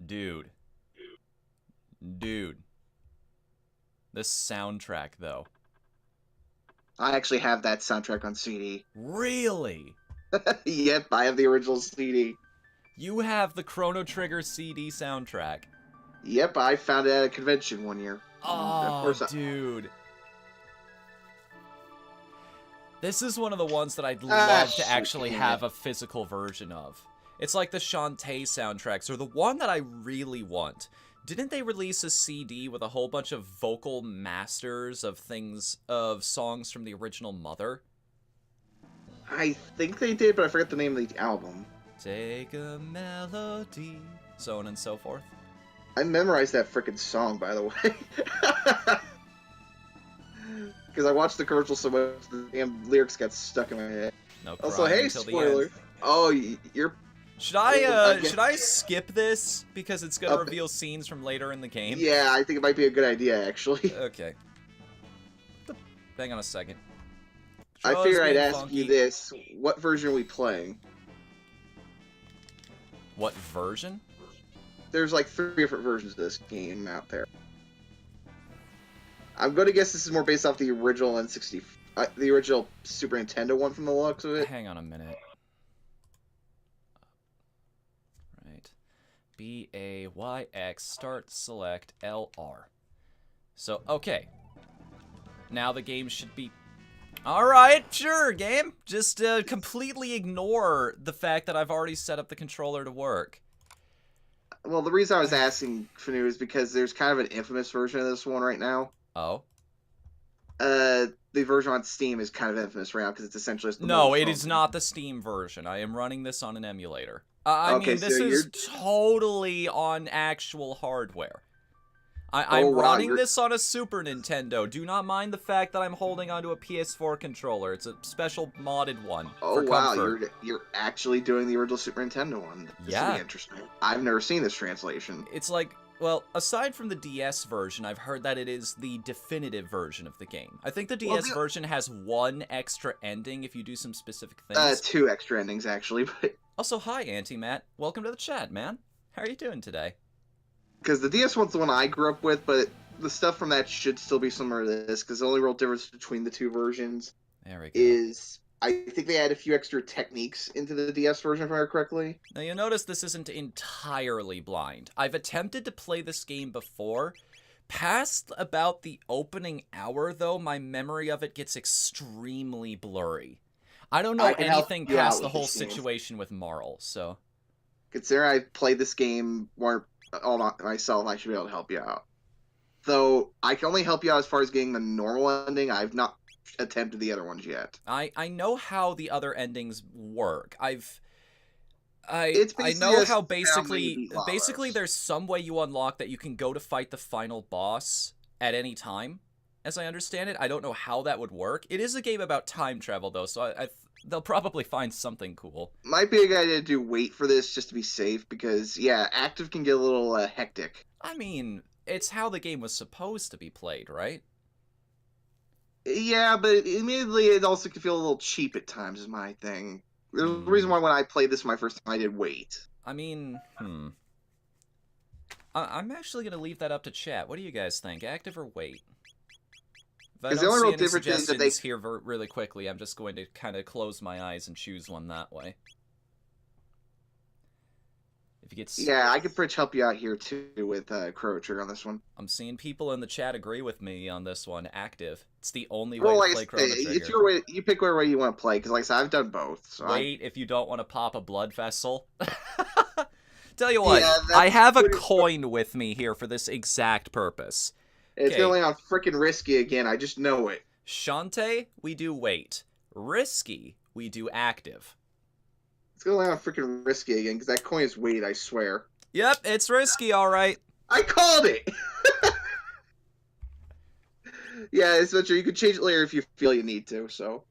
Dude. Dude. This soundtrack, though. I actually have that soundtrack on CD. Really? Yep, I have the original CD. You have the Chrono Trigger CD soundtrack. Yep, I found it at a convention one year. Of Oh, course, dude. This is one of the ones that I'd love to actually have a physical version of. It's like the Shantae soundtracks, or the one that I really want. Didn't they release a CD with a whole bunch of vocal masters of songs from the original Mother? I think they did, but I forget the name of the album. Take a melody, so on and so forth. I memorized that frickin' song, by the way. Because I watched the commercial so much, the damn lyrics got stuck in my head. No crying Also, hey, until spoiler. the end. Oh, you're... Should I skip this because it's gonna reveal scenes from later in the game? Yeah, I think it might be a good idea, actually. Okay. Hang on a second. I figured I'd ask you this. What version are we playing? What version? There's like 3 different versions of this game out there. I'm going to guess this is more based off the original N60, the original Super Nintendo one from the looks of it. Hang on a minute. Right. BAYX start select LR. So, okay. Now the game should be... Alright, sure, game. Just completely ignore the fact that I've already set up the controller to work. Well, the reason I was asking, Fnu, is because there's kind of an infamous version of this one right now. Oh? The version on Steam is kind of infamous right now because it's essentially just the No, it is not the Steam version. I am running this on an emulator. I mean, this is totally on actual hardware. I'm running this on a Super Nintendo. Do not mind the fact that I'm holding onto a PS4 controller. It's a special modded one. Oh, wow, you're actually doing the original Super Nintendo one. This will be interesting. I've never seen this translation. It's like, well, aside from the DS version, I've heard that it is the definitive version of the game. I think the DS version has 1 extra ending if you do some specific things. 2 extra endings, actually. But also, hi, Anti-Matt. Welcome to the chat, man. How are you doing today? Because the DS one's the one I grew up with, but the stuff from that should still be similar to this, because the only real difference between the 2 versions is I think they add a few extra techniques into the DS version, if I remember correctly. Now, you'll notice this isn't entirely blind. I've attempted to play this game before. Past about the opening hour, though, my memory of it gets extremely blurry. I don't know anything past the whole situation with Marl, so... Considering I played this game more all myself, I should be able to help you out. Though, I can only help you out as far as getting the normal ending. I've not attempted the other ones yet. I know how the other endings work. I know how basically there's some way you unlock that you can go to fight the final boss at any time, as I understand it. I don't know how that would work. It is a game about time travel, though, so they'll probably find something cool. Might be a good idea to wait for this just to be safe, because, yeah, active can get a little hectic. I mean, it's how the game was supposed to be played, right? Yeah, but immediately it also can feel a little cheap at times, is my thing. The reason why when I played this my first time, I did wait. I mean, I'm actually going to leave that up to chat. What do you guys think? Active or wait? Because the only real difference is that they here really quickly. I'm just going to kind of close my eyes and choose one that way. If you get I could pretty much help you out here too with Chrono Trigger on this one. I'm seeing people in the chat agree with me on this one. Active. It's the only way to play Chrono Trigger. It's your way. You pick whatever way you want to play. Because like I said, I've done both. So wait, if you don't want to pop a blood vessel. Tell you what, I have a coin with me here for this exact purpose. It's going on frickin' risky again, I just know it. Shantae, we do wait. Risky, we do active. It's going on frickin' risky again, because that coin is wait, I swear. Yep, it's risky, alright. I called it! Yeah, it's not true. You can change it later if you feel you need to, so.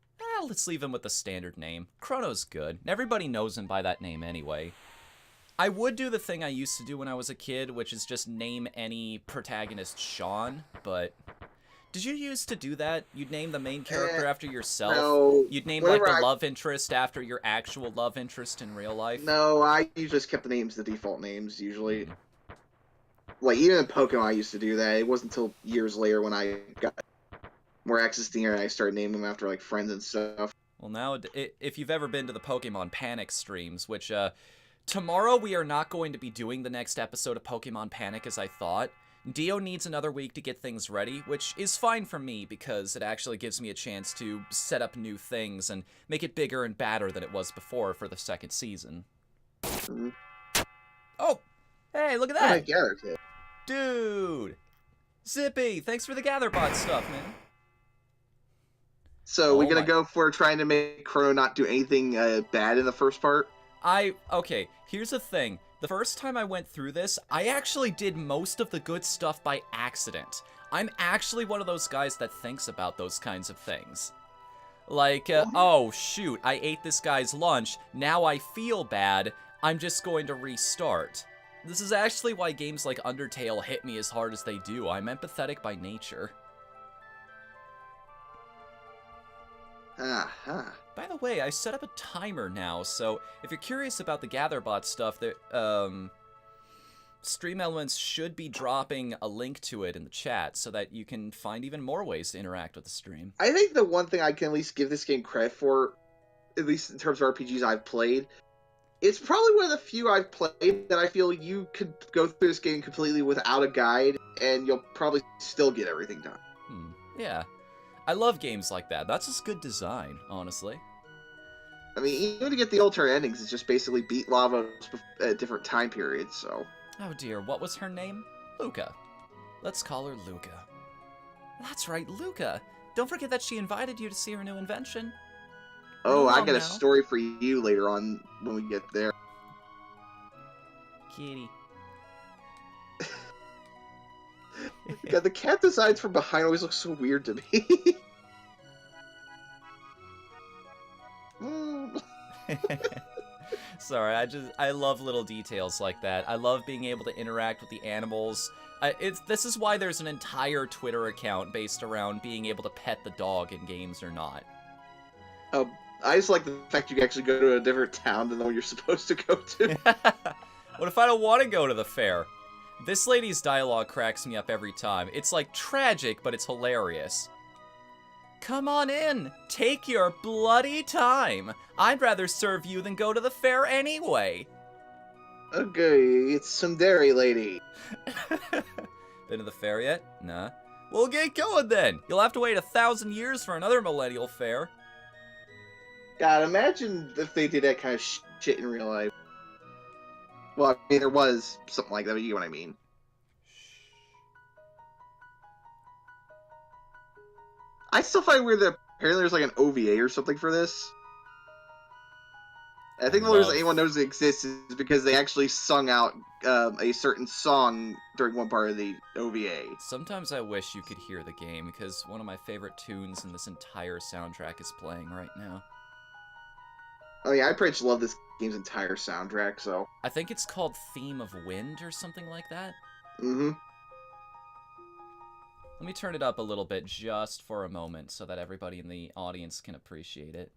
Let's leave him with the standard name. Chrono's good. Everybody knows him by that name anyway. I would do the thing I used to do when I was a kid, which is just name any protagonist Sean, but... Did you used to do that? You'd name the main character after yourself? No. You'd name, like, the love interest after your actual love interest in real life? No, I usually just kept the names the default names, usually. Like, even in Pokemon, I used to do that. It wasn't until years later when I got more access to the internet, I started naming them after, like, friends and stuff. Well, now, if you've ever been to the Pokemon Panic streams, which, tomorrow we are not going to be doing the next episode of Pokemon Panic as I thought. Dio needs another week to get things ready, which is fine for me because it actually gives me a chance to set up new things and make it bigger and badder than it was before for the second season. Mm-hmm. Oh! Hey, look at that! Oh, dude! Zippy, thanks for the GatherBot stuff, man. So, we're gonna go for trying to make Chrono not do anything bad in the first part? Okay, here's the thing. The first time I went through this, I actually did most of the good stuff by accident. I'm actually one of those guys that thinks about those kinds of things. Like, oh shoot, I ate this guy's lunch, now I feel bad, I'm just going to restart. This is actually why games like Undertale hit me as hard as they do. I'm empathetic by nature. By the way, I set up a timer now, so if you're curious about the GatherBot stuff, Stream Elements should be dropping a link to it in the chat so that you can find even more ways to interact with the stream. I think the one thing I can at least give this game credit for, at least in terms of RPGs I've played, it's probably one of the few I've played that I feel you could go through this game completely without a guide, and you'll probably still get everything done. Yeah. I love games like that. That's just good design, honestly. I mean, even to get the alternate endings, it's just basically beat lava at different time periods, so... Oh dear, what was her name? Luca. Let's call her Luca. That's right, Luca. Don't forget that she invited you to see her new invention. Oh, I got a story for you later on when we get there. Kitty. Yeah, the cat designs from behind always look so weird to me. Sorry, I love little details like that. I love being able to interact with the animals. This is why there's an entire Twitter account based around being able to pet the dog in games or not. I just like the fact you can actually go to a different town than the one you're supposed to go to. What if I don't want to go to the fair? This lady's dialogue cracks me up every time. It's like tragic, but it's hilarious. Come on in. Take your bloody time. I'd rather serve you than go to the fair anyway. Okay, it's Sundari lady. Been to the fair yet? Nah. Well, get going then. You'll have to wait 1,000 years for another millennial fair. God, imagine if they did that kind of shit in real life. Well, I mean, there was something like that, but you know what I mean. I still find weird that apparently there's like an OVA or something for this. I think the only reason anyone knows it exists is because they actually sung out a certain song during one part of the OVA. Sometimes I wish you could hear the game, because one of my favorite tunes in this entire soundtrack is playing right now. Oh yeah, I pretty much love this game's entire soundtrack, so... I think it's called Theme of Wind or something like that. Mm-hmm. Let me turn it up a little bit just for a moment so that everybody in the audience can appreciate it.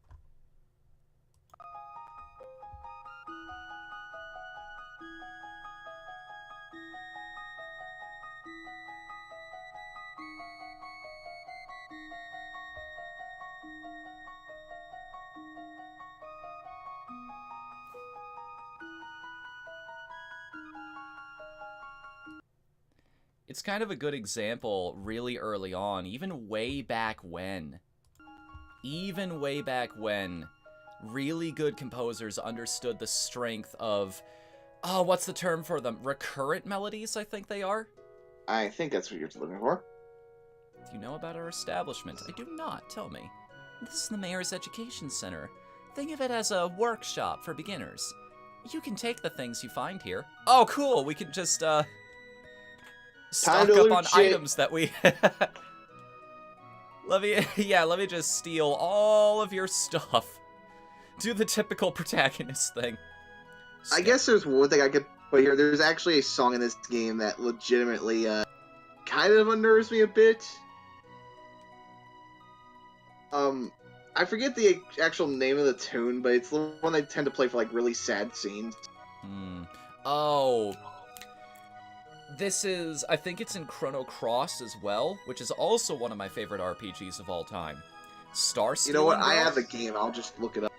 It's kind of a good example really early on, even way back when, really good composers understood the strength of, oh, what's the term for them? Recurrent melodies, I think they are? I think that's what you're looking for. Do you know about our establishment? I do not, tell me. This is the Mayor's Education Center. Think of it as a workshop for beginners. You can take the things you find here. Oh, cool, we can just, stock up on items that we... let me just steal all of your stuff. Do the typical protagonist thing. I guess there's one thing I could put here. There's actually a song in this game that legitimately kind of unnerves me a bit. I forget the actual name of the tune, but it's the one they tend to play for like really sad scenes. Oh... This is, I think it's in Chrono Cross as well, which is also one of my favorite RPGs of all time. Star Stealing You know what? Girl? I have the game. I'll just look it up.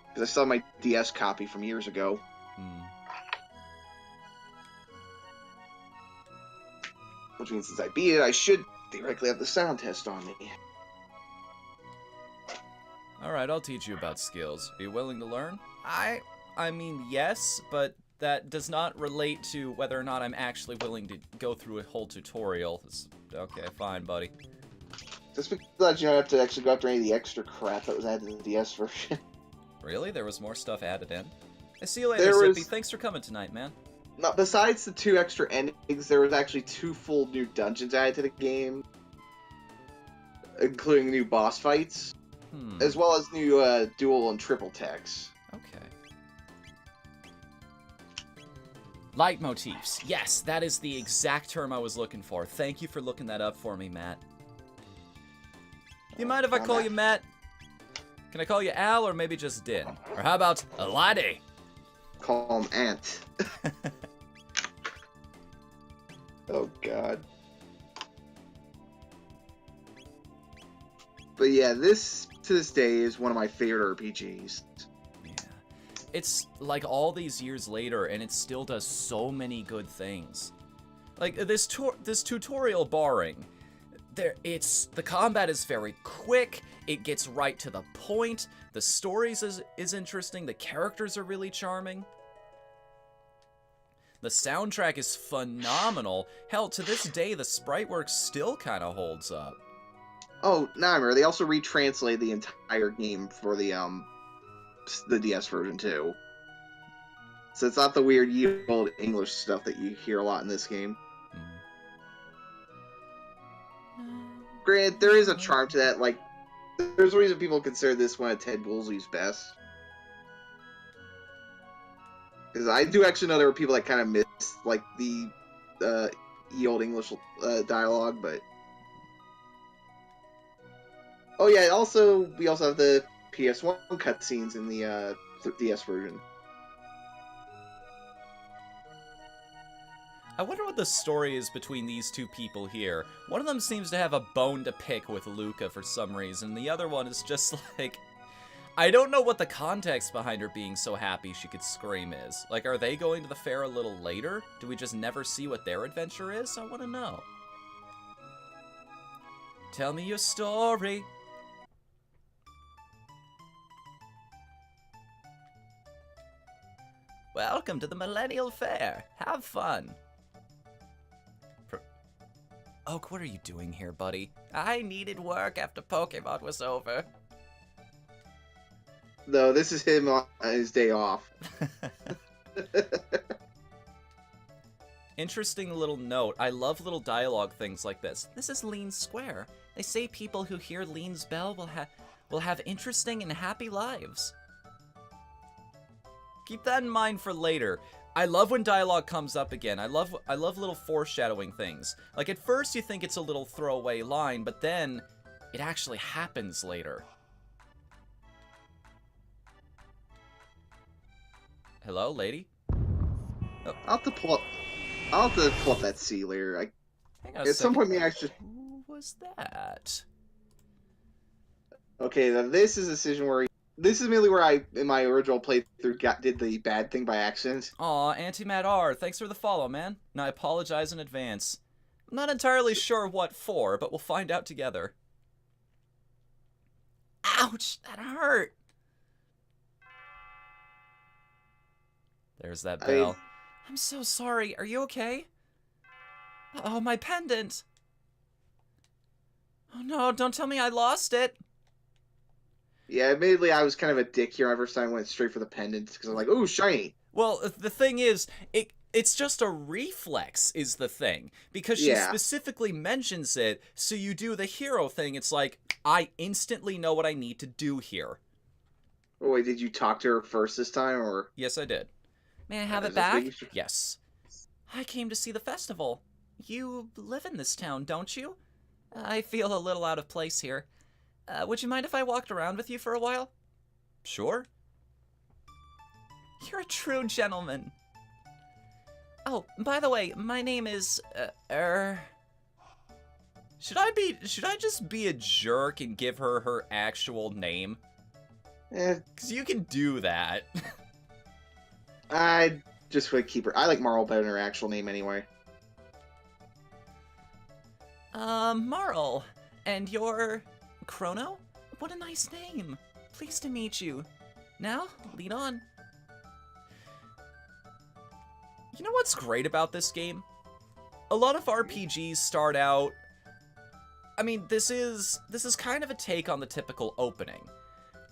Because I still have my DS copy from years ago. Which means since I beat it, I should theoretically have the sound test on me. Alright, I'll teach you about skills. Are you willing to learn? I mean, yes, but that does not relate to whether or not I'm actually willing to go through a whole tutorial. Okay, fine, buddy. Just because you don't have to actually go after any of the extra crap that was added in the DS version. Really? There was more stuff added in? I see you later, Zippy. Thanks for coming tonight, man. No, besides the 2 extra endings, there was actually 2 full new dungeons added to the game, including new boss fights, as well as new dual and triple techs. Okay. Leitmotifs. Yes, that is the exact term I was looking for. Thank you for looking that up for me, Matt. You mind if I call you Matt? Can I call you Al or maybe just Din? Or how about a laddie? Call him Ant. Oh, God. But yeah, this, to this day, is one of my favorite RPGs. Yeah. It's like all these years later, and it still does so many good things. Like, this tutorial barring, the combat is very quick, it gets right to the point, the stories is interesting, the characters are really charming. The soundtrack is phenomenal. Hell, to this day, the sprite work still kind of holds up. Oh, now I remember. They also retranslated the entire game for the DS version too. So it's not the weird old English stuff that you hear a lot in this game. Granted, there is a charm to that. Like, there's a reason people consider this one of Ted Woolsey's best. Because I do actually know there were people that kind of missed, like, the old English dialogue, but... Oh yeah, we also have the PS1 cutscenes in the DS version. I wonder what the story is between these two people here. One of them seems to have a bone to pick with Luca for some reason. The other one is just like... I don't know what the context behind her being so happy she could scream is. Like, are they going to the fair a little later? Do we just never see what their adventure is? I want to know. Tell me your story. Welcome to the Millennial Fair. Have fun. Oak, what are you doing here, buddy? I needed work after Pokemon was over. No, this is him on his day off. Interesting little note. I love little dialogue things like this. This is Lean Square. They say people who hear Lean's bell will have interesting and happy lives. Keep that in mind for later. I love when dialogue comes up again. I love little foreshadowing things. Like, at first you think it's a little throwaway line, but then it actually happens later. Hello, lady? Oh. I'll have to pull up that C later. At some point, maybe I should... Who was that? Okay, then this is a decision where... This is mainly where I, in my original playthrough, did the bad thing by accident. Aw, Antimat R, thanks for the follow, man. And I apologize in advance. I'm not entirely sure what for, but we'll find out together. Ouch, that hurt. There's that bell. I'm so sorry. Are you okay? Oh, my pendant. Oh no, don't tell me I lost it. Yeah, admittedly, I was kind of a dick here. Every time I went straight for the pendant because I'm like, "Ooh, shiny." Well, the thing is, it's just a reflex is the thing. Because she specifically mentions it, so you do the hero thing. It's like, I instantly know what I need to do here. Oh, wait, did you talk to her first this time, or? Yes, I did. May I have it back? Yes. I came to see the festival. You live in this town, don't you? I feel a little out of place here. Would you mind if I walked around with you for a while? Sure. You're a true gentleman. Oh, by the way, my name is, Should I just be a jerk and give her her actual name? Because you can do that. I just would keep her. I like Marl better than her actual name anyway. Marl. And you're Chrono? What a nice name. Pleased to meet you. Now, lead on. You know what's great about this game? A lot of RPGs start out... I mean, this is kind of a take on the typical opening,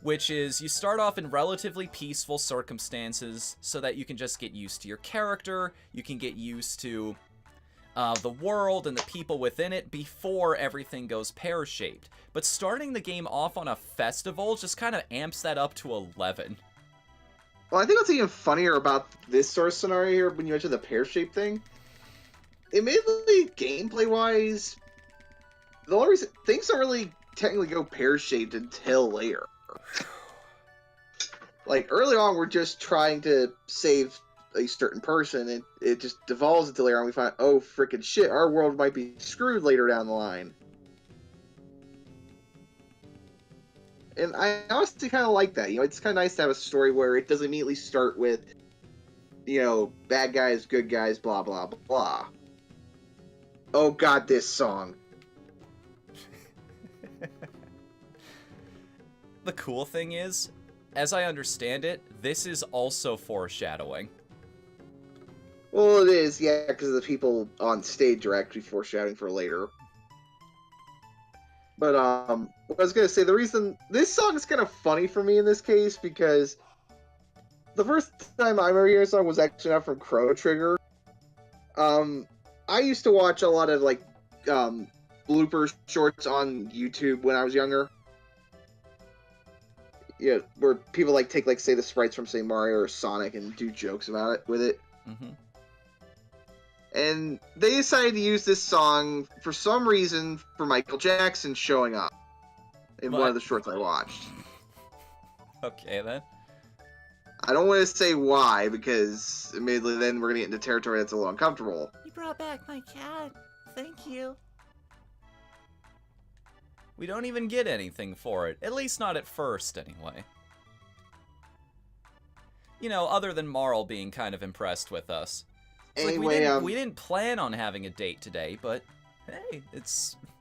which is you start off in relatively peaceful circumstances so that you can just get used to your character, you can get used to the world and the people within it before everything goes pear-shaped. But starting the game off on a festival just kind of amps that up to 11. Well, I think what's even funnier about this sort of scenario here, when you mentioned the pear-shaped thing, admittedly, gameplay-wise, the only reason things don't really technically go pear-shaped until later. Like, early on, we're just trying to save a certain person, and it just devolves until later on we find, oh, freaking shit, our world might be screwed later down the line. And I honestly kind of like that. You know, it's kind of nice to have a story where it doesn't immediately start with, you know, bad guys, good guys, blah, blah, blah. Oh, God, this song. The cool thing is, as I understand it, this is also foreshadowing. Well, it is, yeah, because the people on stage are actually foreshadowing for later. But, what I was gonna say, the reason... This song is kind of funny for me in this case, because the first time I remember hearing this song was actually not from Chrono Trigger. I used to watch a lot of, like, blooper shorts on YouTube when I was younger. Yeah, where people, like, take, like, say, the sprites from, say, Mario or Sonic and do jokes about it with it. Mm-hmm. And they decided to use this song for some reason for Michael Jackson showing up in one of the shorts I watched. Okay, then. I don't want to say why, because admittedly then we're going to get into territory that's a little uncomfortable. You brought back my cat. Thank you. We don't even get anything for it. At least not at first, anyway. You know, other than Marl being kind of impressed with us. Anyway, like we didn't plan on having a date today, but hey,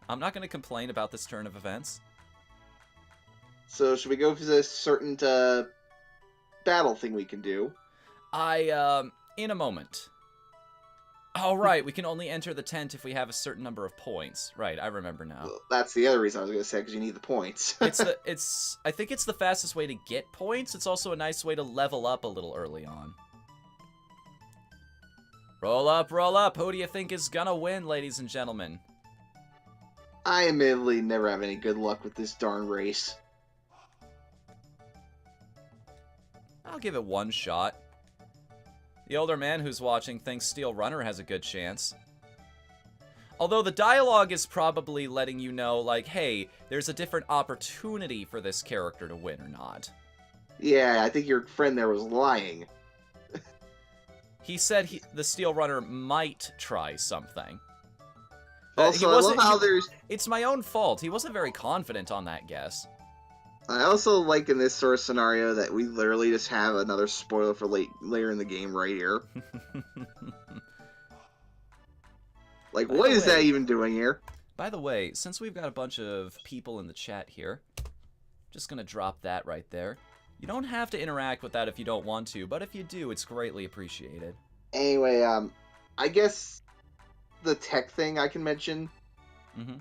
I'm not going to complain about this turn of events. So, should we go for this certain battle thing we can do? In a moment. Oh, right, we can only enter the tent if we have a certain number of points. Right, I remember now. Well, that's the other reason I was going to say, because you need the points. I think it's the fastest way to get points. It's also a nice way to level up a little early on. Roll up, roll up. Who do you think is gonna win, ladies and gentlemen? I admittedly never have any good luck with this darn race. I'll give it one shot. The older man who's watching thinks Steel Runner has a good chance. Although the dialogue is probably letting you know, like, hey, there's a different opportunity for this character to win or not. Yeah, I think your friend there was lying. He said the Steel Runner might try something. Also, I love how there's... It's my own fault. He wasn't very confident on that guess. I also like in this sort of scenario that we literally just have another spoiler for later in the game right here. Like, what is that even doing here? By the way, since we've got a bunch of people in the chat here, just gonna drop that right there. You don't have to interact with that if you don't want to, but if you do, it's greatly appreciated. Anyway, I guess the tech thing I can mention. Mm-hmm.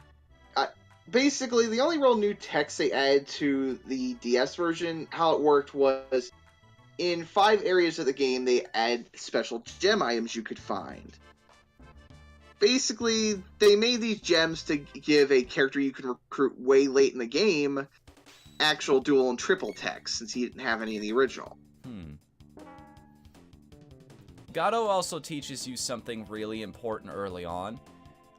Basically, the only real new text they added to the DS version, how it worked was, in 5 areas of the game, they add special gem items you could find. Basically, they made these gems to give a character you can recruit way late in the game actual dual and triple text, since he didn't have any in the original. Gato also teaches you something really important early on,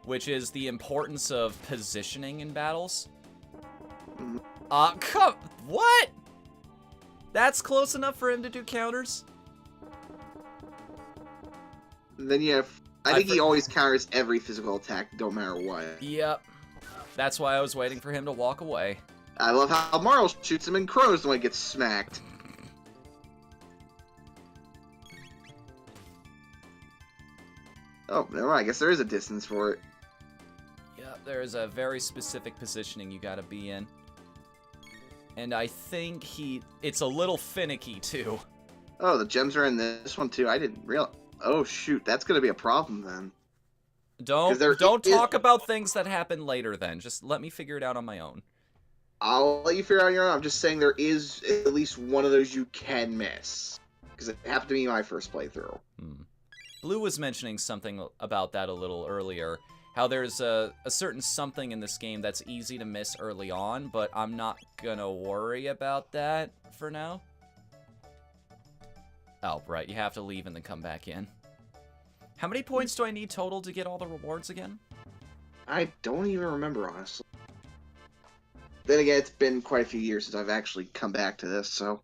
which is the importance of positioning in battles. What? That's close enough for him to do counters? And then you have... I think he always counters every physical attack, don't matter what. Yep. That's why I was waiting for him to walk away. I love how Marl shoots him and Chrono's the one who gets smacked. Oh, never mind. I guess there is a distance for it. Yep, there is a very specific positioning you gotta be in. And I think it's a little finicky, too. Oh, the gems are in this one, too. I didn't realize... Oh, shoot. That's gonna be a problem, then. Don't talk about things that happen later, then. Just let me figure it out on my own. I'll let you figure it out on your own. I'm just saying there is at least one of those you can miss. Because it happened to be my first playthrough. Blue was mentioning something about that a little earlier. How there's a certain something in this game that's easy to miss early on, but I'm not gonna worry about that for now. Oh, right, you have to leave and then come back in. How many points do I need total to get all the rewards again? I don't even remember, honestly. Then again, it's been quite a few years since I've actually come back to this, so...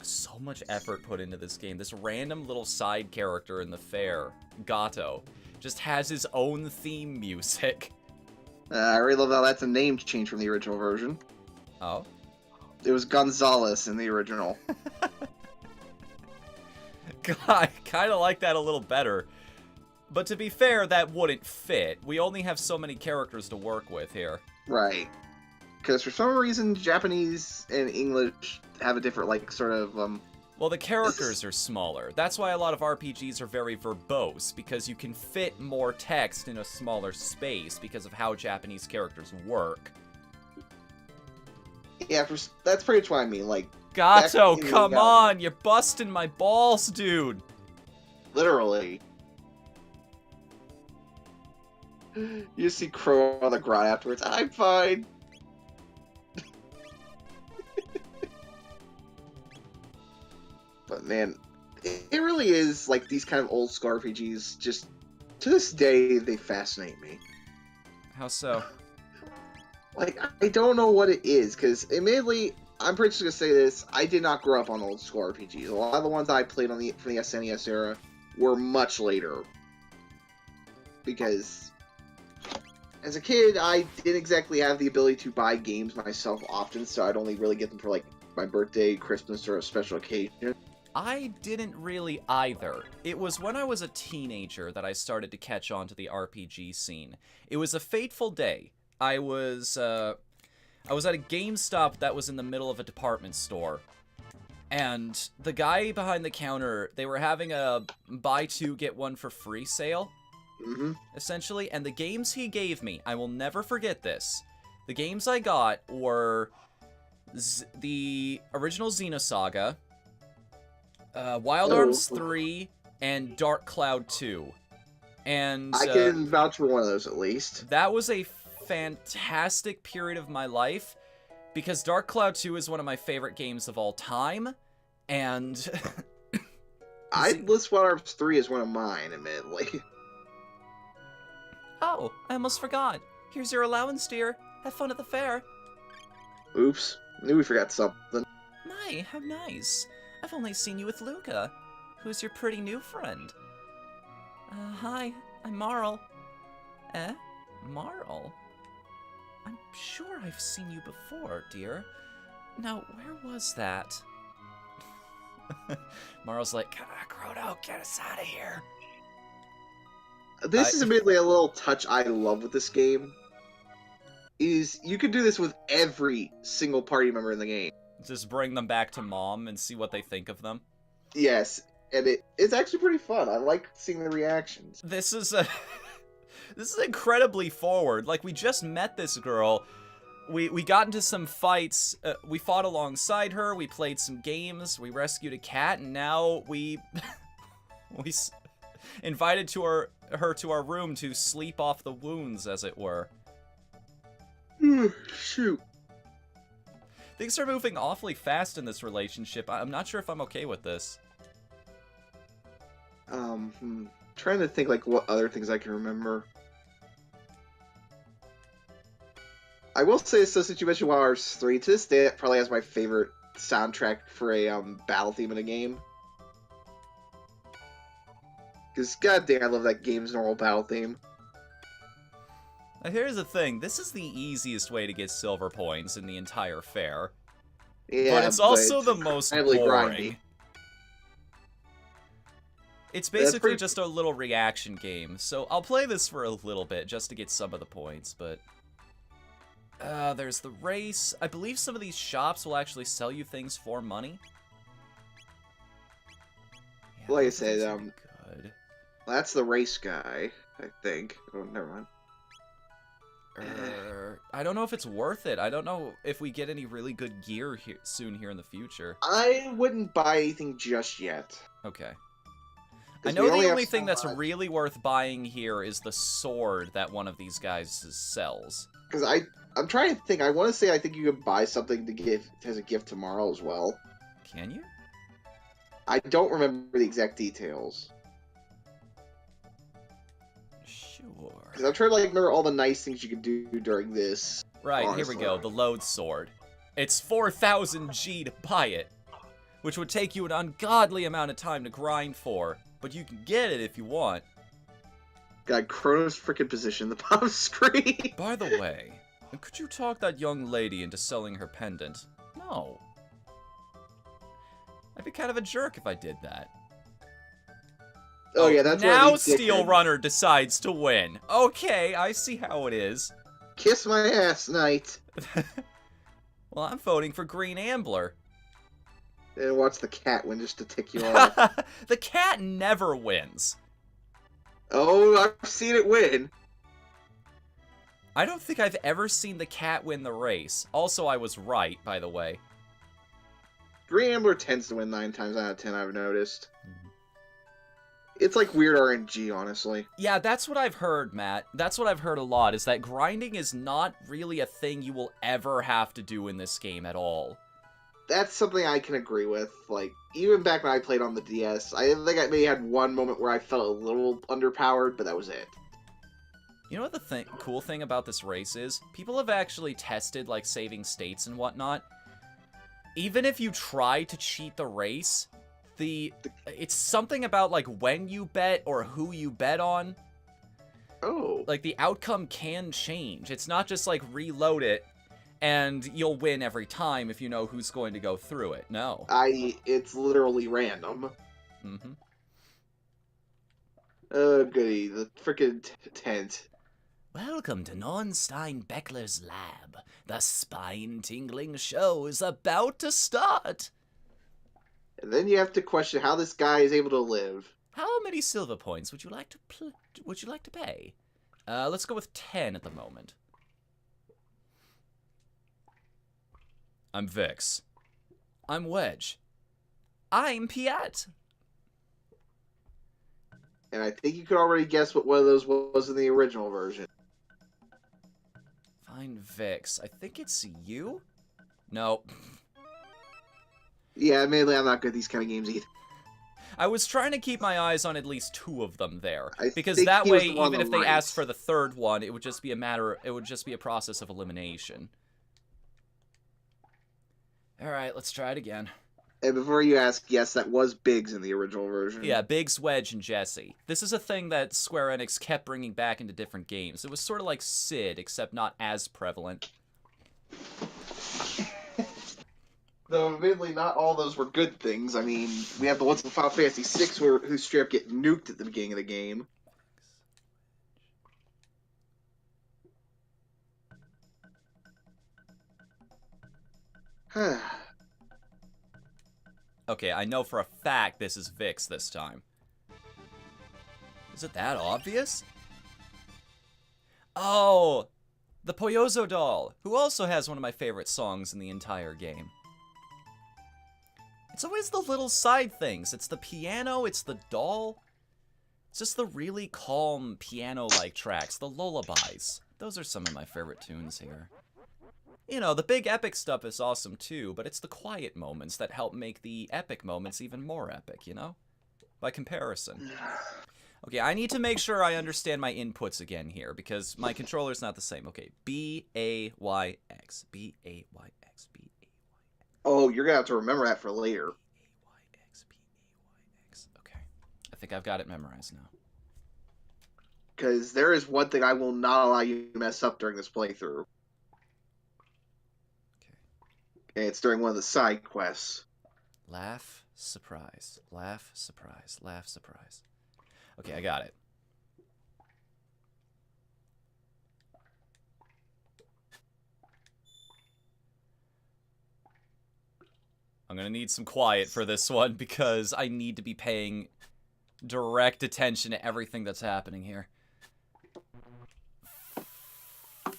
So much effort put into this game. This random little side character in the fair, Gato, just has his own theme music. I really love how that's a name change from the original version. Oh? It was Gonzalez in the original. God, I kind of like that a little better. But to be fair, that wouldn't fit. We only have so many characters to work with here. Right. Because for some reason, Japanese and English have a different, like, sort of, Well, the characters are smaller. That's why a lot of RPGs are very verbose, because you can fit more text in a smaller space because of how Japanese characters work. Yeah, that's pretty much what I mean, like... Gato, come on! You're busting my balls, dude! Literally. You see Crow on the ground afterwards. I'm fine! But man, it really is, like, these kind of old school RPGs, just, to this day, they fascinate me. How so? Like, I don't know what it is, because admittedly, I'm pretty just gonna say this, I did not grow up on old school RPGs. A lot of the ones I played from the SNES era were much later. Because, as a kid, I didn't exactly have the ability to buy games myself often, so I'd only really get them for, like, my birthday, Christmas, or a special occasion. I didn't really either. It was when I was a teenager that I started to catch on to the RPG scene. It was a fateful day. I was at a GameStop that was in the middle of a department store. And the guy behind the counter, they were having a buy two, get one for free sale, essentially. And the games he gave me, I will never forget this. The games I got were the original Xenosaga, Wild Arms 3, and Dark Cloud 2. And I can vouch for one of those, at least. That was a fantastic period of my life, because Dark Cloud 2 is one of my favorite games of all time, and... I'd list Wild Arms 3 as one of mine, admittedly. Oh, I almost forgot. Here's your allowance, dear. Have fun at the fair. Oops. Knew we forgot something. My, how nice. I've only seen you with Luca. Who's your pretty new friend? Hi, I'm Marl. Marl? I'm sure I've seen you before, dear. Now, where was that? Marl's like, Chrono, get us out of here. This is admittedly a little touch I love with this game. Is you could do this with every single party member in the game. Just bring them back to mom and see what they think of them. Yes, and it's actually pretty fun. I like seeing the reactions. This is incredibly forward. Like, we just met this girl. We got into some fights. We fought alongside her. We played some games. We rescued a cat, and now we invited her to our room to sleep off the wounds, as it were. Shoot. Things are moving awfully fast in this relationship. I'm not sure if I'm okay with this. Trying to think, like, what other things I can remember. I will say, so since you mentioned Wild Arms 3, to this day, it probably has my favorite soundtrack for a battle theme in a game. Because goddamn, I love that game's normal battle theme. Now here's the thing, this is the easiest way to get silver points in the entire fair. Yeah, but it's also the most boring. Grindy. It's basically just a little reaction game, so I'll play this for a little bit just to get some of the points, but... there's the race. I believe some of these shops will actually sell you things for money. Yeah, like I said, good. That's the race guy, I think. Oh, never mind. I don't know if it's worth it. I don't know if we get any really good gear soon here in the future. I wouldn't buy anything just yet. Okay. I know the only thing that's really worth buying here is the sword that one of these guys sells. Because I'm trying to think. I want to say I think you can buy something to give as a gift tomorrow as well. Can you? I don't remember the exact details. Sure. Because I'm trying to remember all the nice things you can do during this. Right, honestly. Here we go. The load sword. It's 4,000 G to buy it, which would take you an ungodly amount of time to grind for. But you can get it if you want. Got Chrono's freaking position in the bottom screen. By the way, could you talk that young lady into selling her pendant? No. I'd be kind of a jerk if I did that. Oh yeah, that's now Steel Runner decides to win. Okay, I see how it is. Kiss my ass, Knight. Well, I'm voting for Green Ambler. And watch the cat win just to tick you off. The cat never wins. Oh, I've seen it win. I don't think I've ever seen the cat win the race. Also, I was right, by the way. Green Ambler tends to win 9 times out of 10, I've noticed. It's like weird RNG, honestly. Yeah, that's what I've heard, Matt. That's what I've heard a lot, is that grinding is not really a thing you will ever have to do in this game at all. That's something I can agree with. Like, even back when I played on the DS, I think I maybe had one moment where I felt a little underpowered, but that was it. You know what the cool thing about this race is? People have actually tested, like, saving states and whatnot. Even if you try to cheat the race, it's something about, like, when you bet or who you bet on. Oh. Like, the outcome can change. It's not just, like, reload it, and you'll win every time if you know who's going to go through it. No. It's literally random. Mm-hmm. Oh, goody. The frickin' tent. Welcome to Nornstein Beckler's lab. The spine-tingling show is about to start. And then you have to question how this guy is able to live. How many silver points would you like to pay? Let's go with 10 at the moment. I'm Vix. I'm Wedge. I'm Piet. And I think you could already guess what one of those was in the original version. Find Vix. I think it's you? No. Yeah, admittedly, I'm not good at these kind of games either. I was trying to keep my eyes on at least 2 of them there, because think that he was way, the one even on if the they right. asked for the third one, it would just be a process of elimination. All right, let's try it again. And before you ask, yes, that was Biggs in the original version. Yeah, Biggs, Wedge, and Jesse. This is a thing that Square Enix kept bringing back into different games. It was sort of like Sid, except not as prevalent. Though, admittedly, not all those were good things. I mean, we have the ones in Final Fantasy VI who straight up get nuked at the beginning of the game. Okay, I know for a fact this is Vix this time. Is it that obvious? Oh! The Poyozo doll, who also has one of my favorite songs in the entire game. It's always the little side things. It's the piano, it's the doll. It's just the really calm piano-like tracks, the lullabies. Those are some of my favorite tunes here. You know, the big epic stuff is awesome too, but it's the quiet moments that help make the epic moments even more epic, you know? By comparison. Okay, I need to make sure I understand my inputs again here, because my controller's not the same. Okay, B-A-Y-X, B-A-Y-X, B-A-Y-X. Oh, you're gonna have to remember that for later. B-A-Y-X, B-A-Y-X. Okay. I think I've got it memorized now. Because there is one thing I will not allow you to mess up during this playthrough. Okay, it's during one of the side quests. Laugh, surprise. Laugh, surprise. Laugh, surprise. Okay, I got it. I'm gonna need some quiet for this one because I need to be paying direct attention to everything that's happening here. I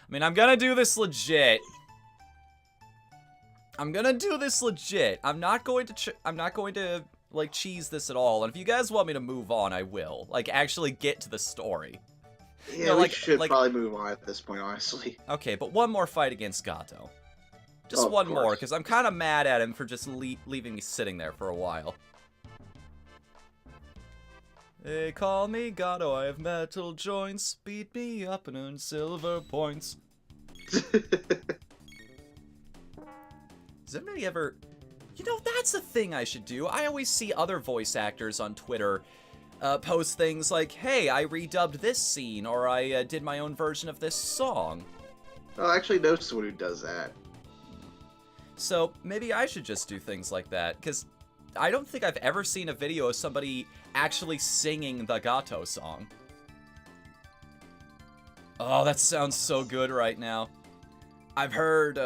mean, I'm gonna do this legit. I'm not going to like cheese this at all. And if you guys want me to move on, I will. Like actually get to the story. Yeah, you know, we should probably move on at this point, honestly. Okay, but one more fight against Gato. Just one more, because I'm kind of mad at him for just leaving me sitting there for a while. They call me Gato, I have metal joints. Beat me up and earn silver points. Does anybody ever... You know, that's a thing I should do. I always see other voice actors on Twitter post things like, hey, I redubbed this scene, or I did my own version of this song. I actually know someone who does that. So, maybe I should just do things like that, because I don't think I've ever seen a video of somebody actually singing the Gato song. Oh, that sounds so good right now. I've heard,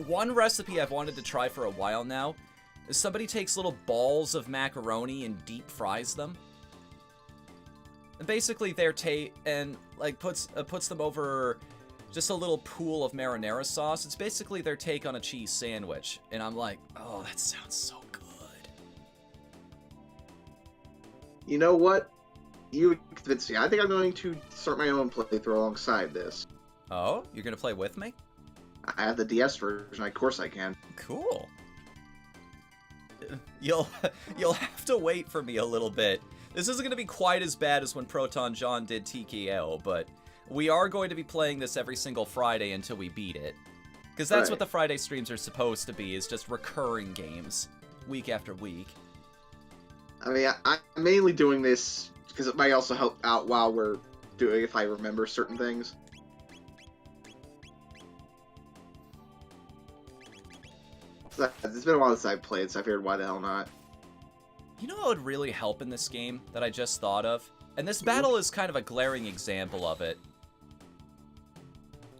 one recipe I've wanted to try for a while now is somebody takes little balls of macaroni and deep fries them. And basically and like puts them over just a little pool of marinara sauce. It's basically their take on a cheese sandwich. And I'm like, oh, that sounds so good. You know what? You convinced me. I think I'm going to start my own playthrough alongside this. Oh? You're going to play with me? I have the DS version. Of course I can. Cool. You'll have to wait for me a little bit. This isn't going to be quite as bad as when Proton John did TKO, but we are going to be playing this every single Friday until we beat it. Because that's what the Friday streams are supposed to be, is just recurring games, week after week. I mean, I'm mainly doing this because it might also help out while we're doing, if I remember certain things. It's been a while since I've played, so I figured why the hell not. You know what would really help in this game that I just thought of? And this battle is kind of a glaring example of it.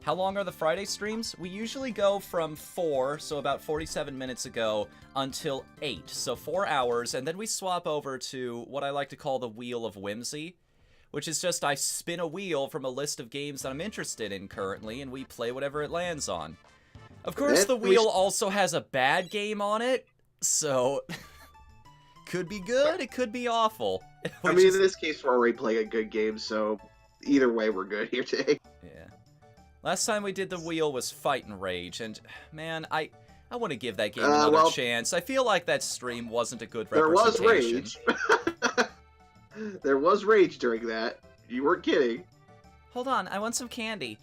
How long are the Friday streams? We usually go from 4, so about 47 minutes ago, until 8, so 4 hours, and then we swap over to what I like to call the Wheel of Whimsy, which is just I spin a wheel from a list of games that I'm interested in currently, and we play whatever it lands on. Of course, the wheel also has a bad game on it, so could be good, it could be awful. I mean, in this case, we're already playing a good game, so either way, we're good here today. Yeah. Last time we did the wheel was Fight and Rage, and man, I want to give that game another chance. I feel like that stream wasn't a good representation. There was rage. There was rage during that. You weren't kidding. Hold on, I want some candy.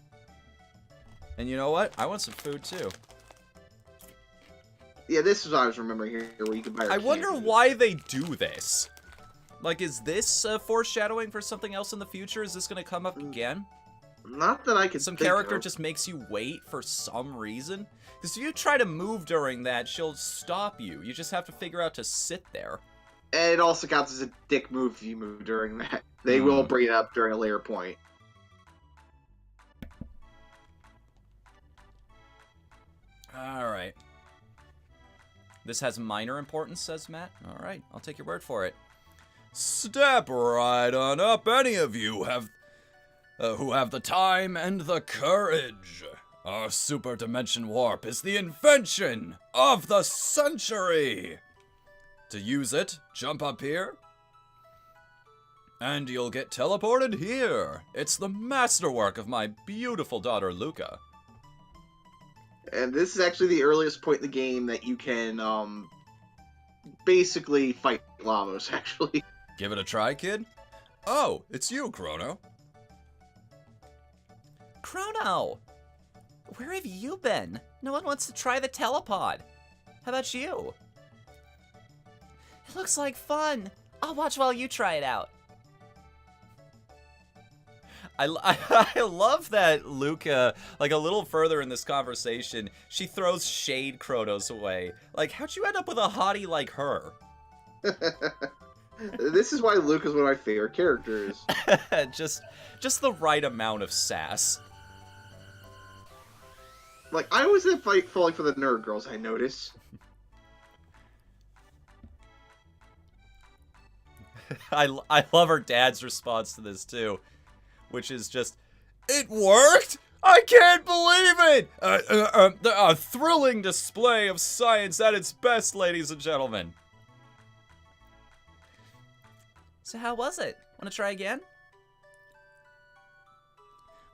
And you know what? I want some food too. Yeah, this is what I was remembering here, where you can buy. I wonder why they do this. Like, is this foreshadowing for something else in the future? Is this going to come up again? Not that I can. Some character just makes you wait for some reason. Because if you try to move during that, she'll stop you. You just have to figure out to sit there. And it also counts as a dick move if you move during that. They will bring it up during a later point. Alright. This has minor importance, says Matt. Alright, I'll take your word for it. Step right on up, any of you who have the time and the courage. Our super dimension warp is the invention of the century. To use it, jump up here, and you'll get teleported here. It's the masterwork of my beautiful daughter, Luca. And this is actually the earliest point in the game that you can, basically fight Lavos, actually. Give it a try, kid? Oh, it's you, Chrono. Chrono! Where have you been? No one wants to try the telepod. How about you? It looks like fun. I'll watch while you try it out. I love that Luca, like a little further in this conversation, she throws shade Chronos away. Like, how'd you end up with a hottie like her? This is why Luke is one of my favorite characters. just the right amount of sass. Like, I always end up falling for the nerd girls, I notice. I love her dad's response to this, too. Which is just, it worked? I can't believe it! A thrilling display of science at its best, ladies and gentlemen. So how was it? Want to try again?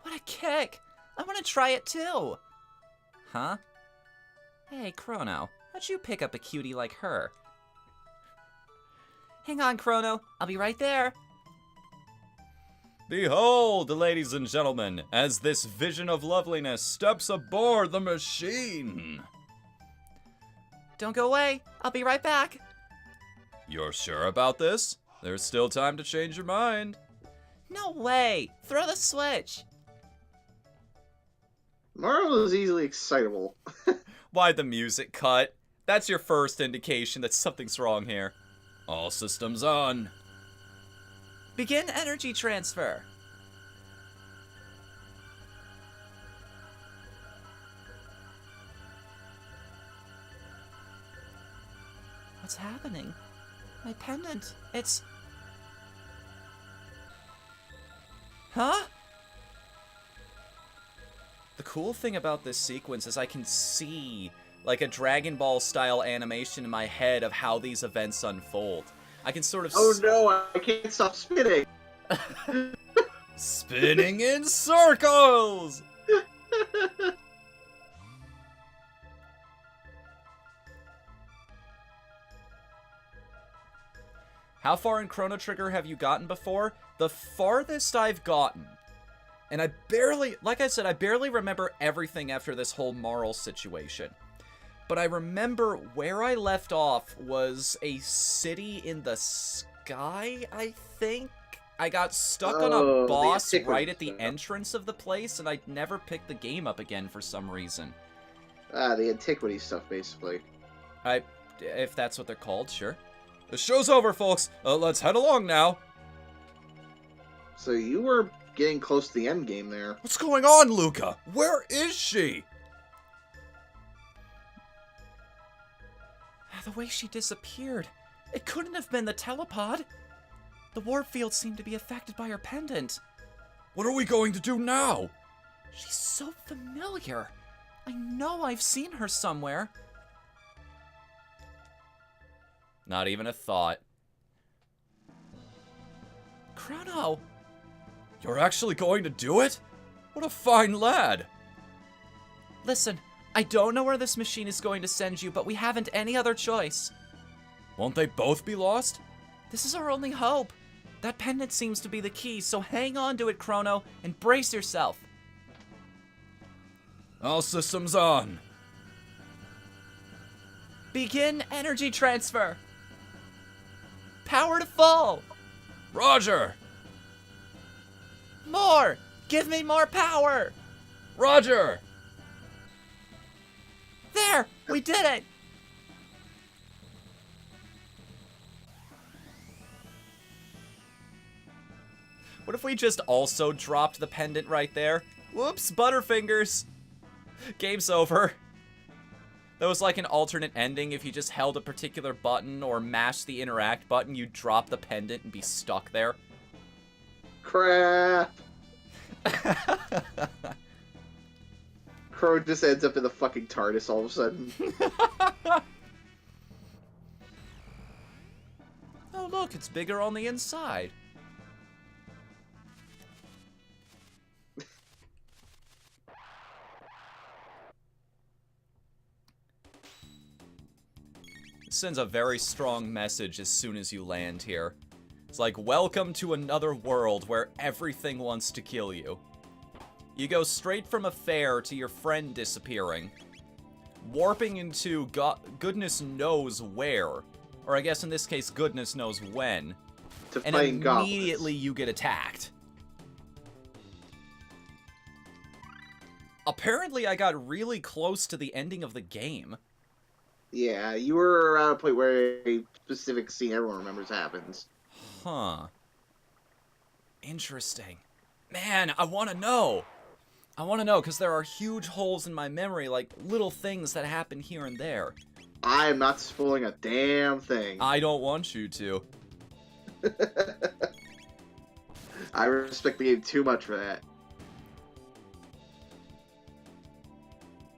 What a kick! I want to try it too! Huh? Hey, Chrono, how'd you pick up a cutie like her? Hang on, Chrono, I'll be right there. Behold, ladies and gentlemen, as this vision of loveliness steps aboard the machine. Don't go away. I'll be right back. You're sure about this? There's still time to change your mind. No way. Throw the switch. Mario is easily excitable. Why'd the music cut? That's your first indication that something's wrong here. All systems on. Begin energy transfer. What's happening? My pendant. It's... Huh? The cool thing about this sequence is I can see, like, a Dragon Ball style animation in my head of how these events unfold. I can sort of... Oh no, I can't stop spinning! Spinning in circles! How far in Chrono Trigger have you gotten before? The farthest I've gotten. And I barely, like I said, I barely remember everything after this whole Marl situation. But I remember where I left off was a city in the sky, I think? I got stuck on a boss right at the entrance of the place, and I never picked the game up again for some reason. The antiquity stuff, basically. If that's what they're called, sure. The show's over, folks. Let's head along now. So you were getting close to the end game there. What's going on, Luca? Where is she? The way she disappeared. It couldn't have been the telepod. The warp field seemed to be affected by her pendant. What are we going to do now? She's so familiar. I know I've seen her somewhere. Not even a thought. Chrono! You're actually going to do it? What a fine lad! Listen, I don't know where this machine is going to send you, but we haven't any other choice. Won't they both be lost? This is our only hope. That pendant seems to be the key, so hang on to it, Chrono, and brace yourself. All systems on. Begin energy transfer. Power to full. Roger. More. Give me more power. Roger. There, we did it. What if we just also dropped the pendant right there? Whoops, Butterfingers. Game's over. That was like an alternate ending. If you just held a particular button or mashed the interact button, you'd drop the pendant and be stuck there. Crap. Crow just ends up in the fucking TARDIS all of a sudden. Oh look, it's bigger on the inside. It sends a very strong message as soon as you land here. It's like, welcome to another world where everything wants to kill you. You go straight from a fair to your friend disappearing. warping into goodness knows where, or I guess in this case, goodness knows when, To and fight immediately goblins. you get attacked. Apparently, I got really close to the ending of the game. Yeah, you were around a point where a specific scene everyone remembers happens. Huh. Interesting. Man, I want to know. I want to know, because there are huge holes in my memory, like little things that happen here and there. I am not spoiling a damn thing. I don't want you to. I respect the game too much for that.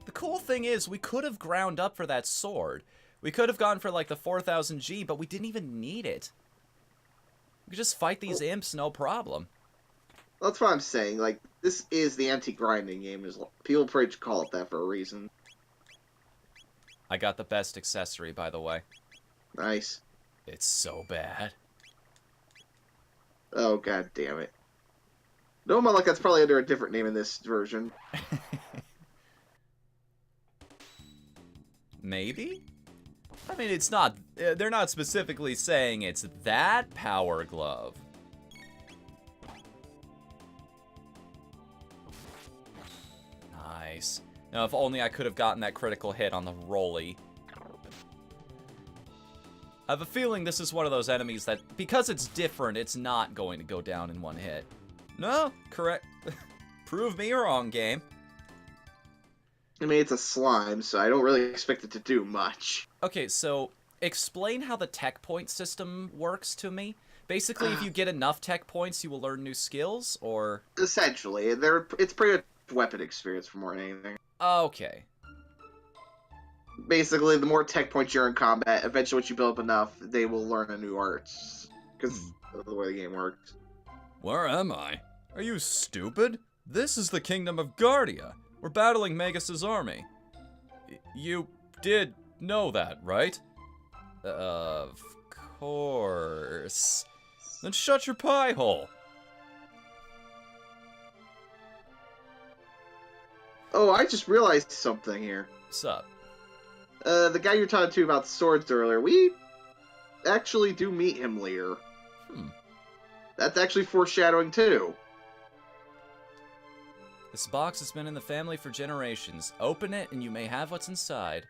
The cool thing is, we could have ground up for that sword. We could have gone for, like, the 4000 G, but we didn't even need it. We could just fight these imps, no problem. That's what I'm saying. Like, this is the anti-grinding game. People probably call it that for a reason. I got the best accessory, by the way. Nice. It's so bad. Oh, god damn it. No, like that's probably under a different name in this version. Maybe? I mean, it's not... they're not specifically saying it's that power glove. Nice. Now, if only I could have gotten that critical hit on the rolly. I have a feeling this is one of those enemies that, because it's different, it's not going to go down in one hit. No, correct. Prove me wrong, game. I mean, it's a slime, so I don't really expect it to do much. Okay, so explain how the tech point system works to me. Basically, if you get enough tech points, you will learn new skills, or... Essentially. It's pretty much weapon experience for more than anything. Okay. Basically, the more tech points you're in combat, eventually once you build up enough, they will learn a new arts. Because of the way the game works. Where am I? Are you stupid? This is the Kingdom of Guardia. We're battling Magus' army. You did know that, right? Of course. Then shut your pie hole. Oh, I just realized something here. What's up? The guy you're talking to about swords earlier, we actually do meet him later. That's actually foreshadowing, too. This box has been in the family for generations. Open it and you may have what's inside.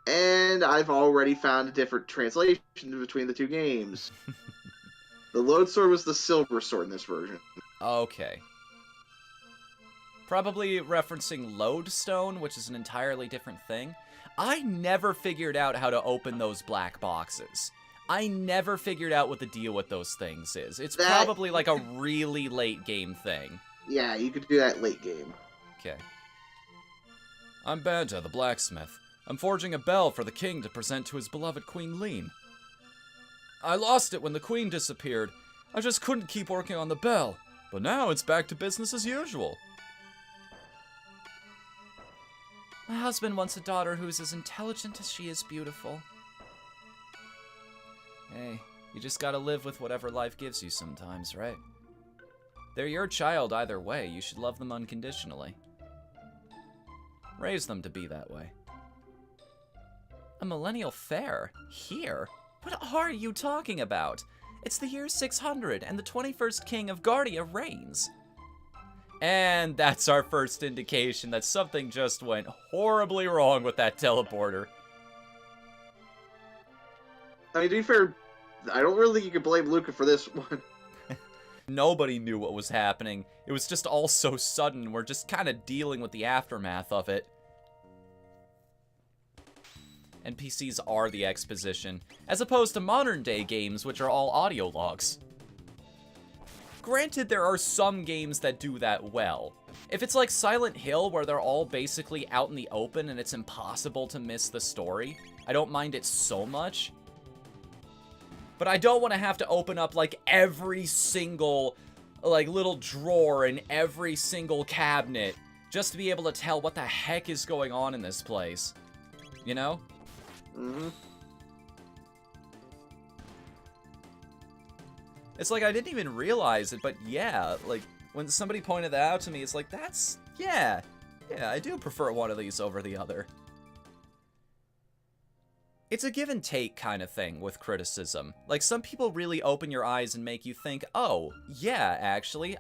And I've already found a different translation between the two games. The Lodesword was the silver sword in this version. Okay. Probably referencing Lodestone, which is an entirely different thing. I never figured out how to open those black boxes. I never figured out what the deal with those things is. It's probably like a really late game thing. Yeah, you could do that late game. Okay. I'm Banta, the blacksmith. I'm forging a bell for the king to present to his beloved Queen Lean. I lost it when the queen disappeared. I just couldn't keep working on the bell. But now it's back to business as usual. My husband wants a daughter who is as intelligent as she is beautiful. Hey, you just gotta live with whatever life gives you sometimes, right? They're your child either way. You should love them unconditionally. Raise them to be that way. A millennial fair? Here? What are you talking about? It's the year 600, and the 21st king of Guardia reigns. And that's our first indication that something just went horribly wrong with that teleporter. I mean, to be fair, I don't really think you can blame Luca for this one. Nobody knew what was happening. It was just all so sudden. We're just kind of dealing with the aftermath of it. NPCs are the exposition, as opposed to modern-day games, which are all audio logs. Granted, there are some games that do that well. If it's like Silent Hill, where they're all basically out in the open and it's impossible to miss the story, I don't mind it so much. But I don't want to have to open up, like, every single, like, little drawer in every single cabinet just to be able to tell what the heck is going on in this place. You know? Mm-hmm. It's like, I didn't even realize it, but yeah, like, when somebody pointed that out to me, it's like, yeah, I do prefer one of these over the other. it's a give and take kind of thing with criticism. Like, some people really open your eyes and make you think, oh, yeah, actually,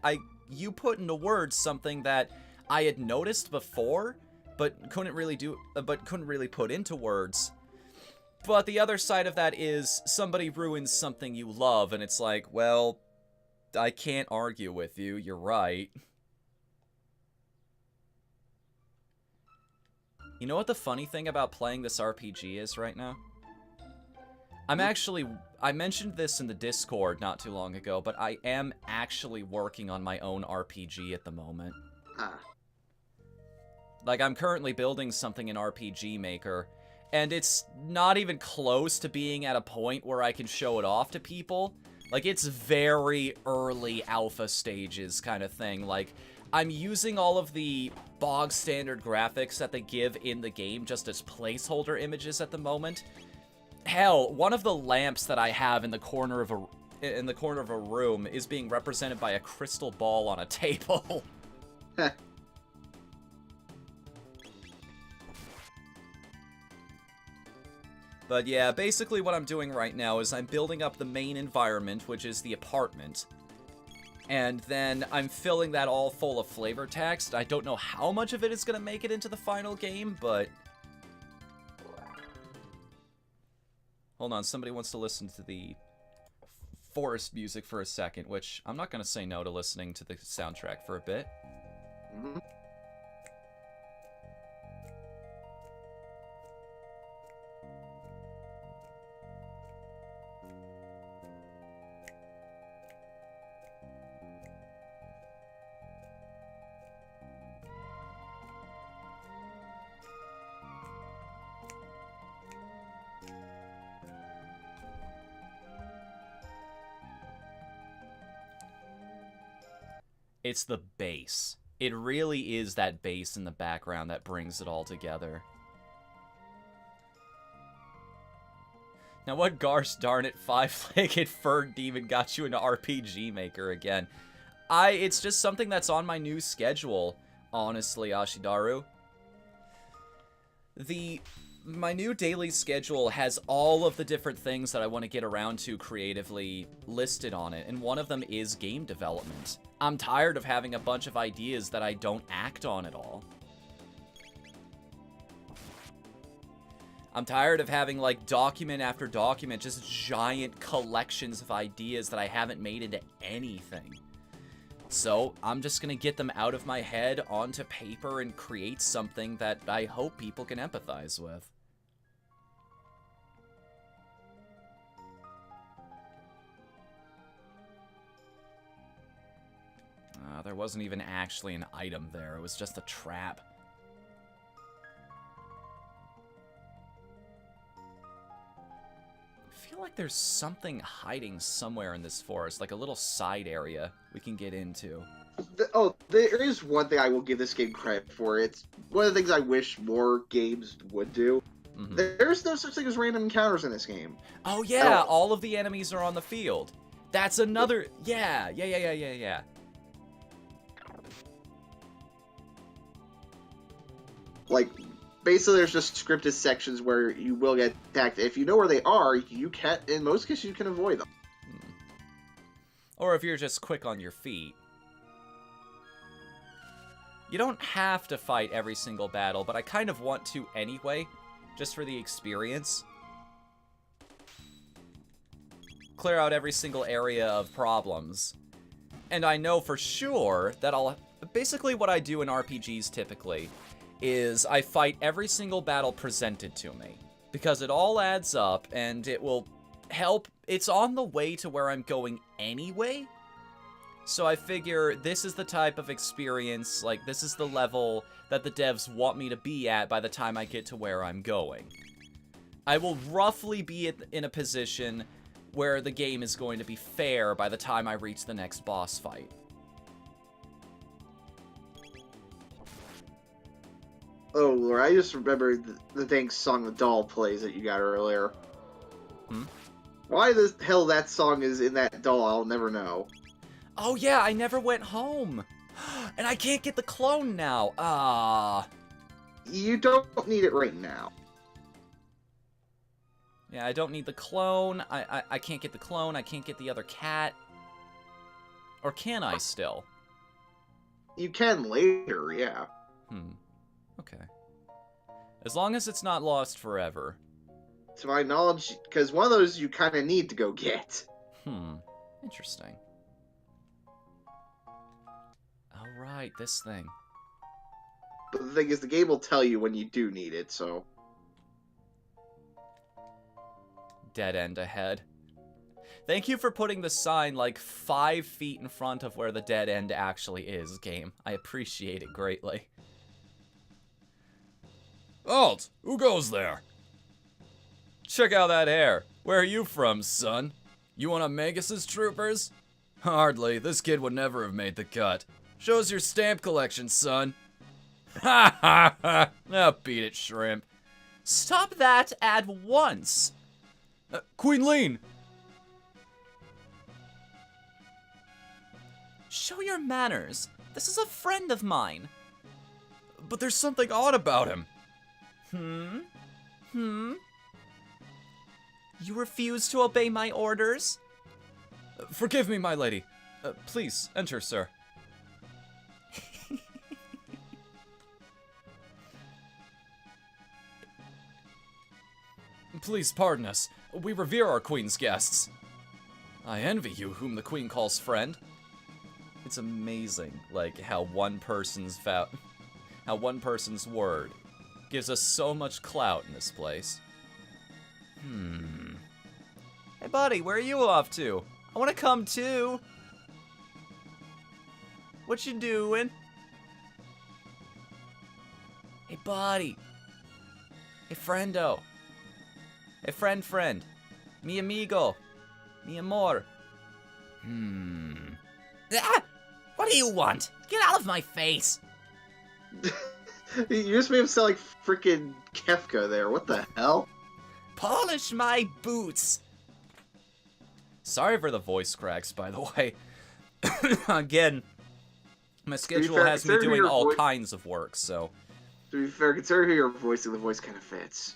you put into words something that I had noticed before, but couldn't really put into words. But the other side of that is somebody ruins something you love, and it's like, well, I can't argue with you, you're right. You know what the funny thing about playing this RPG is right now? I mentioned this in the Discord not too long ago, but I am actually working on my own RPG at the moment. Like, I'm currently building something in RPG Maker, and it's not even close to being at a point where I can show it off to people. Like, it's very early alpha stages kind of thing. Like, I'm using all of the bog standard graphics that they give in the game just as placeholder images at the moment. Hell, one of the lamps that I have in the corner of a room is being represented by a crystal ball on a table. But yeah, basically what I'm doing right now is I'm building up the main environment, which is the apartment. And then I'm filling that all full of flavor text. I don't know how much of it is going to make it into the final game, but... Hold on, somebody wants to listen to the forest music for a second, which I'm not going to say no to listening to the soundtrack for a bit. Mm-hmm. It's the bass. It really is that bass in the background that brings it all together. Now what gosh darn it five-legged fur demon got you into RPG Maker again? It's just something that's on my new schedule, honestly, Ashidaru. My new daily schedule has all of the different things that I want to get around to creatively listed on it, and one of them is game development. I'm tired of having a bunch of ideas that I don't act on at all. I'm tired of having, like, document after document, just giant collections of ideas that I haven't made into anything. So, I'm just gonna get them out of my head onto paper and create something that I hope people can empathize with. There wasn't even actually an item there, it was just a trap. I feel like there's something hiding somewhere in this forest, like a little side area we can get into. There is one thing I will give this game credit for. It's one of the things I wish more games would do. Mm-hmm. There's no such thing as random encounters in this game. Oh yeah, all of the enemies are on the field. That's another... Yeah. Like, basically there's just scripted sections where you will get attacked. If you know where they are, you can, in most cases, you can avoid them. Or if you're just quick on your feet. You don't have to fight every single battle, but I kind of want to anyway, just for the experience. Clear out every single area of problems. And I know for sure that basically what I do in RPGs typically is I fight every single battle presented to me, because it all adds up and it will help. It's on the way to where I'm going anyway, so I figure this is the type of experience, like this is the level that the devs want me to be at by the time I get to where I'm going. I will roughly be in a position where the game is going to be fair by the time I reach the next boss fight. Oh, Lord, I just remembered the dang song the doll plays that you got earlier. Why the hell that song is in that doll, I'll never know. Oh yeah, I never went home! And I can't get the clone now! You don't need it right now. Yeah, I don't need the clone. I can't get the clone. I can't get the other cat. Or can I still? You can later, yeah. Okay. As long as it's not lost forever. To my knowledge, because one of those you kind of need to go get. Interesting. Alright, this thing. But the thing is, the game will tell you when you do need it, so... Dead end ahead. Thank you for putting the sign like 5 feet in front of where the dead end actually is, game. I appreciate it greatly. Alt, who goes there? Check out that hair. Where are you from, son? You one of Magus's troopers? Hardly. This kid would never have made the cut. Show us your stamp collection, son. Ha ha ha. Now beat it, shrimp. Stop that at once. Queen Lean. Show your manners. This is a friend of mine. But there's something odd about him. You refuse to obey my orders? Forgive me, my lady. Please, enter, sir. Please pardon us. We revere our queen's guests. I envy you whom the queen calls friend. It's amazing, like, how one person's word gives us so much clout in this place. Hey, buddy, where are you off to? I want to come, too. What you doing? Hey, buddy. Hey, friendo. Hey, friend. Mi amigo. Mi amor. Ah! What do you want? Get out of my face! You just made him sound like freaking Kefka there. What the hell? Polish my boots! Sorry for the voice cracks, by the way. Again, my schedule has me doing all kinds of work, so... To be fair, consider who you're voicing, the voice kind of fits.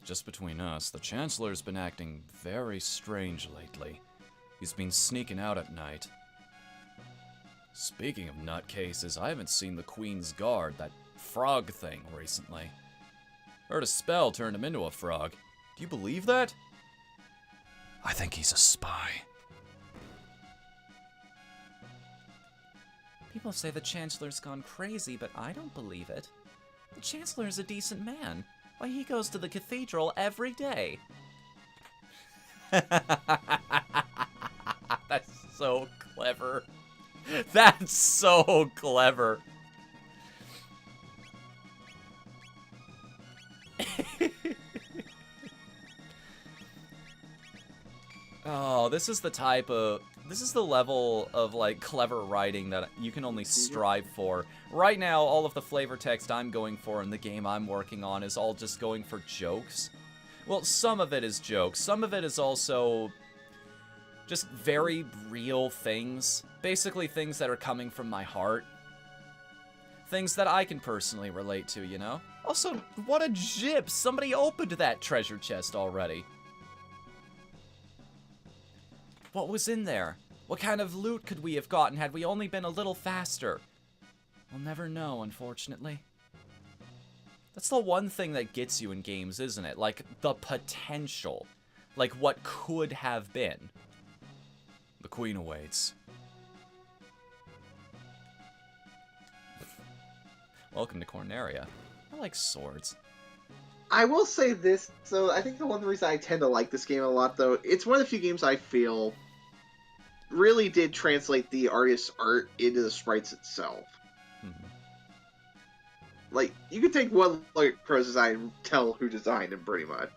Just between us, the Chancellor's been acting very strange lately. He's been sneaking out at night. Speaking of nutcases, I haven't seen the Queen's Guard, that frog thing, recently. Heard a spell turned him into a frog. Do you believe that? I think he's a spy. People say the Chancellor's gone crazy, but I don't believe it. The Chancellor's a decent man. Why, he goes to the cathedral every day. That's so clever. That's so clever. Oh, this is the level of, like, clever writing that you can only strive for. Right now, all of the flavor text I'm going for in the game I'm working on is all just going for jokes. Well, some of it is jokes. Some of it is also just very real things. Basically things that are coming from my heart. Things that I can personally relate to, you know? Also, what a jib! Somebody opened that treasure chest already. What was in there? What kind of loot could we have gotten had we only been a little faster? We'll never know, unfortunately. That's the one thing that gets you in games, isn't it? Like, the potential. Like, what could have been. The Queen awaits. Welcome to Corneria. I like swords. I will say this, so I think the one reason I tend to like this game a lot, though, it's one of the few games I feel really did translate the artist's art into the sprites itself. Like, you could take one look at Crow's design and tell who designed him, pretty much.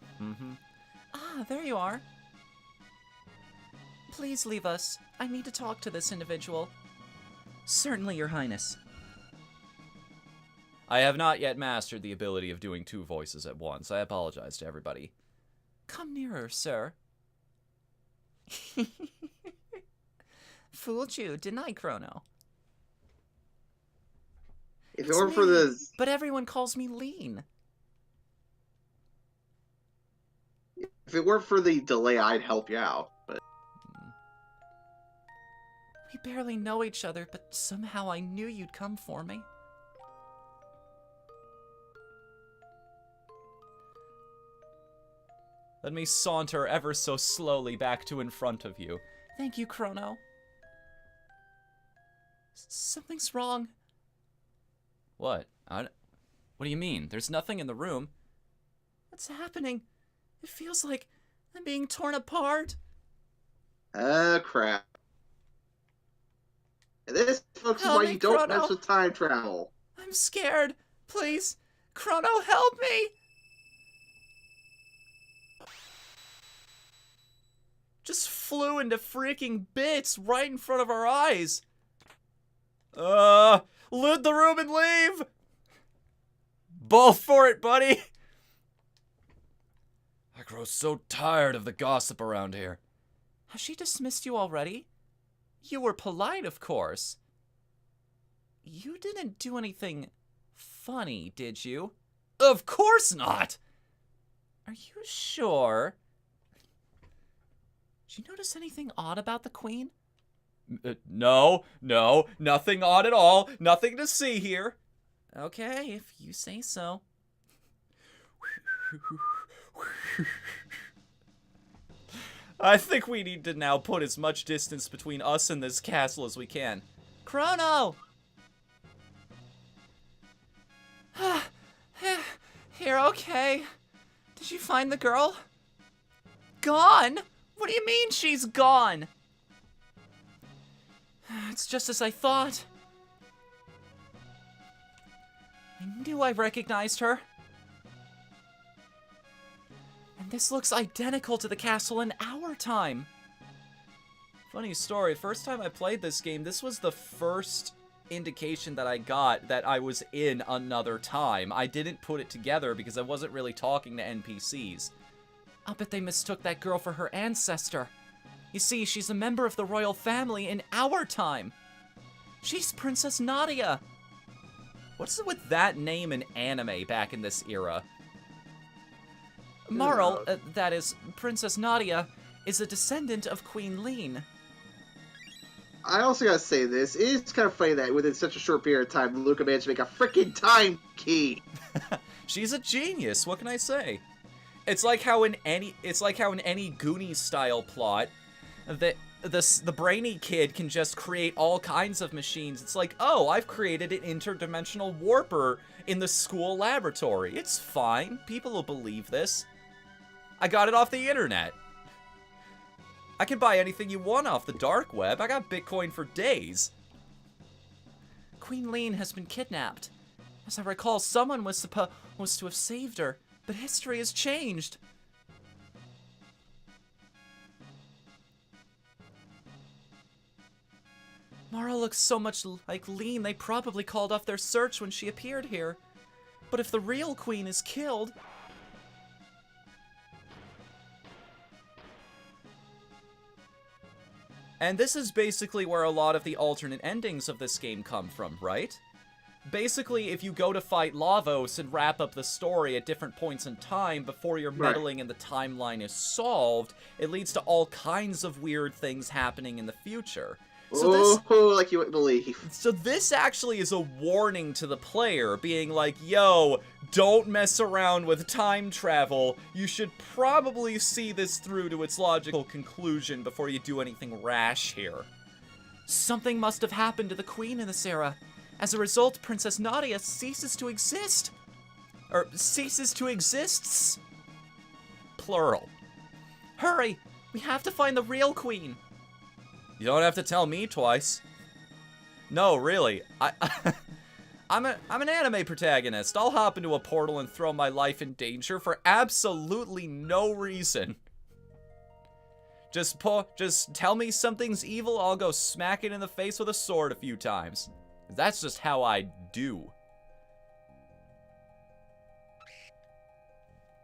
Ah, there you are. Please leave us. I need to talk to this individual. Certainly, Your Highness. I have not yet mastered the ability of doing 2 voices at once. I apologize to everybody. Come nearer, sir. Fooled you, didn't I, Chrono? If it weren't for the... But everyone calls me Lean. If it weren't for the delay, I'd help you out, but... We barely know each other, but somehow I knew you'd come for me. Let me saunter ever so slowly back to in front of you. Thank you, Chrono. Something's wrong. What? What do you mean? There's nothing in the room. What's happening? It feels like I'm being torn apart. Crap. This, folks, is Help why me, you don't Chrono. mess with time travel. I'm scared. Please, Chrono, help me! Just flew into freaking bits right in front of our eyes. Loot the room and leave! Both for it, buddy! I grow so tired of the gossip around here. Has she dismissed you already? You were polite, of course. You didn't do anything funny, did you? Of course not! Are you sure? Did you notice anything odd about the Queen? No, nothing odd at all. Nothing to see here. Okay, if you say so. I think we need to now put as much distance between us and this castle as we can. Chrono! Here, okay. Did you find the girl? Gone? What do you mean she's gone? It's just as I thought. I knew I recognized her. And this looks identical to the castle in our time. Funny story, first time I played this game, this was the first indication that I got that I was in another time. I didn't put it together because I wasn't really talking to NPCs. I'll bet they mistook that girl for her ancestor. You see, she's a member of the royal family in our time. She's Princess Nadia. What's it with that name in anime back in this era? Marl, that is, Princess Nadia, is a descendant of Queen Lean. I also gotta say this, it's kind of funny that within such a short period of time, Luca managed to make a freaking time key. She's a genius, what can I say? It's like how in any Goonies style plot, the brainy kid can just create all kinds of machines. It's like, oh, I've created an interdimensional warper in the school laboratory. It's fine. People will believe this. I got it off the internet. I can buy anything you want off the dark web. I got Bitcoin for days. Queen Lean has been kidnapped. As I recall, someone was supposed to have saved her, but history has changed. Mara looks so much like Lean, they probably called off their search when she appeared here. But if the real queen is killed... And this is basically where a lot of the alternate endings of this game come from, right? Basically, if you go to fight Lavos and wrap up the story at different points in time before your meddling in the timeline is solved, it leads to all kinds of weird things happening in the future. So like you wouldn't believe. So this actually is a warning to the player, being like, yo, don't mess around with time travel. You should probably see this through to its logical conclusion before you do anything rash here. Something must have happened to the queen in this era. As a result, Princess Nadia ceases to exist. Or, ceases to exists. Plural. Hurry! We have to find the real queen. You don't have to tell me twice. No, really. I'm an anime protagonist. I'll hop into a portal and throw my life in danger for absolutely no reason. Just tell me something's evil, I'll go smack it in the face with a sword a few times. That's just how I do.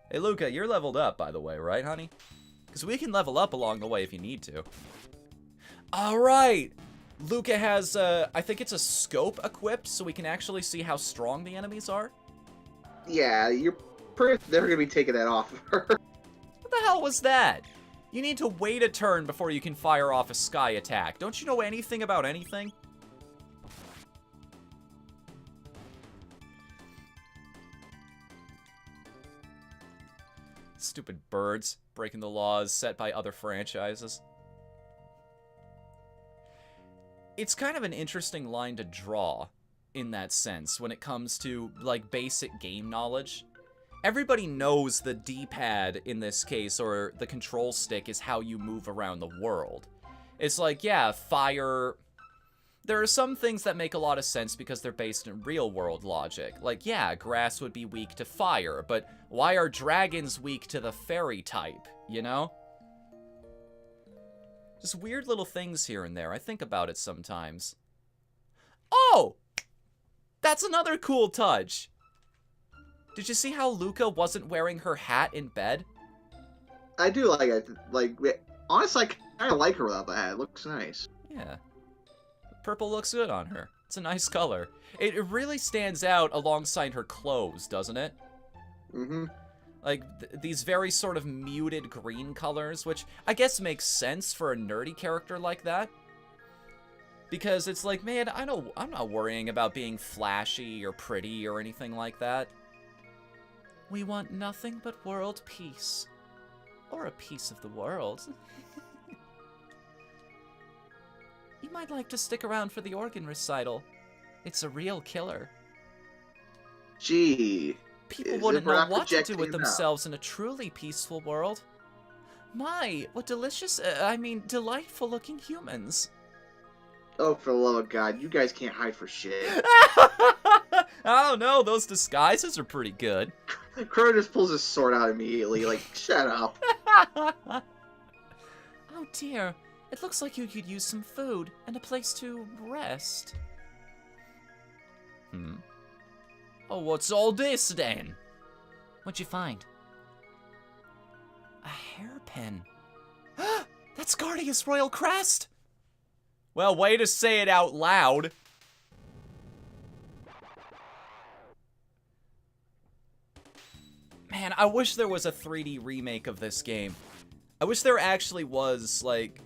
Hey, Luca, you're leveled up, by the way, right, honey? Because we can level up along the way if you need to. Alright! Luca has, I think it's a scope equipped, so we can actually see how strong the enemies are. Yeah, you're never gonna be taking that off of her. What the hell was that? You need to wait a turn before you can fire off a sky attack. Don't you know anything about anything? Stupid birds breaking the laws set by other franchises. It's kind of an interesting line to draw in that sense when it comes to, like, basic game knowledge. Everybody knows the D-pad in this case, or the control stick, is how you move around the world. It's like, yeah, fire... There are some things that make a lot of sense because they're based in real-world logic. Like, yeah, grass would be weak to fire, but why are dragons weak to the fairy type, you know? Just weird little things here and there. I think about it sometimes. Oh! That's another cool touch! Did you see how Luca wasn't wearing her hat in bed? I do like it. Like, honestly, I kind of like her without the hat. It looks nice. Yeah. Purple looks good on her. It's a nice color. It really stands out alongside her clothes, doesn't it? Mm-hmm. Like, these very sort of muted green colors, which I guess makes sense for a nerdy character like that. Because it's like, man, I'm not worrying about being flashy or pretty or anything like that. We want nothing but world peace. Or a piece of the world. You might like to stick around for the organ recital. It's a real killer. Gee. People wouldn't know what to do with themselves in a truly peaceful world. My, what delicious, delightful-looking humans. Oh, for the love of God, you guys can't hide for shit. I don't know, those disguises are pretty good. Chrono just pulls his sword out immediately, like, shut up. Oh dear, it looks like you could use some food and a place to rest. Oh, what's all this then? What'd you find? A hairpin. That's Guardia's royal crest! Well, way to say it out loud. Man, I wish there was a 3D remake of this game. I wish there actually was, like,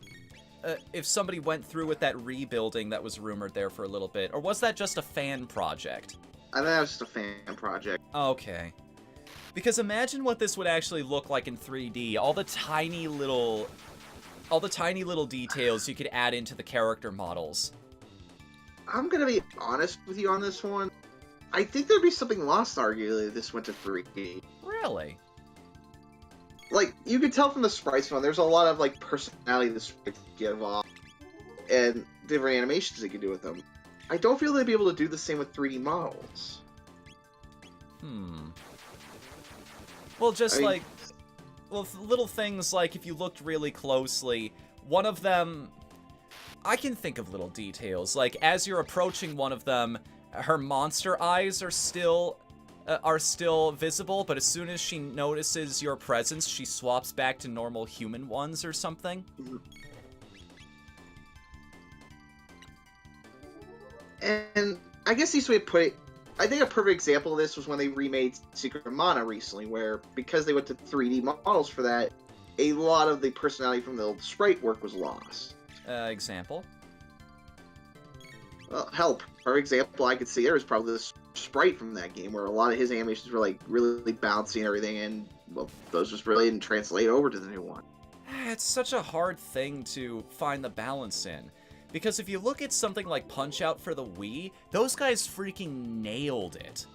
if somebody went through with that rebuilding that was rumored there for a little bit. Or was that just a fan project? I think that was just a fan project. Okay. Because imagine what this would actually look like in 3D. All the tiny little details you could add into the character models. I'm gonna be honest with you on this one. I think there'd be something lost, arguably, if this went to 3D. Really? Like, you could tell from the sprites one, there's a lot of, like, personality the sprites give off. And different animations they could do with them. I don't feel they'd be able to do the same with 3D models. Well, just like... Well, little things like, if you looked really closely, one of them... I can think of little details. Like, as you're approaching one of them, her monster eyes are still visible, but as soon as she notices your presence, she swaps back to normal human ones or something. And I guess the easiest way to put it, I think a perfect example of this was when they remade Secret of Mana recently, where because they went to 3D models for that, a lot of the personality from the old sprite work was lost. Example? Well, hell, perfect example I could see there is probably this sprite from that game, where a lot of his animations were like really bouncy and everything, and well, those just really didn't translate over to the new one. It's such a hard thing to find the balance in. Because if you look at something like Punch-Out for the Wii, those guys freaking nailed it.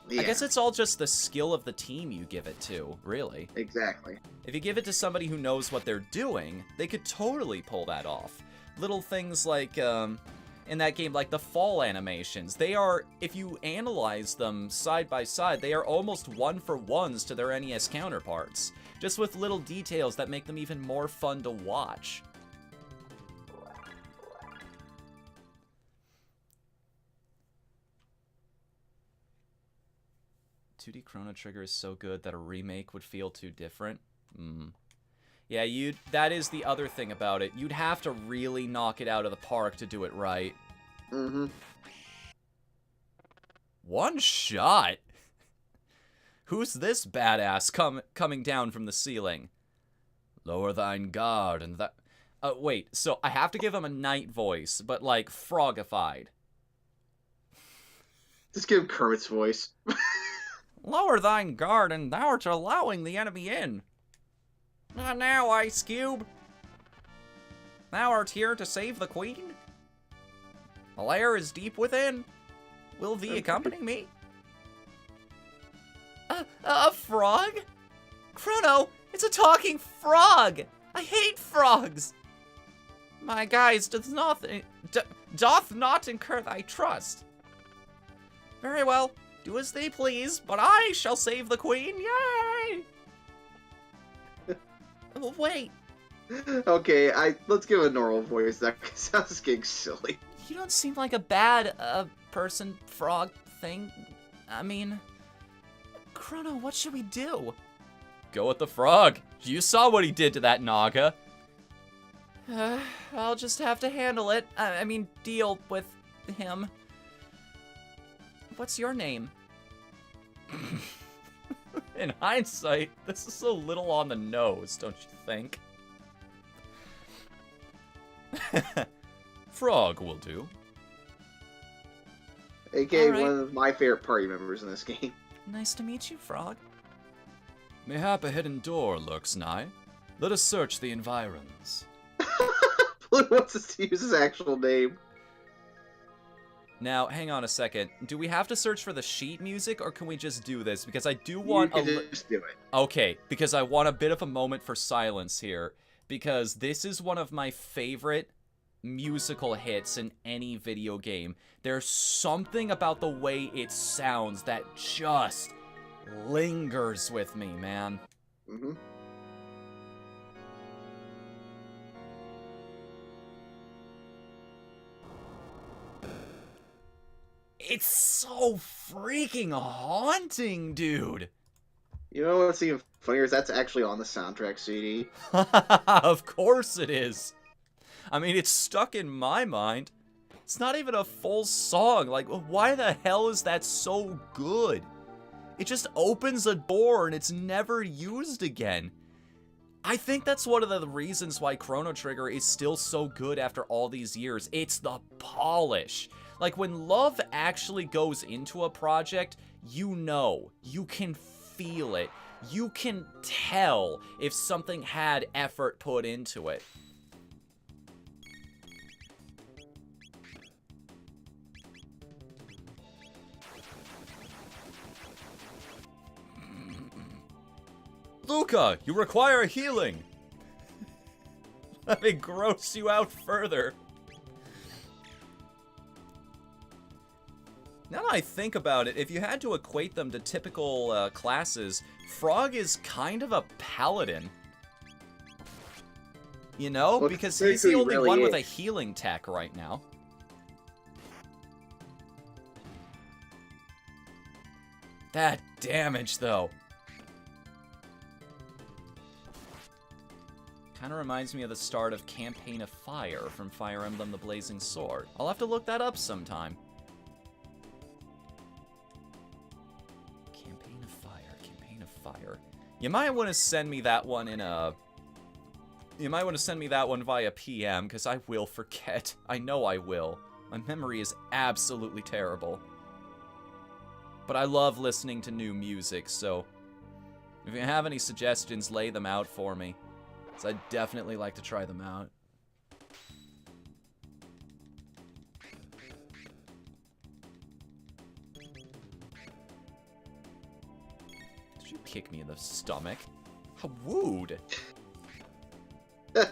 Yeah. I guess it's all just the skill of the team you give it to, really. Exactly. If you give it to somebody who knows what they're doing, they could totally pull that off. Little things like, in that game, like the fall animations, they are, if you analyze them side by side, they are almost one-for-ones to their NES counterparts. Just with little details that make them even more fun to watch. 2D Chrono Trigger is so good that a remake would feel too different. Yeah, that is the other thing about it. You'd have to really knock it out of the park to do it right. One shot? Who's this badass coming down from the ceiling? Lower thine guard and that... wait, so I have to give him a knight voice, but, like, frogified. Just give him Kermit's voice. Lower thine guard and thou art allowing the enemy in. Not now, Ice Cube. Thou art here to save the queen? The lair is deep within. Will thee accompany me? A frog? Chrono, it's a talking frog! I hate frogs! My guise doth not incur thy trust. Very well, do as they please, but I shall save the queen, yay! Wait. Okay, let's give a normal voice. That sounds getting silly. You don't seem like a bad, person, frog thing. I mean... Chrono, what should we do? Go with the frog. You saw what he did to that Naga. I'll just have to handle it. I mean, deal with him. What's your name? In hindsight, this is a little on the nose, don't you think? Frog will do. AKA right. One of my favorite party members in this game. Nice to meet you, Frog. Mayhap a hidden door lurks nigh. Let us search the environs. Blue wants us to use his actual name. Now, hang on a second. Do we have to search for the sheet music, or can we just do this? Because I do want just do it. Okay, because I want a bit of a moment for silence here. Because this is one of my favorite musical hits in any video game. There's something about the way it sounds that just lingers with me, man. Mm-hmm. It's so freaking haunting, dude. You know what's even funnier is that's actually on the soundtrack CD. Of course it is. I mean, it's stuck in my mind. It's not even a full song. Like, why the hell is that so good? It just opens a door and it's never used again. I think that's one of the reasons why Chrono Trigger is still so good after all these years. It's the polish. Like, when love actually goes into a project, you know, you can feel it. You can tell if something had effort put into it. Luca, you require healing. Let me gross you out further. Now that I think about it, if you had to equate them to typical classes, Frog is kind of a paladin. You know? Well, because he's the only one with a healing tech right now. That damage, though. Kind of reminds me of the start of Campaign of Fire from Fire Emblem the Blazing Sword. I'll have to look that up sometime. Campaign of Fire. You might want to send me that one in a... You might want to send me that one via PM, because I will forget. I know I will. My memory is absolutely terrible. But I love listening to new music, so... If you have any suggestions, lay them out for me. So I'd definitely like to try them out. Did you kick me in the stomach? How rude. At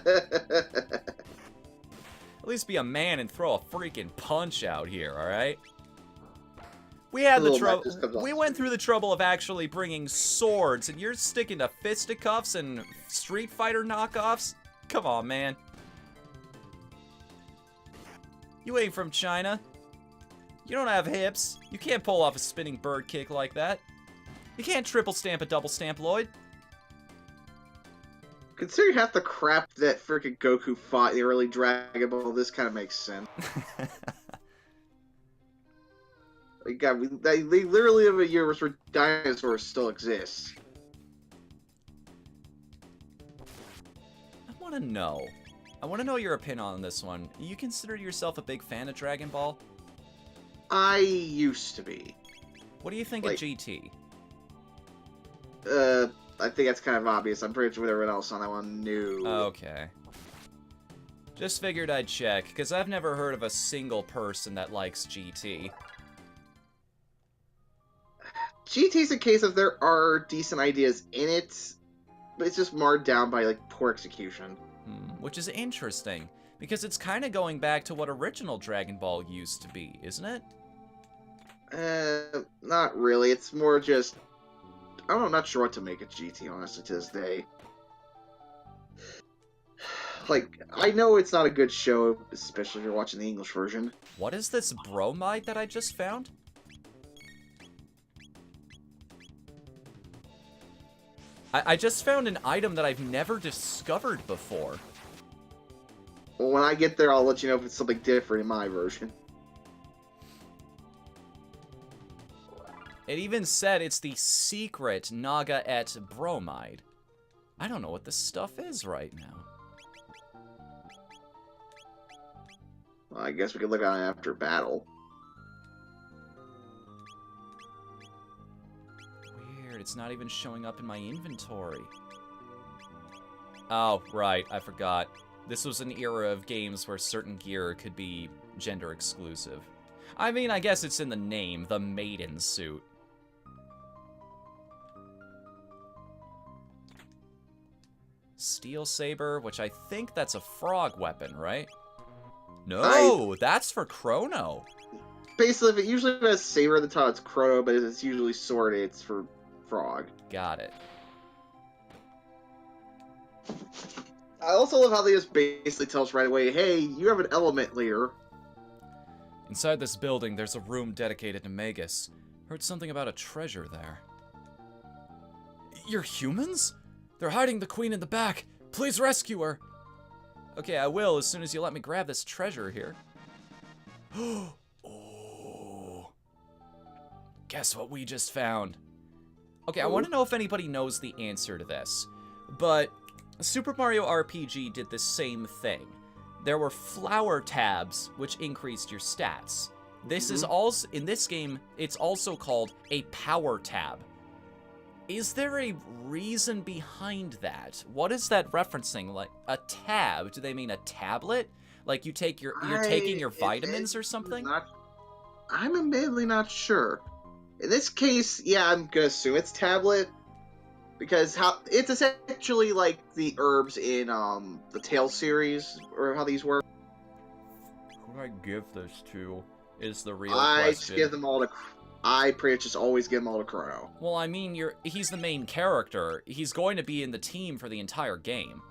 least be a man and throw a freaking punch out here, alright? We had the trouble. We went through the trouble of actually bringing swords, and you're sticking to fisticuffs and Street Fighter knockoffs? Come on, man. You ain't from China. You don't have hips. You can't pull off a spinning bird kick like that. You can't triple stamp a double stamp, Lloyd. Considering half the crap that frickin' Goku fought in the early Dragon Ball, this kind of makes sense. God, they literally have a universe where dinosaurs still exist. want to know. I want to know your opinion on this one. You consider yourself a big fan of Dragon Ball? I used to be. What do you think of GT? I think that's kind of obvious. I'm pretty sure everyone else on that one knew. Okay. Just figured I'd check, because I've never heard of a single person that likes GT. GT's a case of there are decent ideas in it, but it's just marred down by, like, poor execution. Which is interesting, because it's kind of going back to what original Dragon Ball used to be, isn't it? Not really. It's more just... I'm not sure what to make of GT, honestly, to this day. Like, I know it's not a good show, especially if you're watching the English version. What is this bromide that I just found? I just found an item that I've never discovered before. Well, when I get there, I'll let you know if it's something different in my version. It even said it's the secret Naga-et bromide. I don't know what this stuff is right now. Well, I guess we could look at it after battle. Weird, it's not even showing up in my inventory. Oh, right, I forgot. This was an era of games where certain gear could be gender exclusive. I mean, I guess it's in the name, the maiden suit. Steel Saber, which I think that's a frog weapon, right? No, that's for Chrono. Basically, if it usually has Saber at the top, it's Chrono, but if it's usually Sword, it's for Frog. Got it. I also love how they just basically tell us right away, hey, you have an element layer. Inside this building, there's a room dedicated to Magus. Heard something about a treasure there. You're humans? They're hiding the queen in the back. Please rescue her. Okay, I will as soon as you let me grab this treasure here. Oh. Guess what we just found? Okay, I want to know if anybody knows the answer to this. But Super Mario RPG did the same thing. There were flower tabs, which increased your stats. This is also, in this game, it's also called a power tab. Is there a reason behind that? What is that referencing? Like a tab? Do they mean a tablet? Like you're taking your vitamins or something? I'm admittedly not sure. In this case, yeah, I'm gonna assume it's tablet because it's essentially like the herbs in the Tales series or how these work. Who do I give this to? Is the real question. I just give them all to. I pretty much just always give them all to Chrono. Well, I mean, he's the main character. He's going to be in the team for the entire game.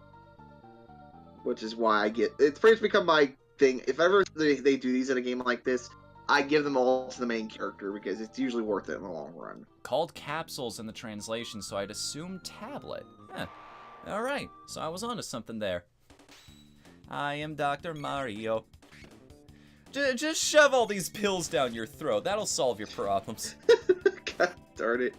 Which is why it's pretty much become my thing. If ever they do these in a game like this, I give them all to the main character because it's usually worth it in the long run. Called capsules in the translation, so I'd assume tablet. Huh. Alright, so I was onto something there. I am Dr. Mario. Just shove all these pills down your throat. That'll solve your problems. God darn it.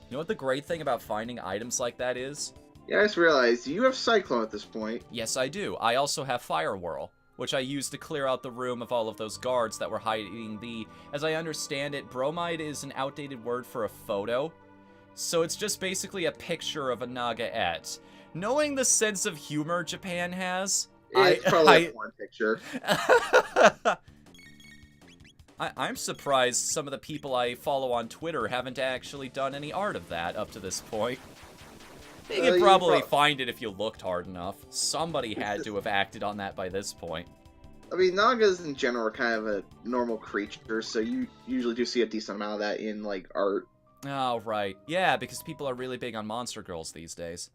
You know what the great thing about finding items like that is? Yeah, I just realized you have Cyclone at this point. Yes, I do. I also have Fire Whirl, which I used to clear out the room of all of those guards that were hiding the... As I understand it, bromide is an outdated word for a photo. So it's just basically a picture of a Naga-et. Knowing the sense of humor Japan has... It's probably a porn picture. I'm surprised some of the people I follow on Twitter haven't actually done any art of that up to this point. You can probably find it if you looked hard enough. Somebody had to have acted on that by this point. I mean, Nagas in general are kind of a normal creature, so you usually do see a decent amount of that in, like, art. Oh, right. Yeah, because people are really big on monster girls these days.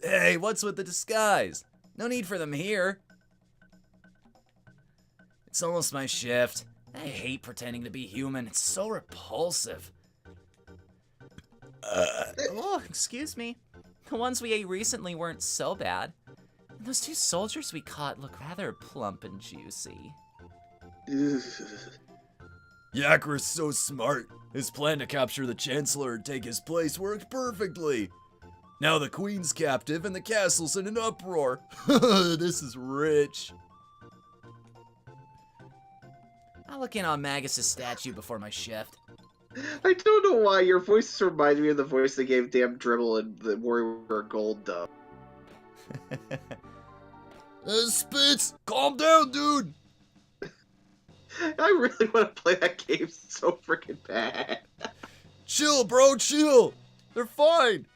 Hey, what's with the disguise? No need for them here. It's almost my shift. I hate pretending to be human. It's so repulsive. Oh, excuse me. The ones we ate recently weren't so bad. And those 2 soldiers we caught look rather plump and juicy. Yakra's so smart. His plan to capture the Chancellor and take his place worked perfectly. Now the Queen's captive and the castle's in an uproar. This is rich. I'll look in on Magus' statue before my shift. I don't know why your voice reminds me of the voice they gave Damn Dribble in the Warrior Gold dub. Spitz, calm down, dude. I really want to play that game so freaking bad. Chill, bro, chill. They're fine.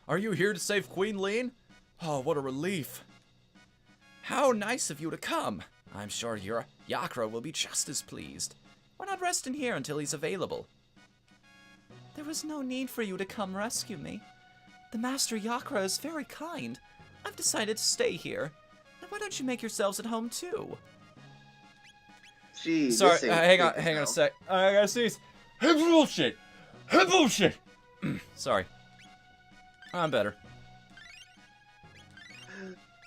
Are you here to save Queen Lean? Oh, what a relief. How nice of you to come. I'm sure your Yakra will be just as pleased. Why not rest in here until he's available? There was no need for you to come rescue me. The Master Yakra is very kind. I've decided to stay here. Now why don't you make yourselves at home too? Gee, sorry, hang on a sec. I gotta sneeze. Hey, bullshit! Hey, bullshit! Sorry. I'm better.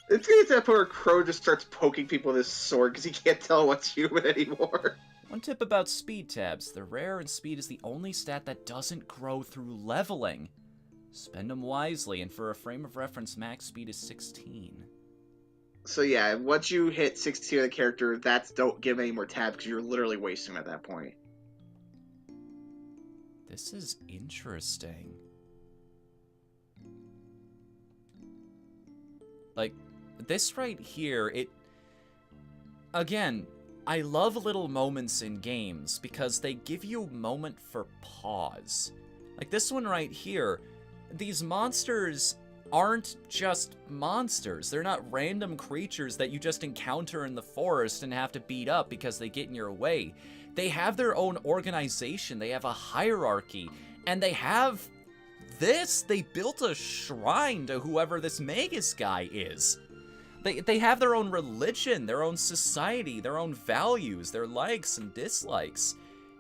It's gonna get to that point where Crow just starts poking people with his sword because he can't tell what's human anymore. One tip about speed tabs. They're rare and speed is the only stat that doesn't grow through leveling. Spend them wisely, and for a frame of reference, max speed is 16. So yeah, once you hit 16 of the character, don't give him any more tabs because you're literally wasting them at that point. This is interesting. Like, this right here, again, I love little moments in games because they give you a moment for pause. Like this one right here, these monsters aren't just monsters. They're not random creatures that you just encounter in the forest and have to beat up because they get in your way. They have their own organization, they have a hierarchy, and they have this. They built a shrine to whoever this Magus guy is. They have their own religion, their own society, their own values, their likes and dislikes.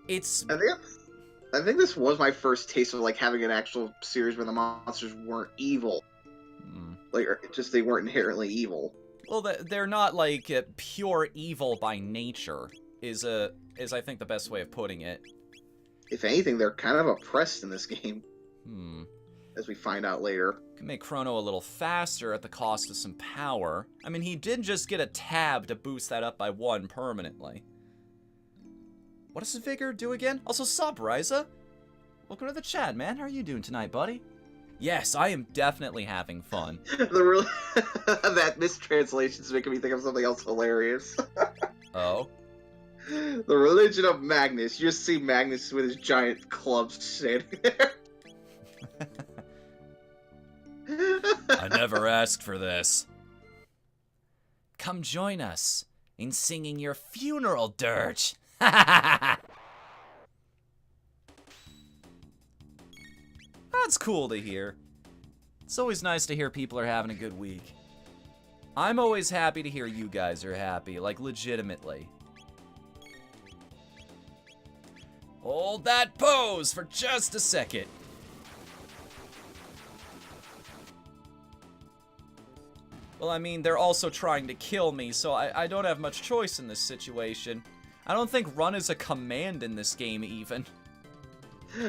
I think this was my first taste of like having an actual series where the monsters weren't evil. Like, or just they weren't inherently evil. Well, they're not like pure evil by nature. Is I think the best way of putting it. If anything, they're kind of oppressed in this game. As we find out later. Can make Chrono a little faster at the cost of some power. I mean, he did just get a tab to boost that up by 1 permanently. What does Vigor do again? Also, sup, Ryza? Welcome to the chat, man. How are you doing tonight, buddy? Yes, I am definitely having fun. That mistranslation's making me think of something else hilarious. Oh? The religion of Magnus. You just see Magnus with his giant clubs standing there. I never asked for this. Come join us in singing your funeral dirge. That's cool to hear. It's always nice to hear people are having a good week. I'm always happy to hear you guys are happy, like legitimately. Hold that pose for just a second. Well, I mean, they're also trying to kill me, so I don't have much choice in this situation. I don't think run is a command in this game, even.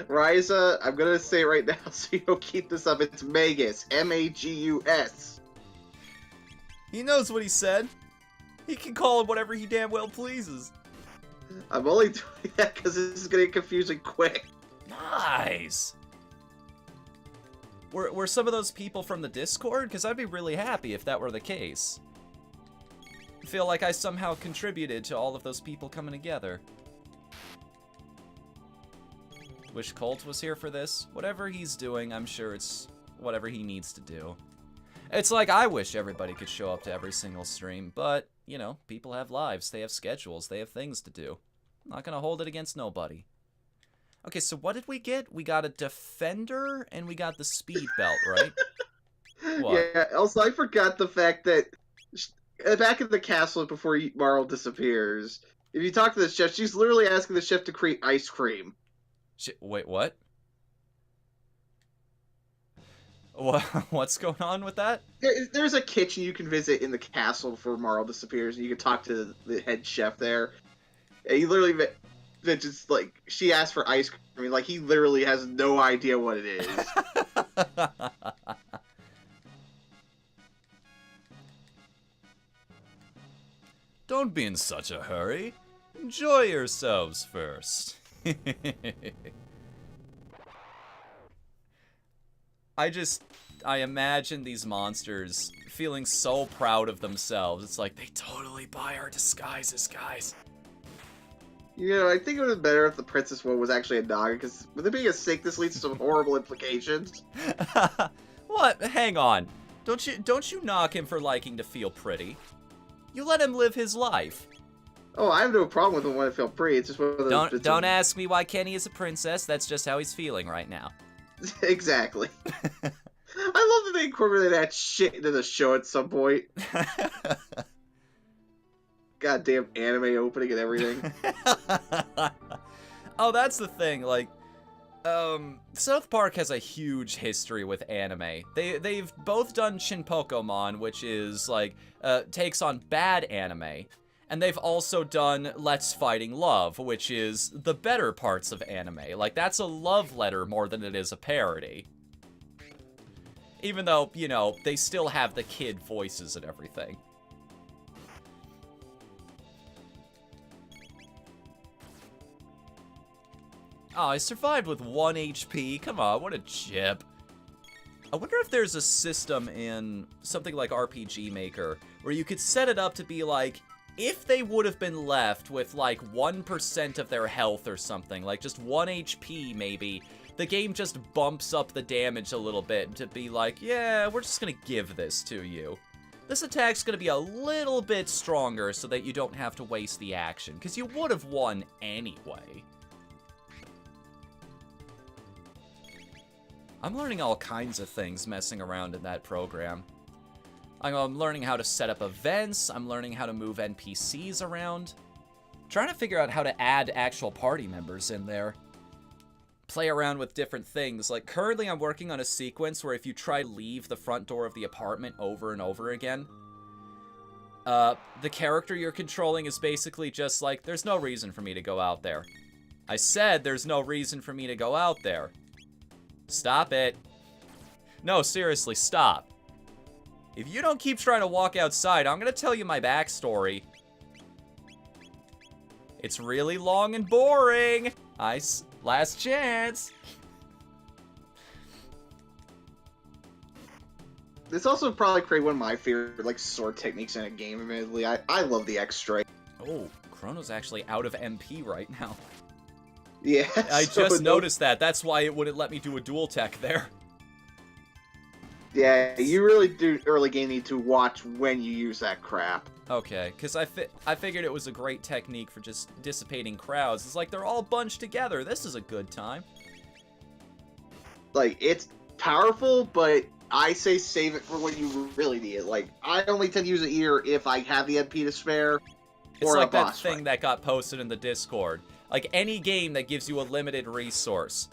Ryza, I'm gonna say right now so you don't keep this up, it's Magus. M-A-G-U-S. He knows what he said. He can call him whatever he damn well pleases. I'm only doing that because this is gonna get confusing quick. Nice! Were some of those people from the Discord? Because I'd be really happy if that were the case. I feel like I somehow contributed to all of those people coming together. Wish Colt was here for this. Whatever he's doing, I'm sure it's whatever he needs to do. It's like I wish everybody could show up to every single stream, but, you know, people have lives, they have schedules, they have things to do. I'm not gonna hold it against nobody. Okay, so what did we get? We got a defender, and we got the speed belt, right? What? Yeah, also I forgot the fact that back in the castle before Marl disappears, if you talk to the chef, she's literally asking the chef to create ice cream. Wait, what? What's going on with that? There's a kitchen you can visit in the castle before Marl disappears, and you can talk to the head chef there. And you literally that just, like, she asked for ice cream. Like, he literally has no idea what it is. Don't be in such a hurry. Enjoy yourselves first. I imagine these monsters feeling so proud of themselves. It's like, they totally buy our disguises, guys. You know, I think it would have been better if the Princess Woe was actually a dog, because with it being a snake, this leads to some horrible implications. What? Hang on. Don't you knock him for liking to feel pretty? You let him live his life. Oh, I have no problem with him wanting to feel pretty. It's just one of those... Don't ask me why Kenny is a princess. That's just how he's feeling right now. Exactly. I love that they incorporated that shit into the show at some point. Goddamn anime opening and everything. Oh, that's the thing. Like, South Park has a huge history with anime. They've both done Shin Pokemon, which is like takes on bad anime, and they've also done Let's Fighting Love, which is the better parts of anime. Like, that's a love letter more than it is a parody. Even though, you know, they still have the kid voices and everything. Oh, I survived with 1 HP. Come on, what a chip. I wonder if there's a system in something like RPG Maker where you could set it up to be like, if they would have been left with like 1% of their health or something, like just 1 HP maybe, the game just bumps up the damage a little bit to be like, yeah, we're just gonna give this to you. This attack's gonna be a little bit stronger so that you don't have to waste the action, because you would have won anyway. I'm learning all kinds of things messing around in that program. I'm learning how to set up events, I'm learning how to move NPCs around. Trying to figure out how to add actual party members in there. Play around with different things. Like, currently I'm working on a sequence where if you try to leave the front door of the apartment over and over again, the character you're controlling is basically just like, there's no reason for me to go out there. I said there's no reason for me to go out there. Stop it. No, seriously, stop. If you don't keep trying to walk outside, I'm gonna tell you my backstory. It's really long and boring. Last chance. This also probably created one of my favorite, like, sword techniques in a game, admittedly. I love the X-Strike. Oh, Chrono's actually out of MP right now. Yeah. I just noticed that. That's why it wouldn't let me do a dual tech there. Yeah, you really do early game need to watch when you use that crap. Okay, because I figured it was a great technique for just dissipating crowds. It's like, they're all bunched together. This is a good time. Like, it's powerful, but I say save it for when you really need it. Like, I only tend to use it either if I have the MP to spare, it's or like a that boss thing fight. that got posted in the Discord. Like, any game that gives you a limited resource.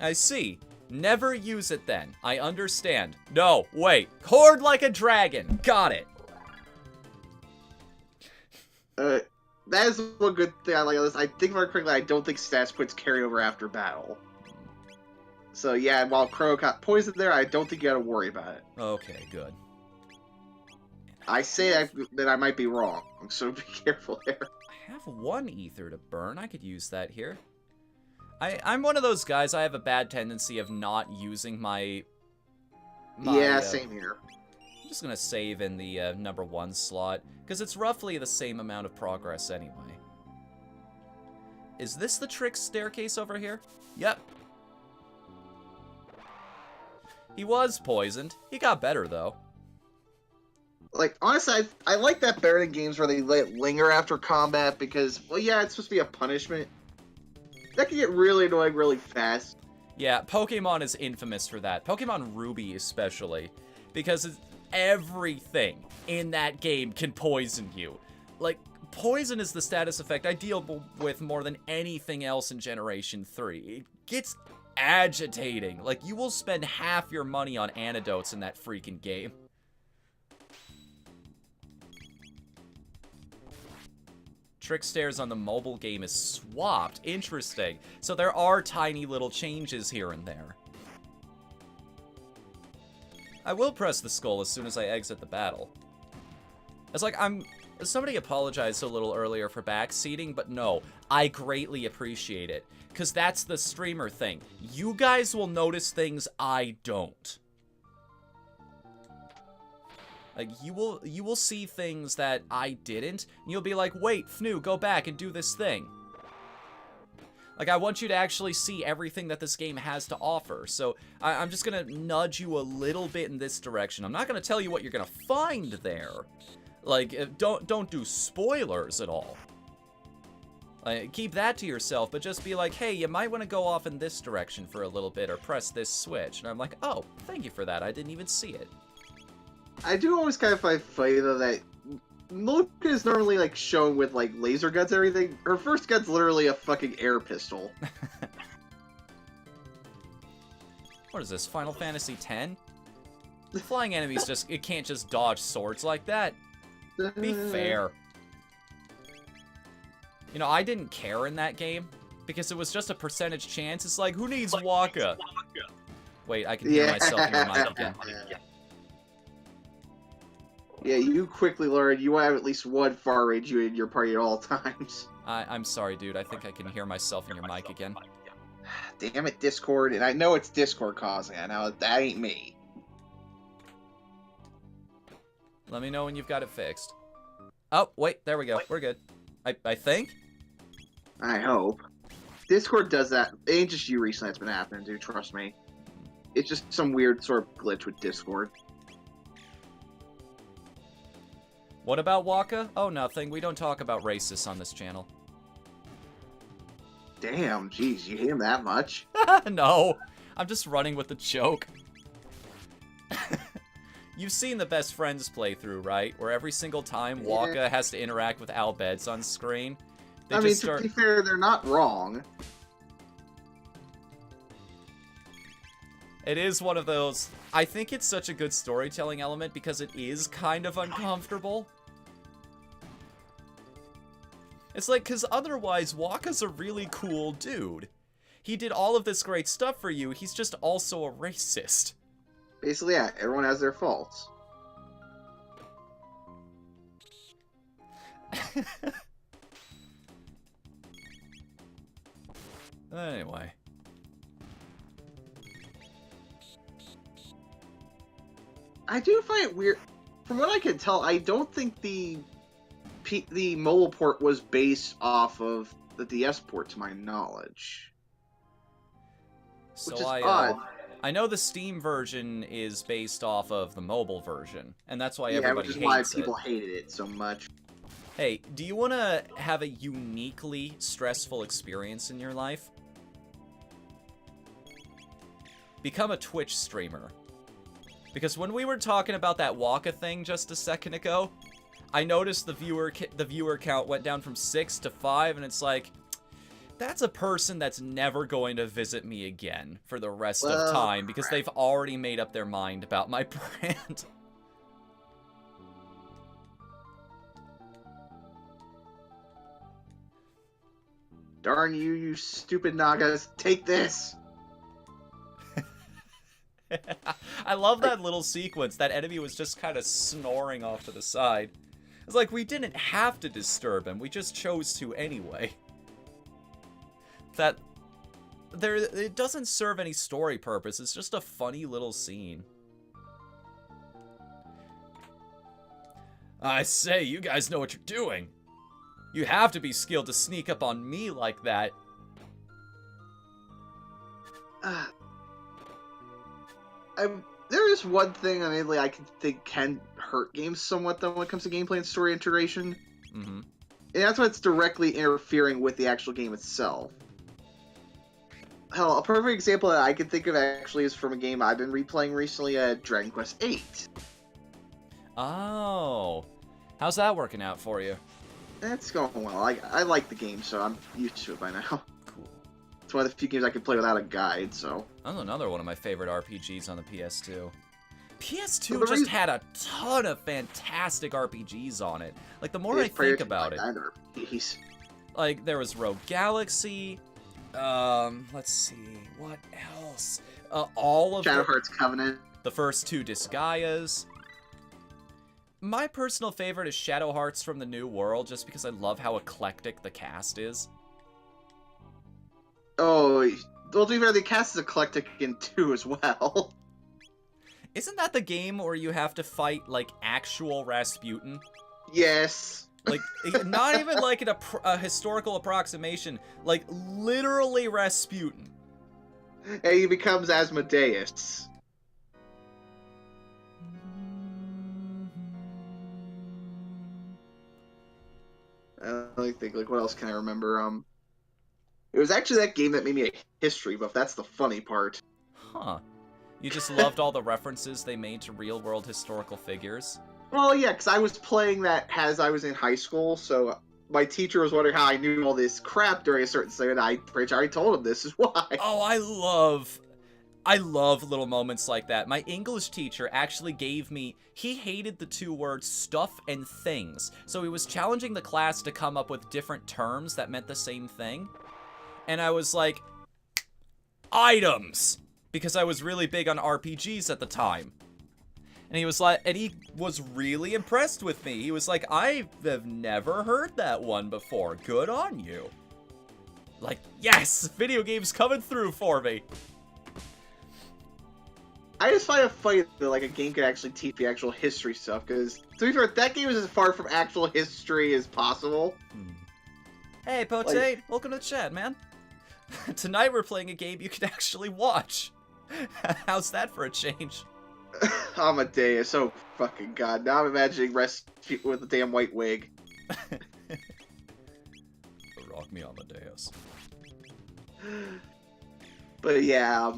I see. Never use it then. I understand. No, wait. Hoard like a dragon. Got it. That is one good thing I like on this. I think if I remember correctly, I don't think stats points carry over after battle. So yeah, while Chrono got poisoned there, I don't think you gotta worry about it. Okay, good. I say that I might be wrong, so be careful there. I have 1 ether to burn. I could use that here. I'm one of those guys, I have a bad tendency of not using my yeah, same here. I'm just gonna save in the #1 slot, because it's roughly the same amount of progress anyway. Is this the trick staircase over here? Yep. He was poisoned. He got better, though. Like, honestly, I like that better than games where they let it linger after combat, because, well, yeah, it's supposed to be a punishment. That can get really annoying really fast. Yeah, Pokemon is infamous for that. Pokemon Ruby especially, because everything in that game can poison you. Like, poison is the status effect I deal with more than anything else in Generation 3. It gets agitating. Like, you will spend half your money on antidotes in that freaking game. Trick Stairs on the mobile game is swapped. Interesting. So there are tiny little changes here and there. I will press the skull as soon as I exit the battle. It's like, somebody apologized a little earlier for backseating, but no, I greatly appreciate it. Because that's the streamer thing. You guys will notice things I don't. Like, you will see things that I didn't, and you'll be like, wait, Fnu, go back and do this thing. Like, I want you to actually see everything that this game has to offer. So, I'm just gonna nudge you a little bit in this direction. I'm not gonna tell you what you're gonna find there. Like, don't do spoilers at all. Like, keep that to yourself, but just be like, hey, you might want to go off in this direction for a little bit, or press this switch. And I'm like, oh, thank you for that. I didn't even see it. I do always kind of find funny, though, that Mocha is normally, like, shown with, like, laser guns and everything. Her first gun's literally a fucking air pistol. What is this, Final Fantasy X? The flying enemies just, it can't just dodge swords like that. Be fair. You know, I didn't care in that game, because it was just a percentage chance. It's like, who needs Waka? Wait, I can hear myself in your mic again. Yeah, you quickly learn you have at least one far range you in your party at all times. I'm sorry, dude. I think I can hear myself in your mic again. Damn it, Discord. And I know it's Discord causing it. Now, that ain't me. Let me know when you've got it fixed. Oh, wait. There we go. We're good. I think? I hope. Discord does that. It ain't just you recently that's been happening, dude. Trust me. It's just some weird sort of glitch with Discord. What about Waka? Oh, nothing. We don't talk about racists on this channel. Damn, jeez, you hate him that much? No, I'm just running with the joke. You've seen the Best Friends playthrough, right? Where every single time Waka has to interact with Albeds on screen. I mean, to be fair, they're not wrong. It is one of those... I think it's such a good storytelling element because it is kind of uncomfortable. It's like, because otherwise, Waka's a really cool dude. He did all of this great stuff for you, he's just also a racist. Basically, yeah, everyone has their faults. Anyway. I do find it weird. From what I can tell, I don't think the mobile port was based off of the DS port, to my knowledge. So which is odd. I know the Steam version is based off of the mobile version, and that's why everybody hates it. Yeah, which is why people hated it so much. Hey, do you want to have a uniquely stressful experience in your life? Become a Twitch streamer. Because when we were talking about that Waka thing just a second ago, I noticed the viewer count went down from 6 to 5, and it's like, that's a person that's never going to visit me again for the rest of time because they've already made up their mind about my brand. Darn you, you stupid Nagas. Take this! I love that little sequence. That enemy was just kind of snoring off to the side. It's like, we didn't have to disturb him. We just chose to anyway. It doesn't serve any story purpose. It's just a funny little scene. I say, you guys know what you're doing. You have to be skilled to sneak up on me like that. There is one thing I can think can hurt games somewhat, though, when it comes to gameplay and story integration. Mm-hmm. And that's when it's directly interfering with the actual game itself. Hell, a perfect example that I can think of actually is from a game I've been replaying recently, Dragon Quest VIII. Oh. How's that working out for you? It's going well. I like the game, so I'm used to it by now. Cool. It's one of the few games I can play without a guide, so... That's another one of my favorite RPGs on the PS2. PS2 just had a ton of fantastic RPGs on it. Like, the more I think about it... Like, there was Rogue Galaxy. Let's see. What else? All of Shadow Hearts Covenant. The first 2 Disgaias. My personal favorite is Shadow Hearts from the New World, just because I love how eclectic the cast is. Oh, well, to be fair, the cast is eclectic in 2 as well. Isn't that the game where you have to fight, like, actual Rasputin? Yes. Like, not even like a historical approximation, like, literally Rasputin. And he becomes Asmodeus. Let me think, like, what else can I remember? It was actually that game that made me a history buff. That's the funny part. Huh. You just loved all the references they made to real-world historical figures? Well, yeah, because I was playing that as I was in high school, so my teacher was wondering how I knew all this crap during a certain thing, and I pretty much already told him this is why. Oh, I love little moments like that. My English teacher actually gave me... He hated the 2 words stuff and things, so he was challenging the class to come up with different terms that meant the same thing. And I was like, items! Because I was really big on RPGs at the time. And he was like, and he was really impressed with me. He was like, I have never heard that one before. Good on you. Like, yes! Video games coming through for me. I just find it funny that, like, a game could actually teach the actual history stuff, because, to be fair, that game is as far from actual history as possible. Hey, Potate, like, welcome to the chat, man. Tonight we're playing a game you can actually watch. How's that for a change? Amadeus, oh fucking god. Now I'm imagining Rescue with a damn white wig. Rock me, Amadeus. But yeah,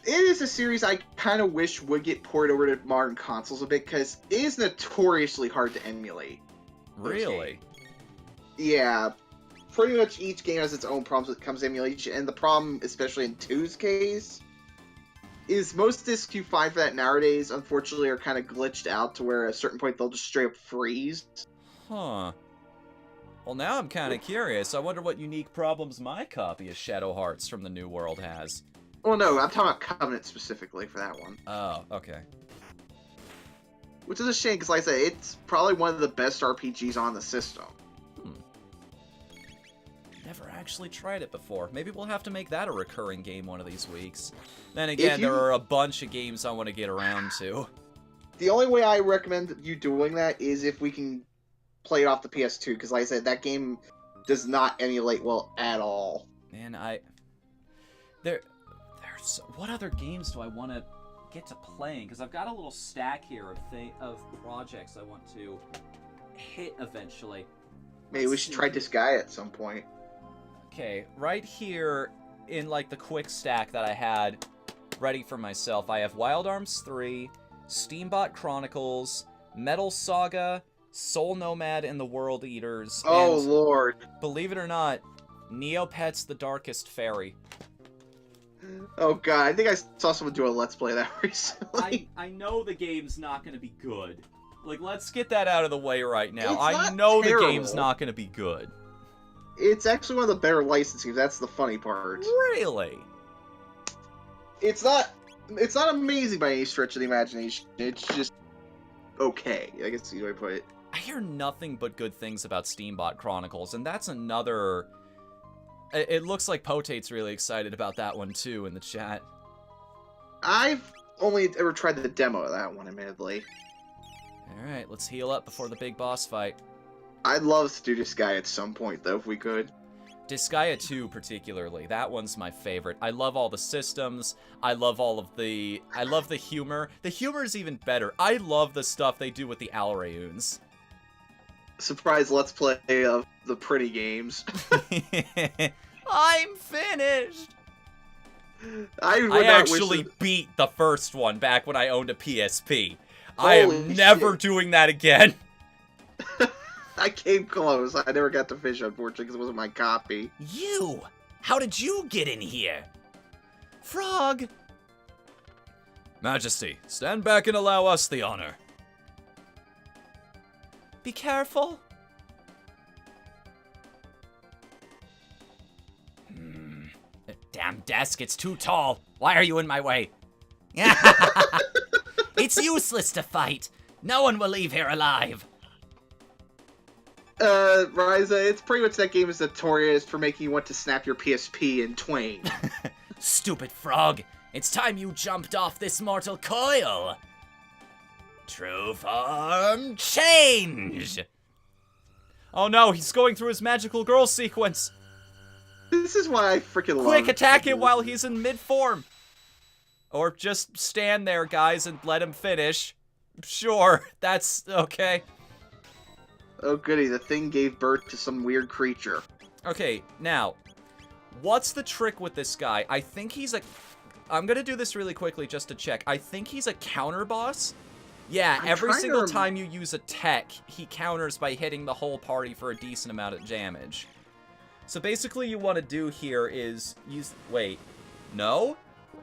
it is a series I kind of wish would get ported over to modern consoles a bit, because it is notoriously hard to emulate. Really? Yeah. Pretty much each game has its own problems when it comes to emulation, and the problem, especially in 2's case, is most discs you find for that nowadays, unfortunately, are kind of glitched out to where at a certain point they'll just straight up freeze. Huh. Well, now I'm kind of curious. I wonder what unique problems my copy of Shadow Hearts from the New World has. Well, no, I'm talking about Covenant specifically for that one. Oh, okay. Which is a shame, because like I said, it's probably one of the best RPGs on the system. Never actually tried it before. Maybe we'll have to make that a recurring game one of these weeks. Then again, there are a bunch of games I want to get around to. The only way I recommend you doing that is if we can play it off the PS2, because like I said, that game does not emulate well at all. Man, there's what other games do I want to get to playing? Because I've got a little stack here of projects I want to hit eventually. Maybe we should try Disgaea at some point. Okay, right here in like the quick stack that I had ready for myself, I have Wild Arms 3, Steambot Chronicles, Metal Saga, Soul Nomad and the World Eaters. Oh, and, Lord. Believe it or not, Neopets the Darkest Fairy. Oh, God. I think I saw someone do a Let's Play of that recently. I know the game's not going to be good. Like, let's get that out of the way right now. It's I know terrible. The game's not going to be good. It's actually one of the better licensing. That's the funny part. Really? It's not amazing by any stretch of the imagination. It's just okay. I guess the way to put it. I hear nothing but good things about Steambot Chronicles, and that's another... It looks like Potate's really excited about that one, too, in the chat. I've only ever tried the demo of that one, admittedly. Alright, let's heal up before the big boss fight. I'd love to do Disgaea at some point, though, if we could. Disgaea 2, particularly. That one's my favorite. I love all the systems. I love all of the... I love the humor. The humor is even better. I love the stuff they do with the Alrayoons. Surprise Let's Play of the pretty games. I'm finished! I actually beat the first one back when I owned a PSP. I am never doing that again. I came close. I never got to fish, unfortunately, because it wasn't my copy. You! How did you get in here? Frog! Majesty, stand back and allow us the honor. Be careful. The damn desk, it's too tall. Why are you in my way? It's useless to fight. No one will leave here alive. Ryza, it's pretty much that game is notorious for making you want to snap your PSP in twain. Stupid frog. It's time you jumped off this mortal coil. True form change. Oh no, he's going through his magical girl sequence. This is why I freaking love Quick, attack him while he's in mid-form. Or just stand there, guys, and let him finish. Sure, that's okay. Oh goody, the thing gave birth to some weird creature. Okay, now, what's the trick with this guy? I think he's a... I'm gonna do this really quickly just to check. I think he's a counter boss. Yeah, every single time you use a tech, he counters by hitting the whole party for a decent amount of damage. So basically you want to do here is use... Wait. No?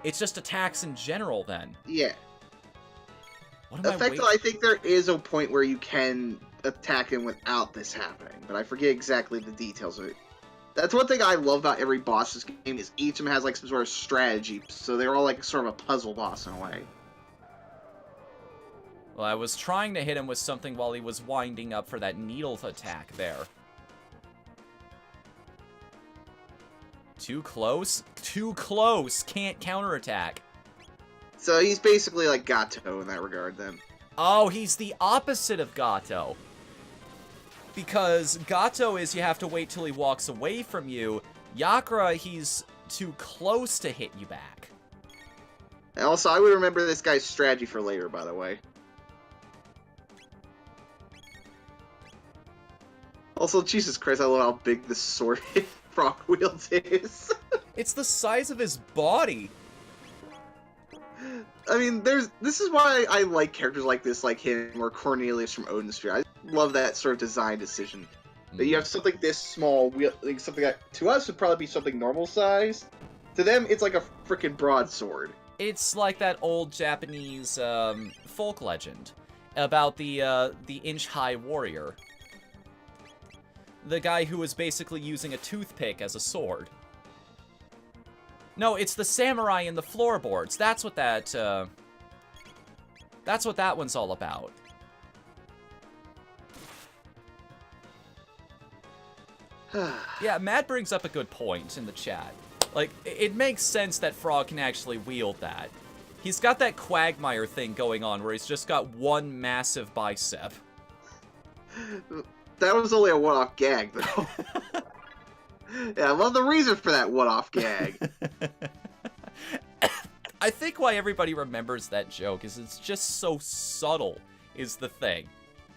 It's just attacks in general then. Yeah. What am Effectively, I think there is a point where you can attack him without this happening, but I forget exactly the details of it. That's one thing I love about every boss in this game is each of them has like some sort of strategy, so they're all like sort of a puzzle boss in a way. Well, I was trying to hit him with something while he was winding up for that needle attack there. Too close? Too close! Can't counterattack. So he's basically like Gato in that regard then. Oh, he's the opposite of Gato. Because Gato is you have to wait till he walks away from you. Yakra, he's too close to hit you back. And also, I would remember this guy's strategy for later, by the way. Also, Jesus Christ, I love how big this sword Frog wields is. It's the size of his body. I mean, this is why I like characters like this, like him, or Cornelius from Odin Sphere. I love that sort of design decision. That you have something this small, like something that to us would probably be something normal size. To them, it's like a freaking broadsword. It's like that old Japanese folk legend about the inch-high warrior. The guy who was basically using a toothpick as a sword. No, it's the samurai in the floorboards. That's what that one's all about. Yeah, Matt brings up a good point in the chat. Like, it makes sense that Frog can actually wield that. He's got that Quagmire thing going on where he's just got one massive bicep. That was only a one-off gag, though. Yeah, I love the reason for that one-off gag. I think why everybody remembers that joke is it's just so subtle, is the thing.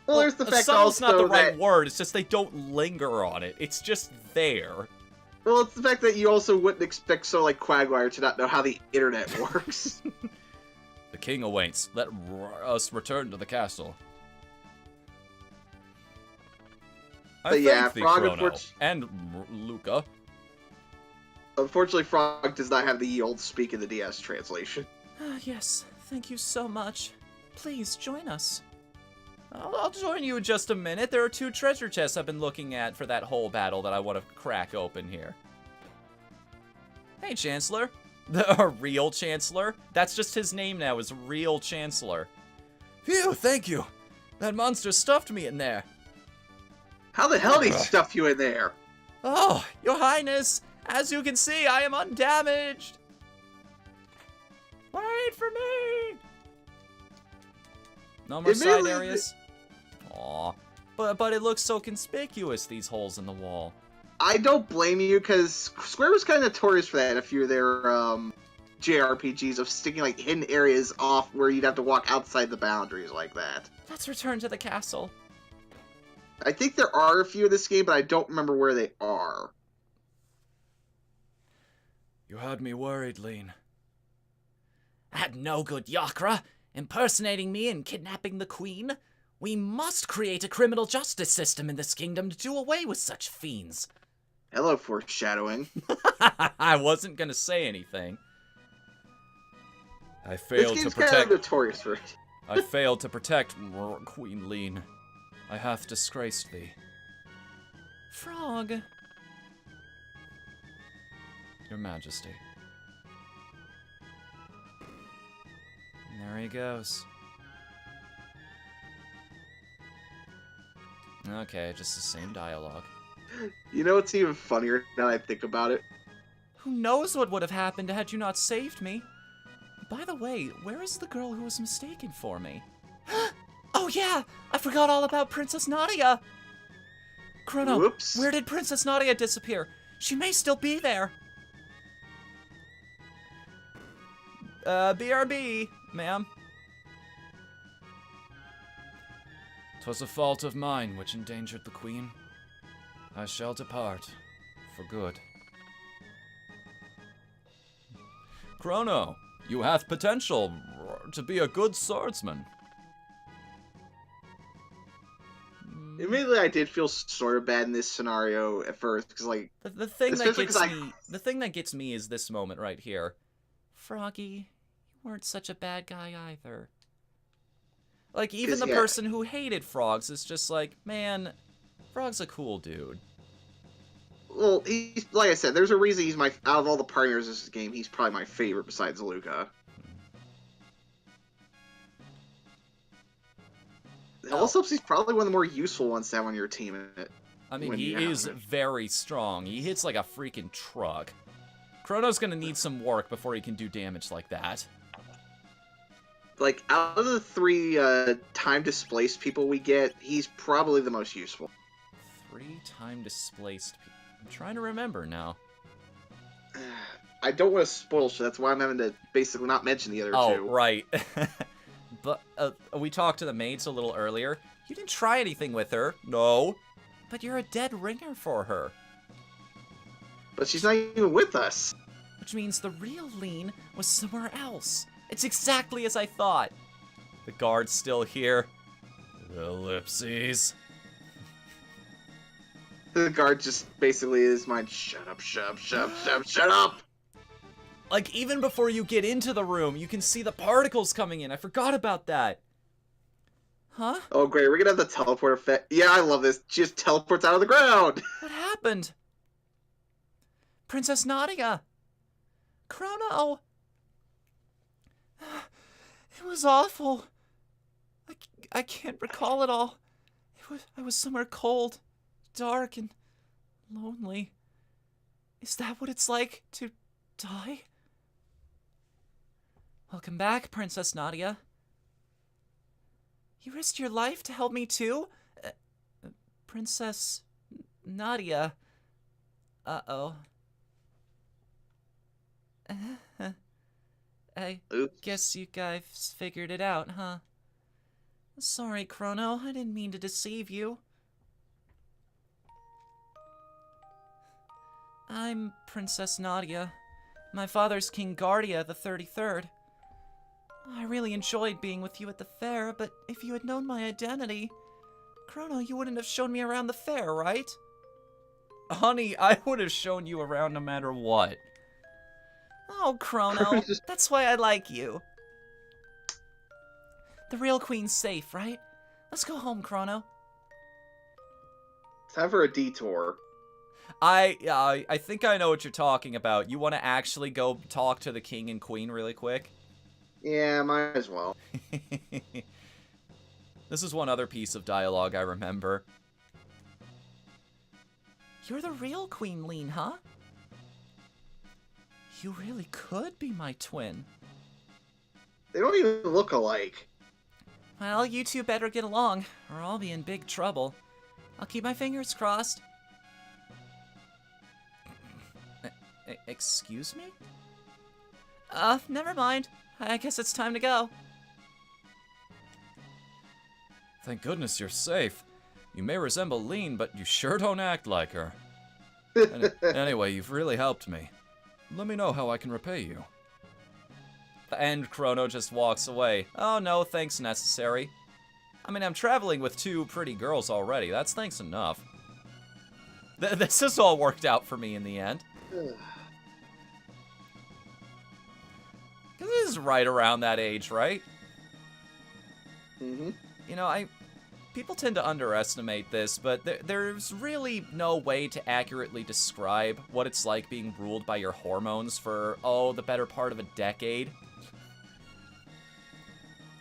Well, there's the fact subtle's also not the right that... word, it's just they don't linger on it. It's just there. Well, it's the fact that you also wouldn't expect so like Quagmire to not know how the internet works. The king awaits. Let us return to the castle. But yeah, Frog, and Luca. Unfortunately, Frog does not have the old Speak in the DS translation. Yes, thank you so much. Please join us. I'll join you in just a minute. There are 2 treasure chests I've been looking at for that whole battle that I want to crack open here. Hey, Chancellor. The real Chancellor? That's just his name now, is Real Chancellor. Phew, thank you. That monster stuffed me in there. How the hell did he stuff you in there? Oh, Your Highness, as you can see, I am undamaged. Wait for me. No more side areas. Aw, but it looks so conspicuous, these holes in the wall. I don't blame you, because Square was kind of notorious for that in a few of their JRPGs of sticking like hidden areas off where you'd have to walk outside the boundaries like that. Let's return to the castle. I think there are a few in this game, but I don't remember where they are. You had me worried, Lean. I had no good, Yakra. Impersonating me and kidnapping the queen. We must create a criminal justice system in this kingdom to do away with such fiends. Hello, foreshadowing. I wasn't gonna say anything. I This failed game's to protect. kind of notorious for it. I failed to protect Queen Lean. I hath disgraced thee. Frog. Your Majesty. And there he goes. Okay, just the same dialogue. You know what's even funnier now that I think about it? Who knows what would have happened had you not saved me? By the way, where is the girl who was mistaken for me? Oh yeah! I forgot all about Princess Nadia! Chrono, Whoops. where did Princess Nadia disappear? She may still be there! BRB, ma'am. 'Twas a fault of mine which endangered the Queen. I shall depart, for good. Chrono, you hath potential to be a good swordsman. Admittedly, I did feel sort of bad in this scenario at first, because, like... The thing that gets me is this moment right here. Froggy, you weren't such a bad guy either. Like, even the person who hated frogs is just like, man, Frog's a cool dude. Well, he's, like I said, there's a reason he's out of all the partners in this game, he's probably my favorite besides Luca. Also, he's probably one of the more useful ones to have on your team. I mean, he is very strong. He hits like a freaking truck. Chrono's gonna need some work before he can do damage like that. Like, out of the 3 time-displaced people we get, he's probably the most useful. 3 time-displaced people. I'm trying to remember now. I don't want to spoil shit, that's why I'm having to basically not mention the other 2. Oh, right. But, we talked to the maids a little earlier. You didn't try anything with her. No. But you're a dead ringer for her. But she's not even with us. Which means the real Lean was somewhere else. It's exactly as I thought. The guard's still here. Ellipses. The guard just basically is mine. Shut up, shut up, shut up, shut up, shut up! Like, even before you get into the room, you can see the particles coming in. I forgot about that. Huh? Oh, great. We're gonna have the teleport effect. Yeah, I love this. She just teleports out of the ground. What happened? Princess Nadia. Chrono. It was awful. I can't recall it all. I was somewhere cold, dark, and lonely. Is that what it's like to die? Welcome back, Princess Nadia. You risked your life to help me too? Princess Nadia. Uh-oh. I guess you guys figured it out, huh? Sorry, Chrono. I didn't mean to deceive you. I'm Princess Nadia. My father's King Guardia the 33rd. I really enjoyed being with you at the fair, but if you had known my identity... Chrono, you wouldn't have shown me around the fair, right? Honey, I would have shown you around no matter what. Oh, Chrono, that's why I like you. The real queen's safe, right? Let's go home, Chrono. Time for a detour. I think I know what you're talking about. You want to actually go talk to the king and queen really quick? Yeah, might as well. This is one other piece of dialogue I remember. You're the real Queen Lean, huh? You really could be my twin. They don't even look alike. Well, you two better get along, or I'll be in big trouble. I'll keep my fingers crossed. Excuse me? Never mind. I guess it's time to go. Thank goodness you're safe. You may resemble Lean, but you sure don't act like her. Anyway, you've really helped me. Let me know how I can repay you. And Chrono just walks away. Oh, no, thanks necessary. I mean, I'm traveling with 2 pretty girls already. That's thanks enough. This has all worked out for me in the end. This is right around that age, right? Mm-hmm. You know, people tend to underestimate this, but there's really no way to accurately describe what it's like being ruled by your hormones for, the better part of a decade.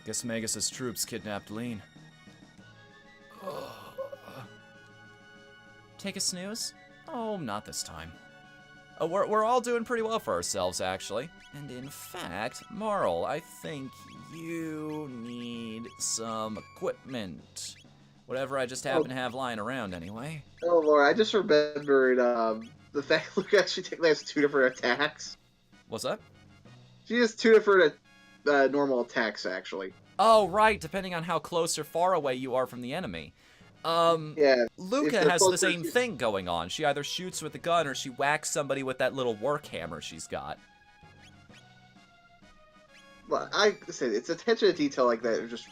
Guess Magus's troops kidnapped Lean. Take a snooze? Oh, not this time. We're all doing pretty well for ourselves, actually. And in fact, Marl, I think you need some equipment. Whatever I just happen to have lying around, anyway. Oh, Lord, I just remembered the fact Luca actually has 2 different attacks. What's that? She has 2 different normal attacks, actually. Oh, right, depending on how close or far away you are from the enemy. Yeah. Luca has the same thing going on. She either shoots with a gun or she whacks somebody with that little work hammer she's got. Well, I said it's attention to detail like that. It just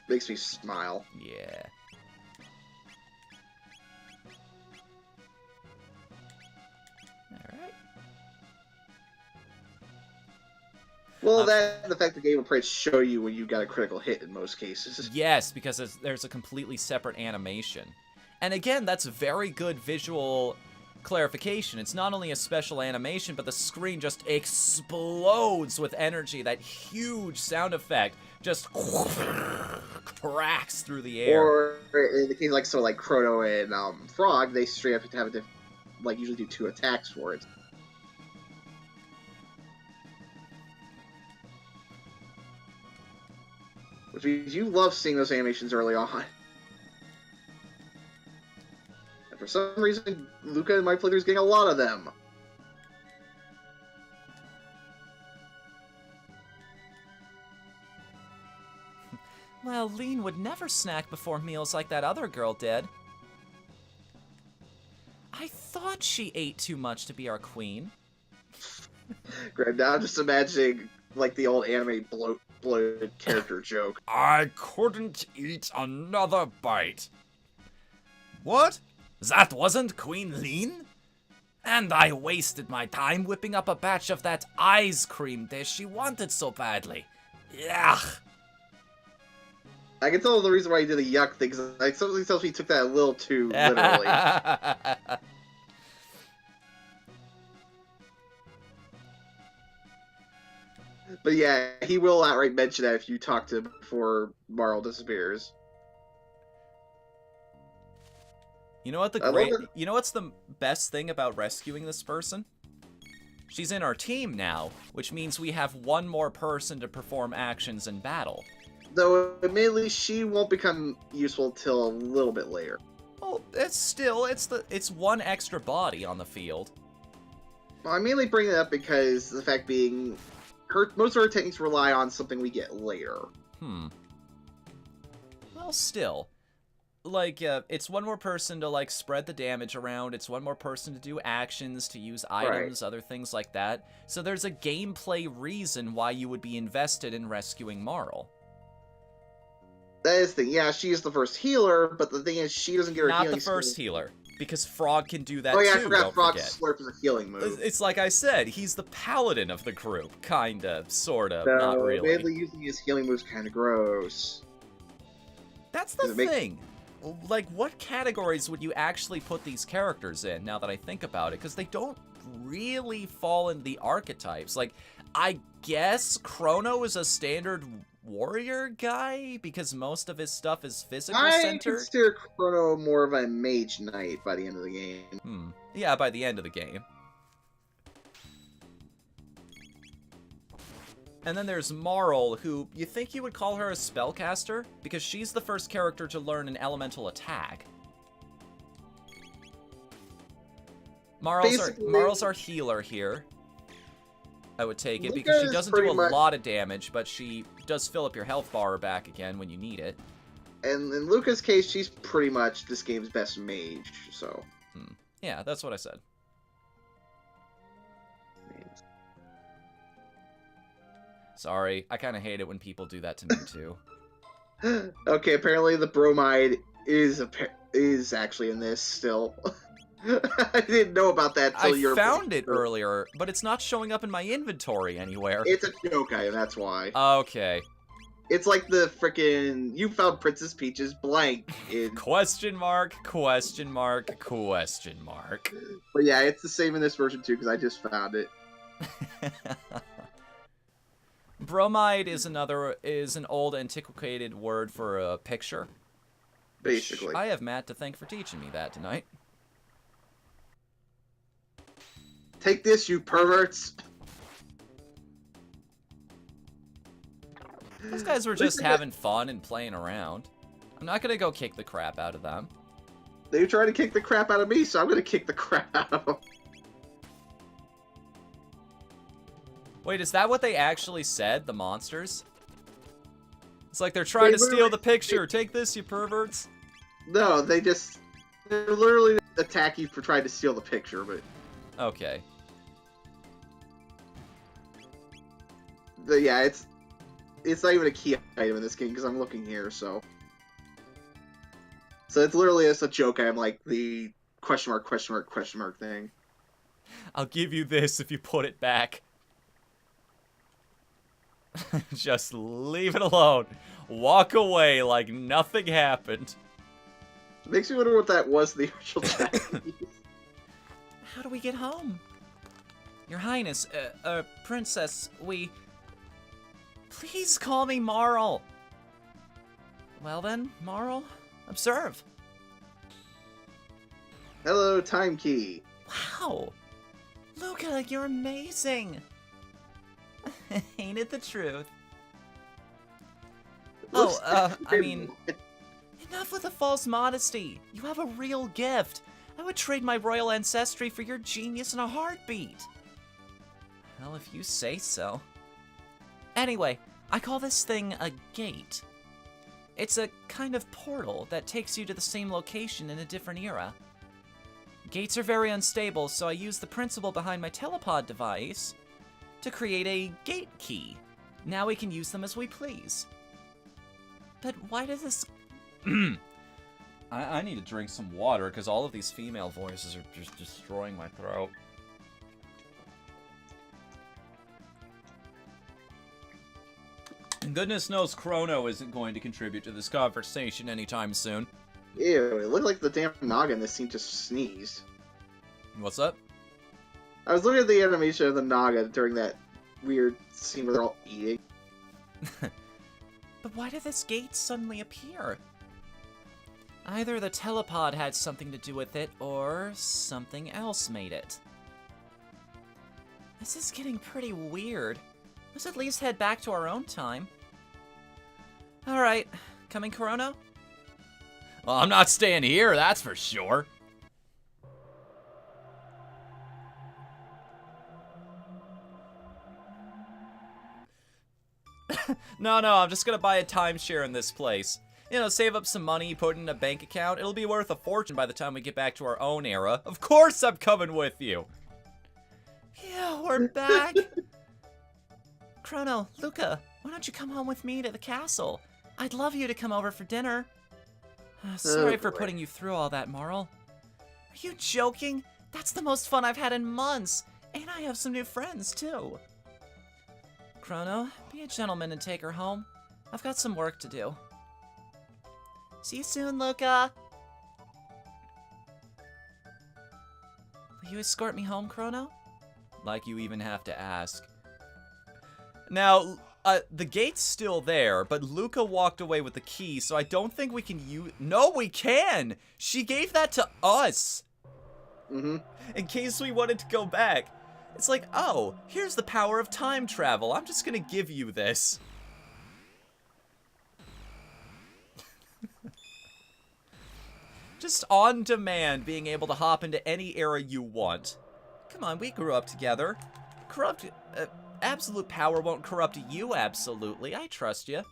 makes me smile. Yeah. Alright. Well, the fact the game will probably show you when you got a critical hit in most cases. Yes, because there's a completely separate animation. And again, that's very good visual clarification. It's not only a special animation, but the screen just explodes with energy. That huge sound effect just cracks through the air. Or in the case like Chrono and Frog, they straight up have to usually do 2 attacks for it. Which means you love seeing those animations early on. And for some reason, Luca in my playthrough is getting a lot of them. Well, Lean would never snack before meals like that other girl did. I thought she ate too much to be our queen. Great, now I'm just imagining, like, the old anime bloated character joke. I couldn't eat another bite. What? That wasn't Queen Lean? And I wasted my time whipping up a batch of that ice cream dish she wanted so badly. Yuck. I can tell the reason why he did the yuck thing, because something tells me he took that a little too literally. But yeah, he will outright mention that if you talk to him before Marl disappears. You know what's the best thing about rescuing this person? She's in our team now, which means we have one more person to perform actions in battle. Though, admittedly, she won't become useful till a little bit later. Well, it's one extra body on the field. Well, I mainly bring it up because the fact being, most of her techniques rely on something we get later. Well, still. Like, it's one more person to, like, spread the damage around, it's one more person to do actions, to use items, other things like that. So there's a gameplay reason why you would be invested in rescuing Marl. That is the thing. Yeah, she is the first healer, but the thing is, she doesn't get her healing. Not the first healer, because Frog can do that too. Oh yeah, I forgot Frog slurp is a healing move. It's like I said, he's the paladin of the group, kinda, sorta, so, not really. Mainly using his healing moves kinda gross. That's the thing. Like, what categories would you actually put these characters in, now that I think about it? Because they don't really fall in the archetypes. Like, I guess Chrono is a standard warrior guy, because most of his stuff is physical-centered. I consider Chrono more of a mage knight by the end of the game. Yeah, by the end of the game. And then there's Marl, who you think you would call her a spellcaster, because she's the first character to learn an elemental attack. Marl's our healer here. I would take it, because she doesn't do a lot of damage, but she does fill up your health bar back again when you need it. And in Luca's case, she's pretty much this game's best mage, so... Yeah, that's what I said. Sorry, I kind of hate it when people do that to me, too. Okay, apparently the bromide is actually in this still. I didn't know about that till I found it earlier, but it's not showing up in my inventory anywhere. It's a joke, that's why. Okay. It's like the frickin' you found Princess Peach's blank in... Question mark, question mark, question mark. But yeah, it's the same in this version too, because I just found it. Bromide is an old antiquated word for a picture. Basically. I have Matt to thank for teaching me that tonight. Take this, you perverts! Those guys were just having fun and playing around. I'm not gonna go kick the crap out of them. They tried to kick the crap out of me, so I'm gonna kick the crap out of them. Wait, is that what they actually said, the monsters? It's like they're trying to steal the picture. Take this, you perverts. No, they literally attack you for trying to steal the picture, but... Okay. Yeah, it's not even a key item in this game, because I'm looking here, so... So it's literally just a joke. I'm like the question mark thing. I'll give you this if you put it back. Just leave it alone. Walk away like nothing happened. It makes me wonder what that was, the original Japanese. How do we get home? Your Highness, Princess, Please call me Marl. Well then, Marl, observe. Hello, Time Key. Wow. Luca, you're amazing. Ain't it the truth? I mean, enough with the false modesty. You have a real gift. I would trade my royal ancestry for your genius in a heartbeat. Well, if you say so. Anyway, I call this thing a gate. It's a kind of portal that takes you to the same location in a different era. Gates are very unstable, so I use the principle behind my telepod device to create a gate key. Now we can use them as we please. But why does this... I need to drink some water, because all of these female voices are just destroying my throat. And goodness knows Chrono isn't going to contribute to this conversation anytime soon. Ew, it looked like the damn Naga in this scene just sneezed. What's up? I was looking at the animation of the Naga during that weird scene where they're all eating. But why did this gate suddenly appear? Either the telepod had something to do with it, or something else made it. This is getting pretty weird. Let's at least head back to our own time. Alright, coming, Chrono? Well, I'm not staying here, that's for sure. No, I'm just gonna buy a timeshare in this place. You know, save up some money, put it in a bank account. It'll be worth a fortune by the time we get back to our own era. Of course I'm coming with you! Yeah, we're back! Chrono, Luca, why don't you come home with me to the castle? I'd love you to come over for dinner. Sorry for putting you through all that, Marl. Are you joking? That's the most fun I've had in months! And I have some new friends, too. Chrono, be a gentleman and take her home. I've got some work to do. See you soon, Luca! Will you escort me home, Chrono? Like you even have to ask. Now, the gate's still there, but Luca walked away with the key, so I don't think we can use... No, we can! She gave that to us! In case we wanted to go back. It's like, oh, here's the power of time travel. I'm just gonna give you this. Just on demand, being able to hop into any era you want. Come on, we grew up together. Absolute power won't corrupt you, absolutely. I trust you.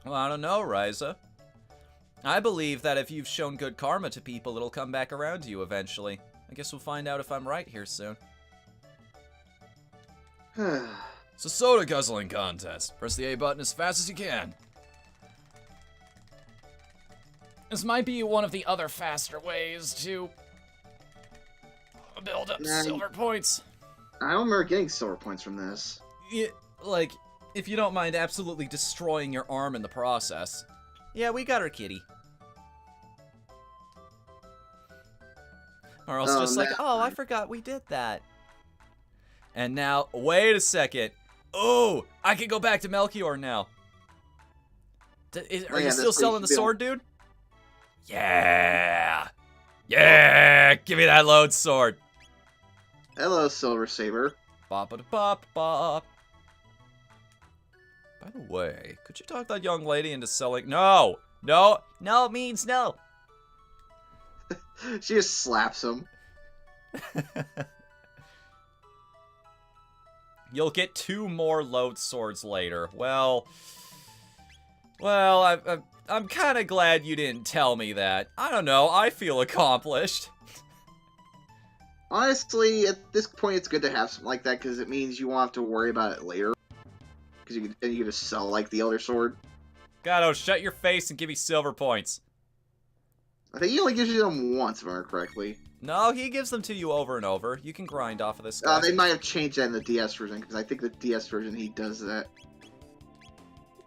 Well, I don't know, Ryza. I believe that if you've shown good karma to people, it'll come back around to you eventually. I guess we'll find out if I'm right here soon. It's a soda guzzling contest. Press the A button as fast as you can. This might be one of the other faster ways to build up silver points. I don't remember getting silver points from this. Yeah, like, if you don't mind absolutely destroying your arm in the process. Yeah, we got our kitty. Or else just like, oh, I forgot we did that. And now, wait a second. Oh, I can go back to Melchior now. Are you still selling the sword, dude? Yeah! Yeah! Give me that load sword! Hello, Silver Saber. Bop-a-da-bop-bop. By the way, could you talk that young lady into selling... No! No! No means no! She just slaps him. You'll get 2 more load swords later. Well, I'm kind of glad you didn't tell me that. I don't know, I feel accomplished. Honestly, at this point, it's good to have something like that because it means you won't have to worry about it later. Because you can just sell, like, the Elder Sword. Gato, shut your face and give me silver points. I think he only gives you them once, if I remember correctly. No, he gives them to you over and over. You can grind off of this guy. They might have changed that in the DS version, because I think the DS version, he does that.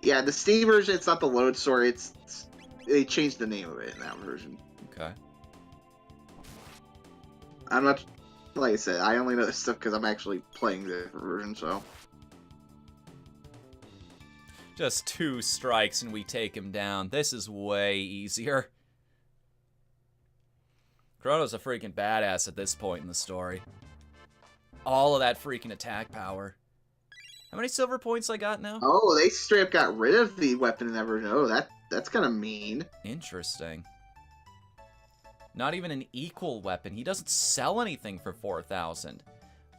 Yeah, the Steam version, it's not the load sword, they changed the name of it in that version. Okay. I'm not, like I said, I only know this stuff because I'm actually playing the version, so. Just 2 strikes and we take him down. This is way easier. Chrono's a freaking badass at this point in the story. All of that freaking attack power. How many silver points I got now? Oh, they straight up got rid of the weapon in that version. Oh, that's kind of mean. Interesting. Not even an equal weapon. He doesn't sell anything for 4,000.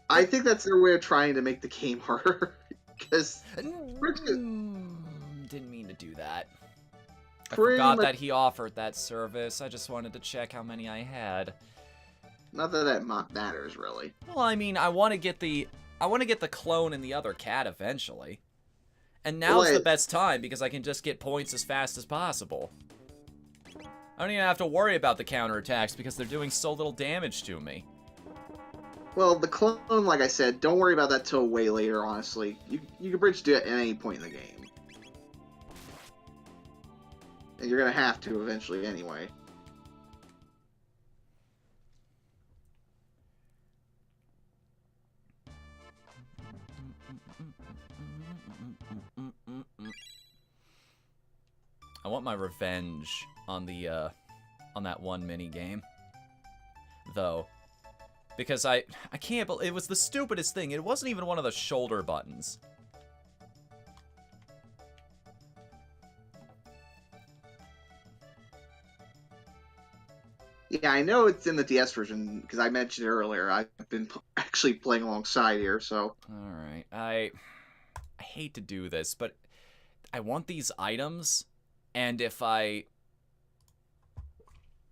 I think that's their way of trying to make the game harder. Because... didn't mean to do that. I forgot that he offered that service. I just wanted to check how many I had. Not that that matters, really. Well, I mean, I want to get the clone and the other cat eventually. And now's the best time because I can just get points as fast as possible. I don't even have to worry about the counterattacks because they're doing so little damage to me. Well, the clone, like I said, don't worry about that till way later, honestly. You can bridge to it at any point in the game. And you're going to have to eventually anyway. I want my revenge on the on that one mini game, though, because I can't believe it was the stupidest thing. It wasn't even one of the shoulder buttons. Yeah, I know it's in the DS version because I mentioned it earlier. I've been actually playing alongside here, so. All right, I hate to do this, but I want these items. And if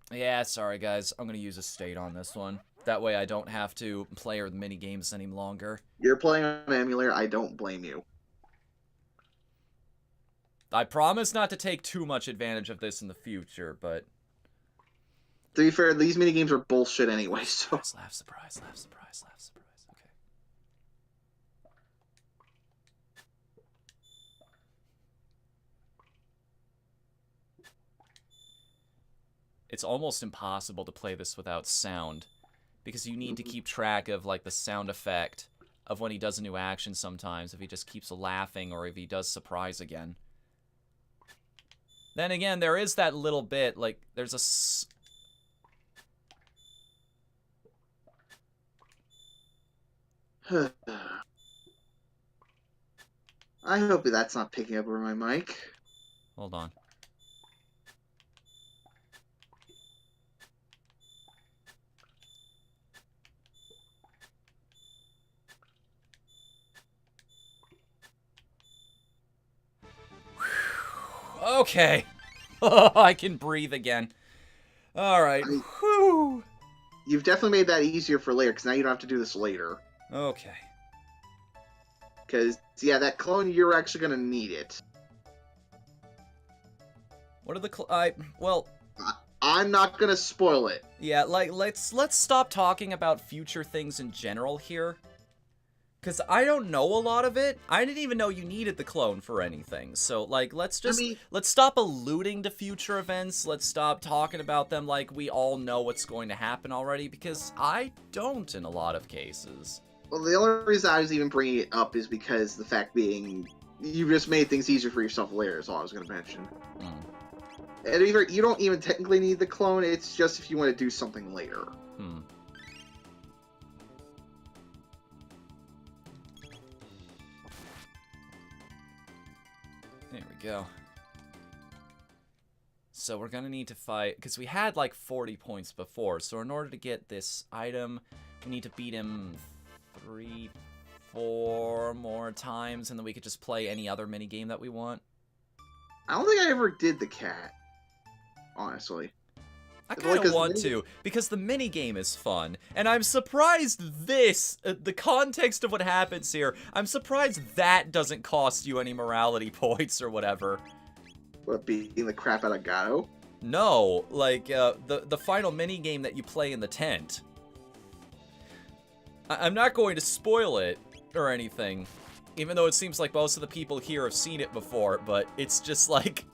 yeah, sorry guys, I'm gonna use a state on this one. That way I don't have to play the mini games any longer. You're playing on an emulator, I don't blame you. I promise not to take too much advantage of this in the future, but... To be fair, these mini games are bullshit anyway, so... Laugh, surprise, laugh, surprise, laugh, surprise. Okay. It's almost impossible to play this without sound, because you need to keep track of, like, the sound effect of when he does a new action sometimes, if he just keeps laughing or if he does surprise again. Then again, there is that little bit, like, there's a... I hope that's not picking up over my mic. Hold on. Okay. I can breathe again. Alright. Whew. You've definitely made that easier for later, because now you don't have to do this later. Okay. Because, yeah, that clone, you're actually going to need it. What are the well... I'm not going to spoil it. Yeah, like, let's stop talking about future things in general here. Because I don't know a lot of it. I didn't even know you needed the clone for anything. So, like, let's stop alluding to future events. Let's stop talking about them like we all know what's going to happen already. Because I don't in a lot of cases. Well, the only reason I was even bringing it up is because the fact being, you just made things easier for yourself later is all I was going to mention. And either you don't even technically need the clone, it's just if you want to do something later. There we go. So we're gonna need to fight, because we had like 40 points before, so in order to get this item, we need to beat him 3-4 more times, and then we could just play any other minigame that we want. I don't think I ever did the cat, honestly. I kind of want to, because the minigame is fun, and I'm surprised the context of what happens here, I'm surprised that doesn't cost you any morality points or whatever. What, beating the crap out of Gato? No, like, the final minigame that you play in the tent. I'm not going to spoil it or anything, even though it seems like most of the people here have seen it before, but it's just like...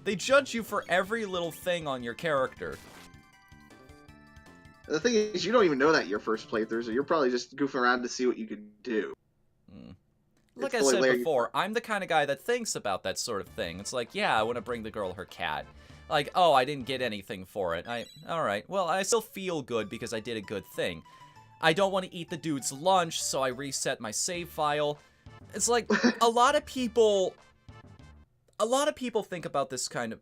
They judge you for every little thing on your character. The thing is, you don't even know that your first playthrough, so you're probably just goofing around to see what you can do. Like I said before, I'm the kind of guy that thinks about that sort of thing. It's like, yeah, I want to bring the girl her cat. Like, oh, I didn't get anything for it. Alright, well, I still feel good because I did a good thing. I don't want to eat the dude's lunch, so I reset my save file. It's like, a lot of people think about this kind of...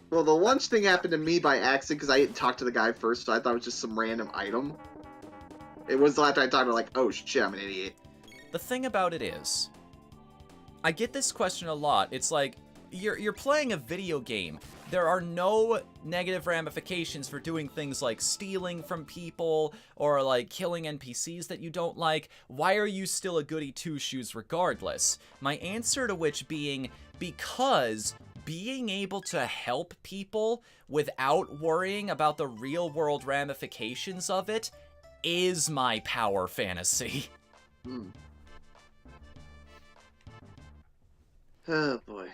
Well, the lunch thing happened to me by accident because I didn't talk to the guy first, so I thought it was just some random item. It was after I talked to like, oh shit, I'm an idiot. The thing about it is, I get this question a lot. It's like, you're playing a video game. There are no negative ramifications for doing things like stealing from people or like killing NPCs that you don't like. Why are you still a goody two-shoes regardless? My answer to which being, because being able to help people without worrying about the real-world ramifications of it is my power fantasy. Oh boy.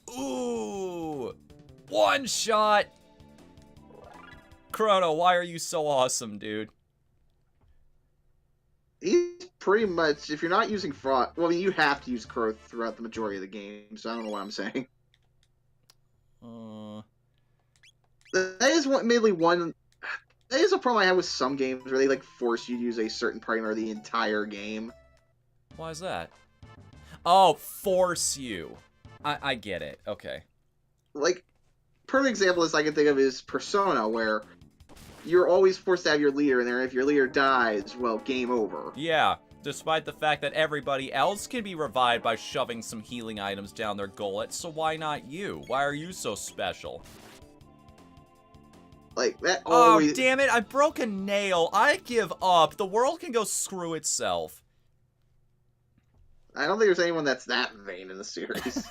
Ooh! One shot! Chrono, why are you so awesome, dude? He's pretty much, if you're not using fraud, well, I mean, you have to use Crow throughout the majority of the game, so I don't know what I'm saying. That is that is a problem I have with some games where they, like, force you to use a certain partner the entire game. Why is that? Oh, force you. I get it. Okay. Like, perfect example I can think of is Persona, where you're always forced to have your leader in there, and if your leader dies, well, game over. Yeah, despite the fact that everybody else can be revived by shoving some healing items down their gullet, so why not you? Why are you so special? Like, that always... Oh, damn it, I broke a nail. I give up. The world can go screw itself. I don't think there's anyone that's that vain in the series.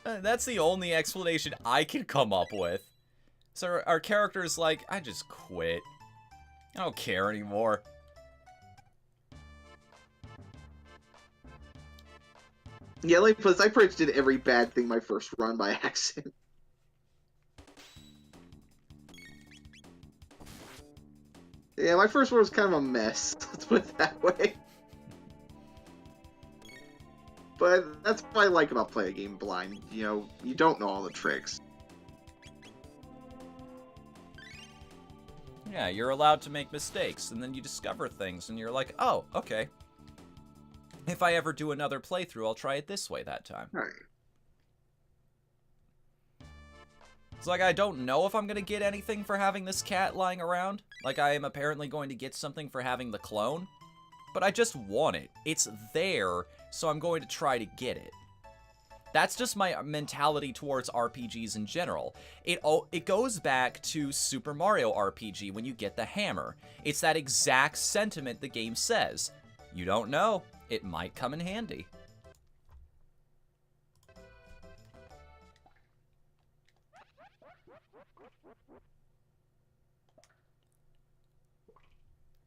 That's the only explanation I can come up with. So our character's like, I just quit. I don't care anymore. Yeah, like, plus I pretty much did every bad thing my first run by accident. Yeah, my first one was kind of a mess. Let's put it that way. But that's what I like about playing a game blind. You know, you don't know all the tricks. Yeah, you're allowed to make mistakes, and then you discover things, and you're like, oh, okay. If I ever do another playthrough, I'll try it this way that time. Right. It's like, I don't know if I'm going to get anything for having this cat lying around. Like, I am apparently going to get something for having the clone. But I just want it. It's there, so I'm going to try to get it. That's just my mentality towards RPGs in general. It goes back to Super Mario RPG when you get the hammer. It's that exact sentiment the game says. You don't know. It might come in handy.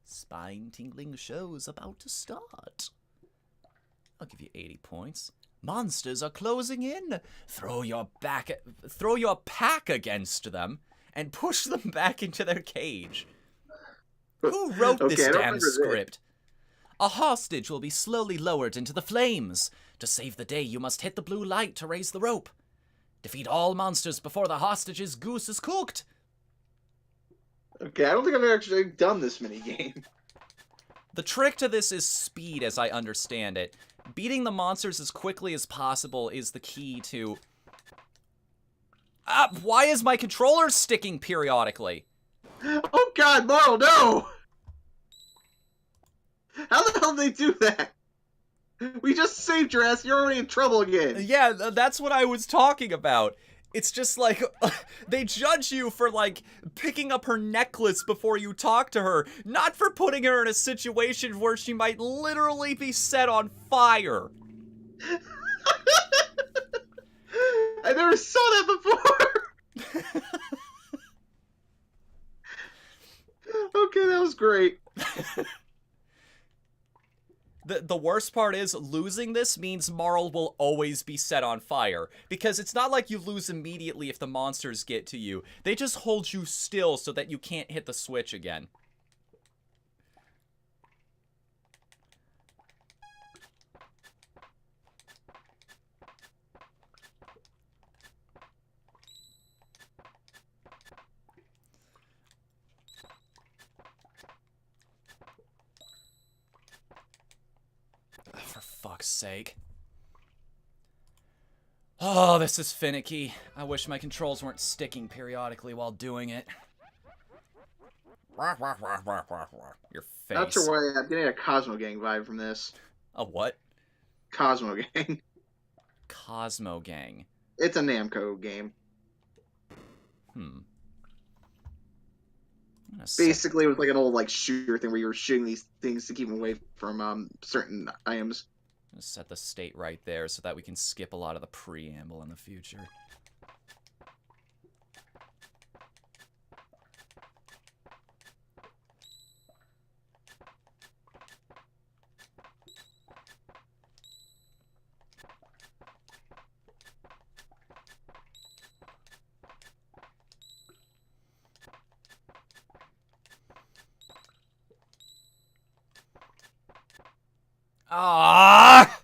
Spine-tingling show's about to start. I'll give you 80 points. Monsters are closing in. Throw your pack against them and push them back into their cage. Who wrote this damn script? A hostage will be slowly lowered into the flames. To save the day, you must hit the blue light to raise the rope. Defeat all monsters before the hostage's goose is cooked. Okay, I don't think I've actually done this minigame. The trick to this is speed, as I understand it. Beating the monsters as quickly as possible is the key to... why is my controller sticking periodically? Oh god, Marl, no! How the hell did they do that? We just saved your ass, you're already in trouble again. Yeah, that's what I was talking about. It's just like, they judge you for, like, picking up her necklace before you talk to her, not for putting her in a situation where she might literally be set on fire. I never saw that before! Okay, that was great. The worst part is, losing this means Marl will always be set on fire. Because it's not like you lose immediately if the monsters get to you. They just hold you still so that you can't hit the switch again. For fuck's sake. Oh, this is finicky. I wish my controls weren't sticking periodically while doing it. Your face. Not sure why I'm getting a Cosmo Gang vibe from this. A what? Cosmo Gang. Cosmo Gang. It's a Namco game. Basically, it was like an old shooter thing where you were shooting these things to keep them away from certain items. I'm gonna set the state right there so that we can skip a lot of the preamble in the future. Ah!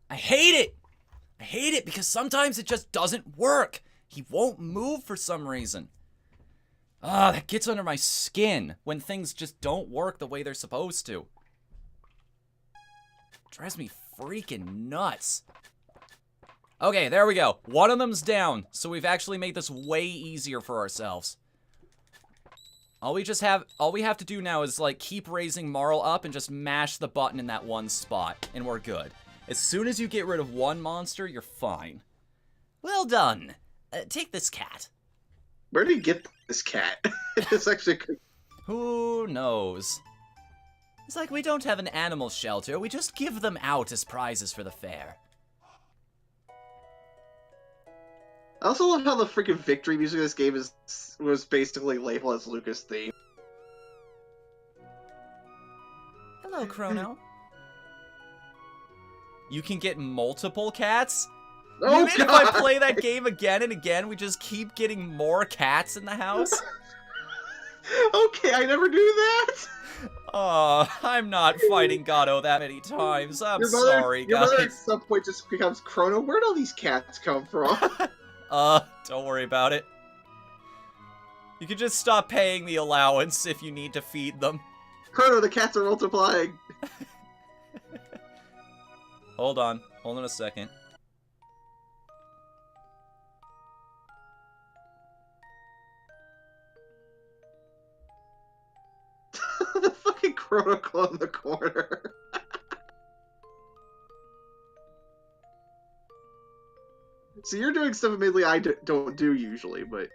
I hate it! I hate it because sometimes it just doesn't work. He won't move for some reason. Ah, that gets under my skin when things just don't work the way they're supposed to. Drives me freaking nuts. Okay, there we go. One of them's down, so we've actually made this way easier for ourselves. All we have to do now is, keep raising Marl up and just mash the button in that one spot, and we're good. As soon as you get rid of one monster, you're fine. Well done. Take this cat. Where did he get this cat? It's actually... Who knows? It's like we don't have an animal shelter, we just give them out as prizes for the fair. I also love how the freaking victory music of this game was basically labeled as Lucas theme. Hello, Chrono. You can get multiple cats? Oh, you mean if I play that game again and again, we just keep getting more cats in the house? Okay, I never do that! Oh, I'm not fighting Gato that many times. I'm sorry, guys. Your mother at some point just becomes, Chrono, where'd all these cats come from? Don't worry about it. You can just stop paying the allowance if you need to feed them. Chrono, the cats are multiplying! Hold on a second. The fucking Chrono Claw in the corner. So you're doing stuff admittedly I don't do usually, but...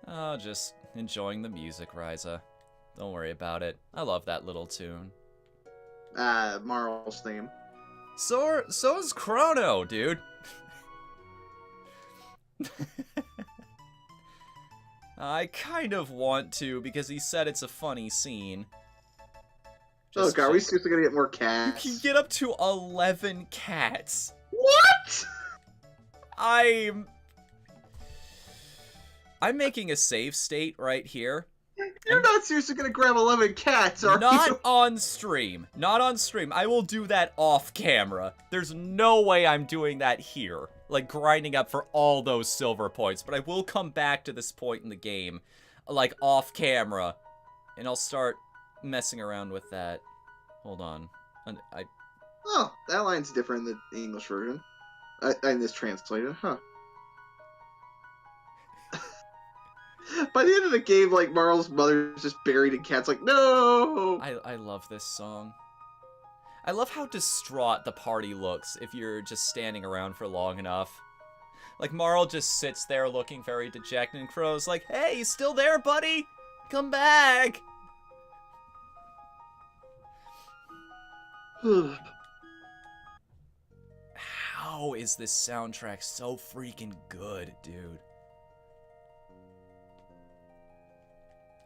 Oh, just enjoying the music, Ryza. Don't worry about it. I love that little tune. Marl's theme. So is Chrono, dude. I kind of want to, because he said it's a funny scene. Oh god, are we seriously gonna get more cats? You can get up to 11 cats. What?! I'm making a save state right here. You're not seriously gonna grab 11 cats, are you? Not on stream. Not on stream. I will do that off camera. There's no way I'm doing that here. Like, grinding up for all those silver points. But I will come back to this point in the game, like, off camera. And I'll start messing around with that. Hold on. Oh, that line's different in the English version. In this translated, huh. By the end of the game, like, Marl's mother's just buried in cats, like, no! I love this song. I love how distraught the party looks if you're just standing around for long enough. Like, Marl just sits there looking very dejected, and Crow's like, hey, you still there, buddy? Come back! How is this soundtrack so freaking good, dude?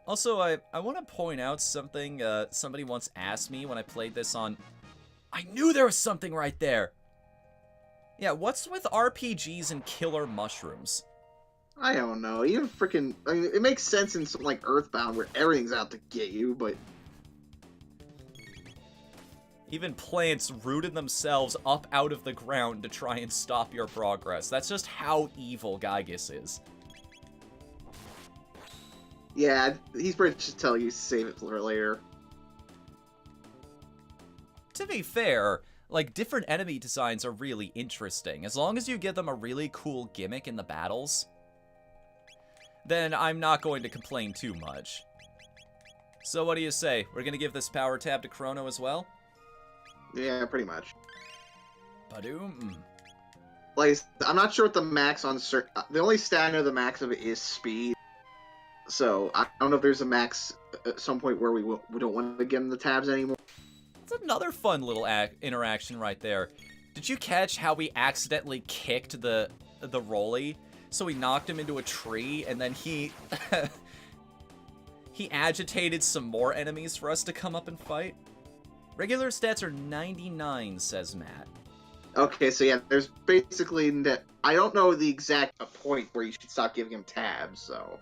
Also, I want to point out something somebody once asked me when I played this on... I knew there was something right there! Yeah, what's with RPGs and killer mushrooms? I don't know. Even freaking... I mean, it makes sense in something like Earthbound where everything's out to get you, but... Even plants rooted themselves up out of the ground to try and stop your progress. That's just how evil Gygus is. Yeah, he's pretty much just telling you to save it for later. To be fair, like, different enemy designs are really interesting. As long as you give them a really cool gimmick in the battles, then I'm not going to complain too much. So what do you say? We're gonna give this power tab to Chrono as well? Yeah, pretty much. Badoom. Like, I'm not sure what the max on certain... The only stat I know the max of it is speed. So, I don't know if there's a max at some point where we don't want to give him the tabs anymore. That's another fun little interaction right there. Did you catch how we accidentally kicked the rolly? So we knocked him into a tree, and then he... he agitated some more enemies for us to come up and fight? Regular stats are 99, says Matt. Okay, so yeah, there's basically... I don't know the exact point where you should stop giving him tabs, so...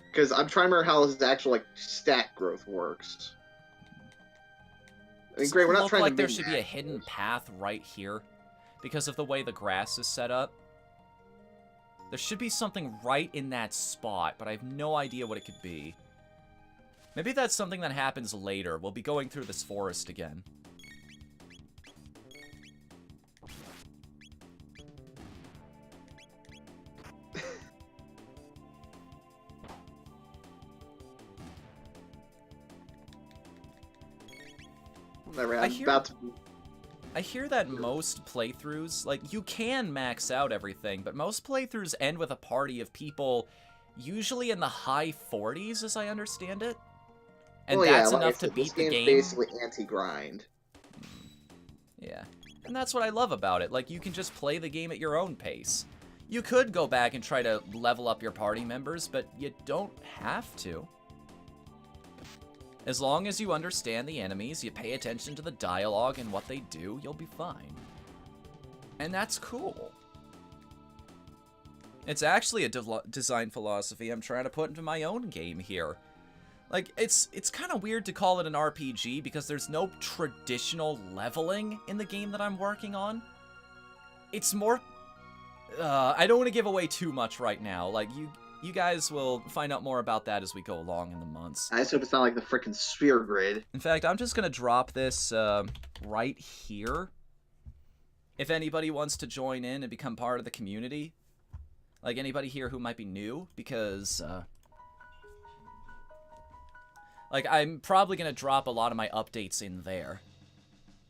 Because I'm trying to remember how his actual, like, stat growth works. I mean, great, we're not trying to... There should be a hidden path right here, because of the way the grass is set up. There should be something right in that spot, but I have no idea what it could be. Maybe that's something that happens later. We'll be going through this forest again. I hear that most playthroughs, like, you can max out everything, but most playthroughs end with a party of people, usually in the high 40s, as I understand it. And that's enough to beat the game. Basically anti-grind. Yeah. And that's what I love about it. Like, you can just play the game at your own pace. You could go back and try to level up your party members, but you don't have to. As long as you understand the enemies, you pay attention to the dialogue and what they do, you'll be fine. And that's cool. It's actually a design philosophy I'm trying to put into my own game here. Like, it's kind of weird to call it an RPG because there's no traditional leveling in the game that I'm working on. It's more... I don't want to give away too much right now. Like, you guys will find out more about that as we go along in the months. I just hope it's not like the frickin' sphere grid. In fact, I'm just going to drop this right here. if anybody wants to join in and become part of the community, like anybody here who might be new, because, like, I'm probably gonna drop a lot of my updates in there.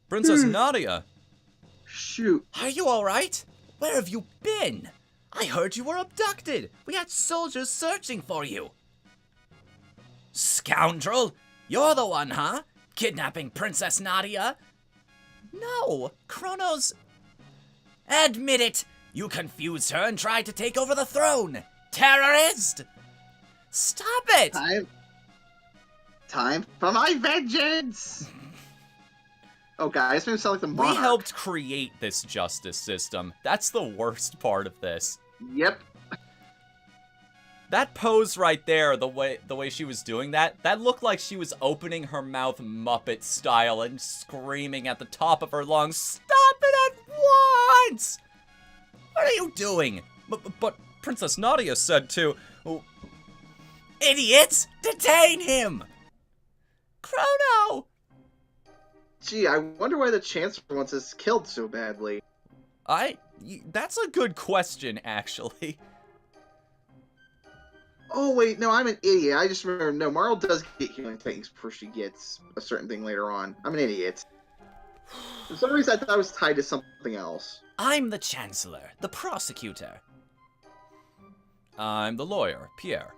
Princess Nadia! Shoot. Are you alright? Where have you been? I heard you were abducted! We had soldiers searching for you! Scoundrel! You're the one, huh? Kidnapping Princess Nadia? No, Chrono's... Admit it! You confused her and tried to take over the throne! Terrorist! Stop it! Time for my vengeance! Oh, guys, maybe sound like the monarch. We helped create this justice system. That's the worst part of this. Yep. That pose right there, the way she was doing that looked like she was opening her mouth Muppet style and screaming at the top of her lungs, "Stop it at once! What are you doing?" But Princess Nadia said to... Oh, idiots! Detain him! Chrono! Gee, I wonder why the Chancellor wants us killed so badly. That's a good question, actually. Oh, wait, no, I'm an idiot. I just remember, no, Marl does get healing things before she gets a certain thing later on. I'm an idiot. For some reason, I thought I was tied to something else. I'm the Chancellor, the prosecutor. I'm the lawyer, Pierre.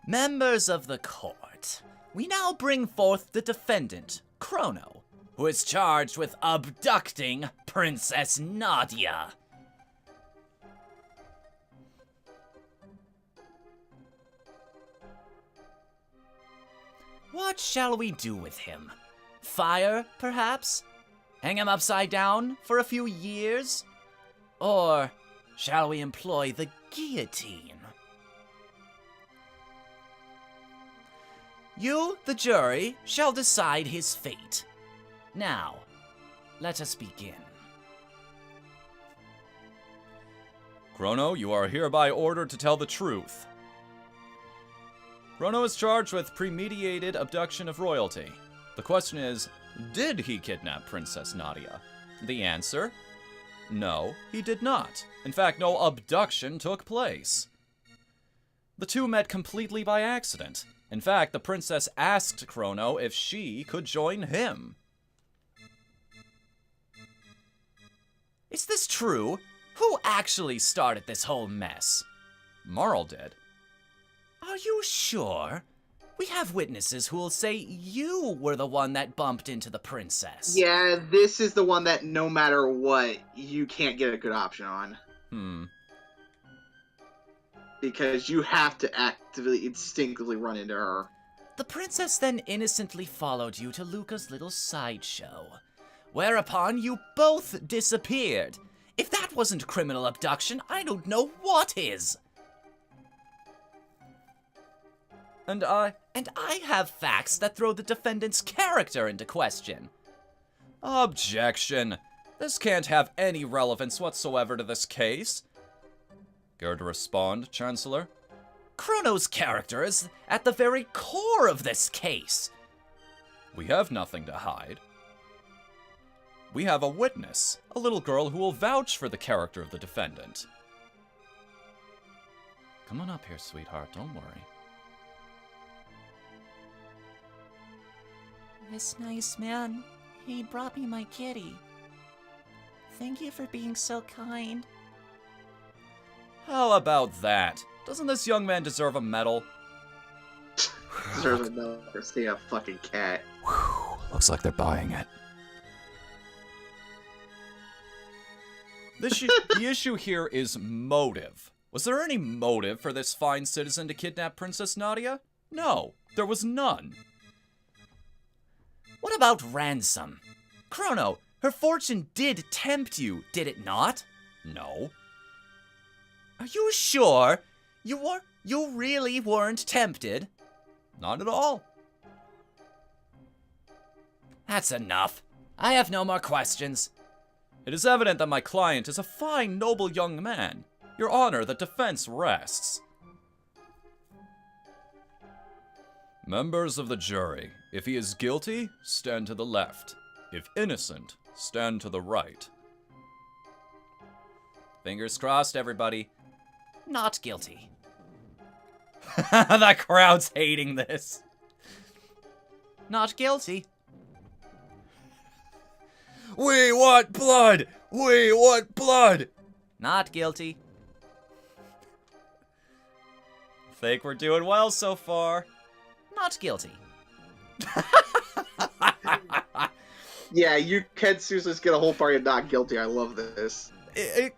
Members of the court, we now bring forth the defendant, Chrono, who is charged with abducting Princess Nadia. What shall we do with him? Fire, perhaps? Hang him upside down for a few years? Or shall we employ the guillotine? You, the jury, shall decide his fate. Now, let us begin. Chrono, you are hereby ordered to tell the truth. Chrono is charged with premeditated abduction of royalty. The question is, did he kidnap Princess Nadia? The answer? No, he did not. In fact, no abduction took place. The two met completely by accident. In fact, the princess asked Chrono if she could join him. Is this true? Who actually started this whole mess? Marl did. Are you sure? We have witnesses who will say you were the one that bumped into the princess. Yeah, this is the one that no matter what, you can't get a good option on. Because you have to actively, instinctively run into her. The princess then innocently followed you to Luca's little sideshow, whereupon you both disappeared. If that wasn't criminal abduction, I don't know what is. And I have facts that throw the defendant's character into question. Objection. This can't have any relevance whatsoever to this case. Care to respond, Chancellor? Chrono's character is at the very core of this case. We have nothing to hide. We have a witness, a little girl who will vouch for the character of the defendant. Come on up here, sweetheart, don't worry. This nice man, he brought me my kitty. Thank you for being so kind. How about that? Doesn't this young man deserve a medal? Deserves a medal for staying a fucking cat. Whew, looks like they're buying it. The issue here is motive. Was there any motive for this fine citizen to kidnap Princess Nadia? No, there was none. What about ransom? Chrono, her fortune did tempt you, did it not? No. Are you sure? You really weren't tempted? Not at all. That's enough. I have no more questions. It is evident that my client is a fine, noble young man. Your Honor, the defense rests. Members of the jury, if he is guilty, stand to the left. If innocent, Stand to the right. Fingers crossed, everybody. Not guilty. That crowd's hating this. Not guilty. We want blood! We want blood! Not guilty. Think we're doing well so far. Not guilty. Yeah, you can seriously just get a whole party of not guilty. I love this.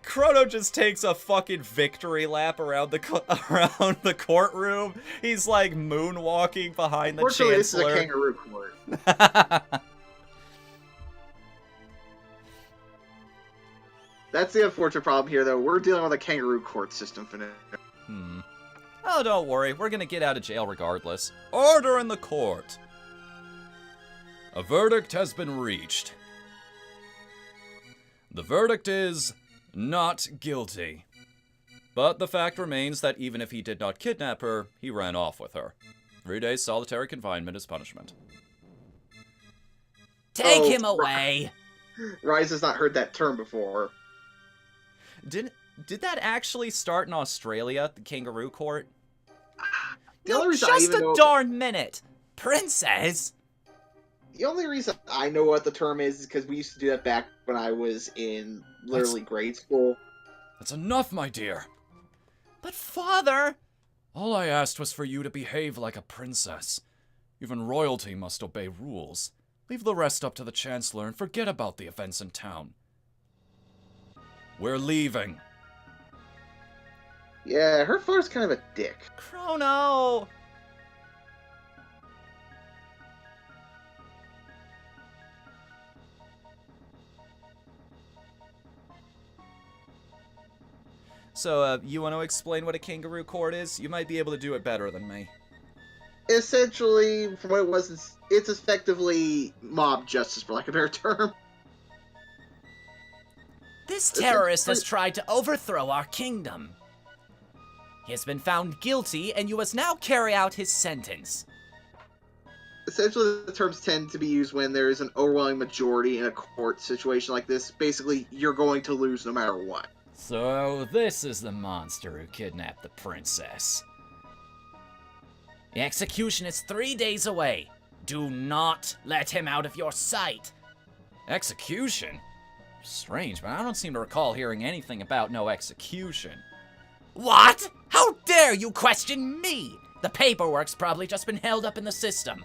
Chrono just takes a fucking victory lap around the courtroom. He's like moonwalking behind the chancellor. This is a kangaroo court. That's the unfortunate problem here, though. We're dealing with a kangaroo court system for now. Oh, don't worry. We're gonna get out of jail regardless. Order in the court. A verdict has been reached. The verdict is not guilty. But the fact remains that even if he did not kidnap her, he ran off with her. 3 days solitary confinement is punishment. Take him away! Rise has not heard that term before. Did that actually start in Australia, the kangaroo court? Just a darn minute! Princess! The only reason I know what the term is because we used to do that back when I was in literally grade school. That's enough, my dear. But father! All I asked was for you to behave like a princess. Even royalty must obey rules. Leave the rest up to the Chancellor and forget about the events in town. We're leaving. Yeah, her father's kind of a dick. Chrono! So, you want to explain what a kangaroo court is? You might be able to do it better than me. Essentially, from what it was, it's effectively mob justice, for lack of a better term. This terrorist has tried to overthrow our kingdom. He has been found guilty, and you must now carry out his sentence. Essentially, the terms tend to be used when there is an overwhelming majority in a court situation like this. Basically, you're going to lose no matter what. So, this is the monster who kidnapped the princess. The execution is 3 days away. Do not let him out of your sight. Execution? Strange, but I don't seem to recall hearing anything about no execution. What? How dare you question me? The paperwork's probably just been held up in the system.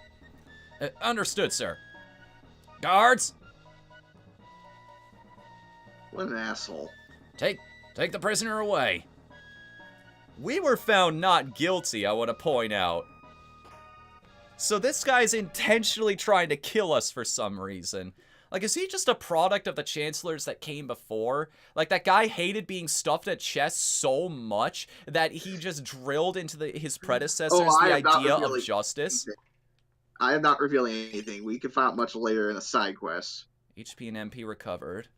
Understood, sir. Guards? What an asshole. Take the prisoner away. We were found not guilty, I want to point out. So this guy's intentionally trying to kill us for some reason. Like, is he just a product of the chancellors that came before? Like, that guy hated being stuffed at chess so much that he just drilled into his predecessors the idea of justice? I am not revealing anything. We can find out much later in a side quest. HP and MP recovered.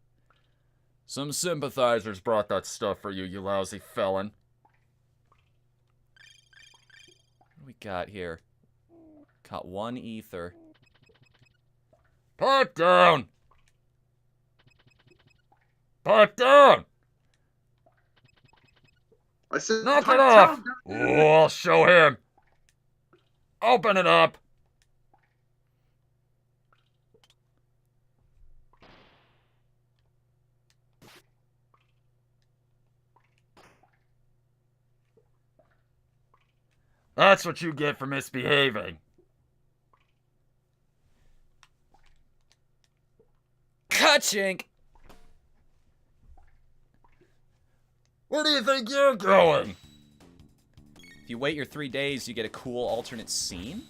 Some sympathizers brought that stuff for you, you lousy felon. What do we got here? Got 1 ether. Put down! Put down! I said, knock it off! Oh, I'll show him. Open it up. That's what you get for misbehaving. Ka-chink! Where do you think you're going? If you wait your 3 days, you get a cool alternate scene?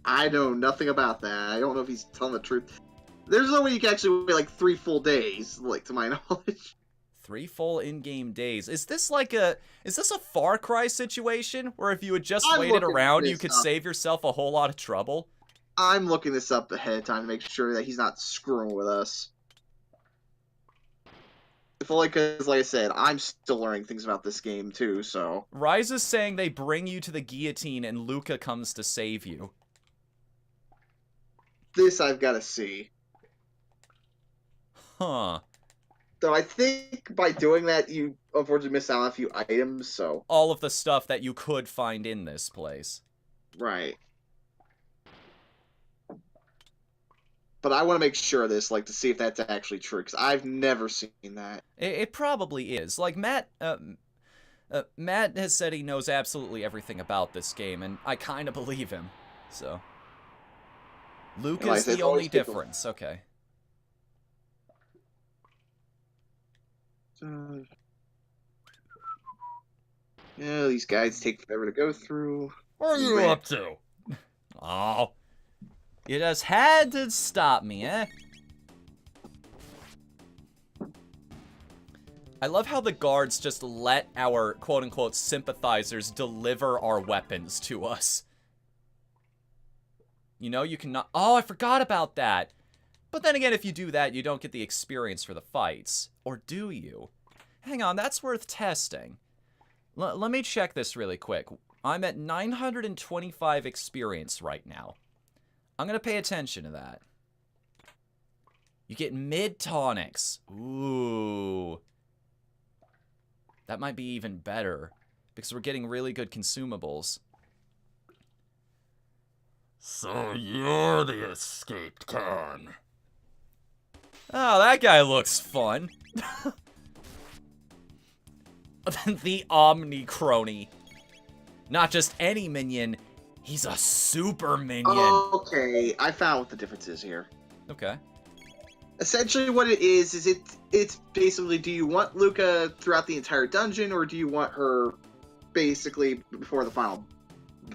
I know nothing about that. I don't know if he's telling the truth. There's no way you can actually wait like 3 full days, like, to my knowledge. 3 full in-game days. Is this a Far Cry situation? Where if you had just waited around, you could save yourself a whole lot of trouble? I'm looking this up ahead of time to make sure that he's not screwing with us. If only because, like I said, I'm still learning things about this game, too, so... Rise is saying they bring you to the guillotine and Luca comes to save you. This I've got to see. Huh. So I think by doing that, you unfortunately miss out on a few items, so... All of the stuff that you could find in this place. Right. But I want to make sure of this, like, to see if that's actually true, because I've never seen that. It probably is. Like, Matt has said he knows absolutely everything about this game, and I kind of believe him, so... Luke is the only difference, okay. Yeah, these guides take forever to go through. What are you up to? Oh. You just had to stop me, eh? I love how the guards just let our quote-unquote sympathizers deliver our weapons to us. You know, you cannot... Oh, I forgot about that. But then again, if you do that, you don't get the experience for the fights. Or do you? Hang on, that's worth testing. Let me check this really quick. I'm at 925 experience right now. I'm going to pay attention to that. You get mid-tonics. Ooh. That might be even better. Because we're getting really good consumables. So you're the escaped con. Oh, that guy looks fun. The Omni Crony. Not just any minion, he's a super minion. Okay, I found what the difference is here. Okay. Essentially what it is it's basically, do you want Luca throughout the entire dungeon, or do you want her basically before the final